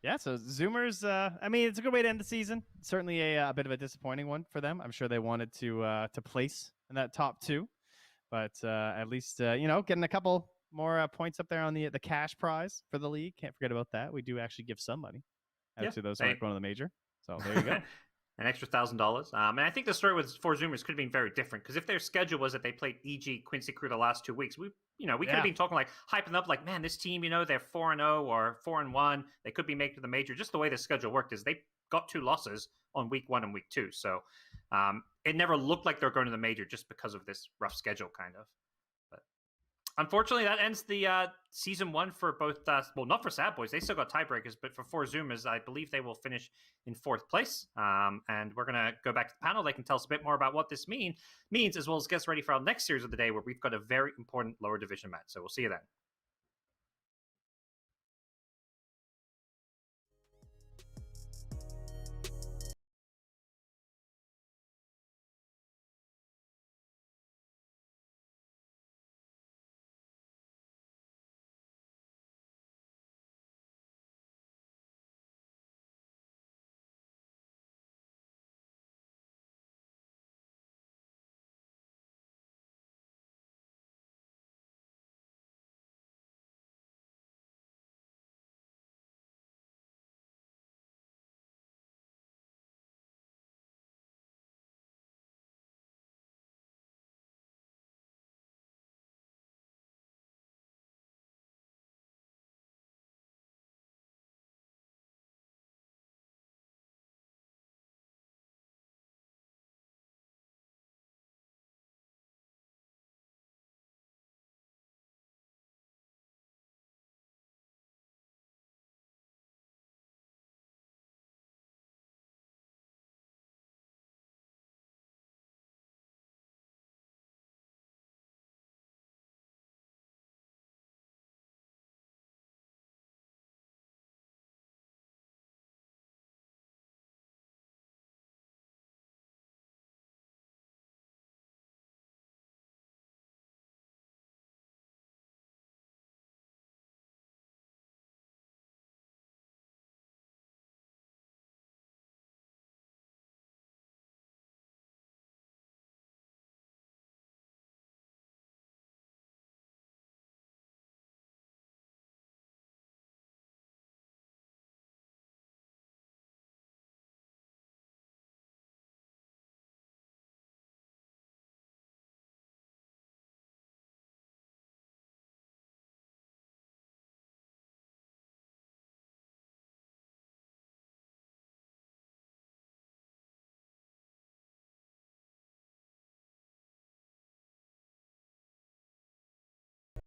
yeah, so Zoomers, I mean, it's a good way to end the season. Certainly a bit of a disappointing one for them. I'm sure they wanted to place in that top 2, but at least, you know, getting a couple more points up there on the cash prize for the league. Can't forget about that. We do actually give some money out to those who aren't going to the major. So there you go. An extra $1,000. And I think the story with 4 Zoomers could have been very different because if their schedule was that they played EG, Quincy Crew the last 2 weeks, we could have been talking like hyping up like, man, this team, you know, they're 4-0 or 4-1. They could be making the major. Just the way the schedule worked is they got 2 losses on week 1 and week 2. So it never looked like they're going to the major just because of this rough schedule kind of. But unfortunately, that ends the season 1 for both, well, not for Sad Boys. They still got tiebreakers, but for 4 Zoomers, I believe they will finish in 4th place. And we're going to go back to the panel. They can tell us a bit more about what this means, as well as get us ready for our next series of the day, where we've got a very important lower division match. So we'll see you then.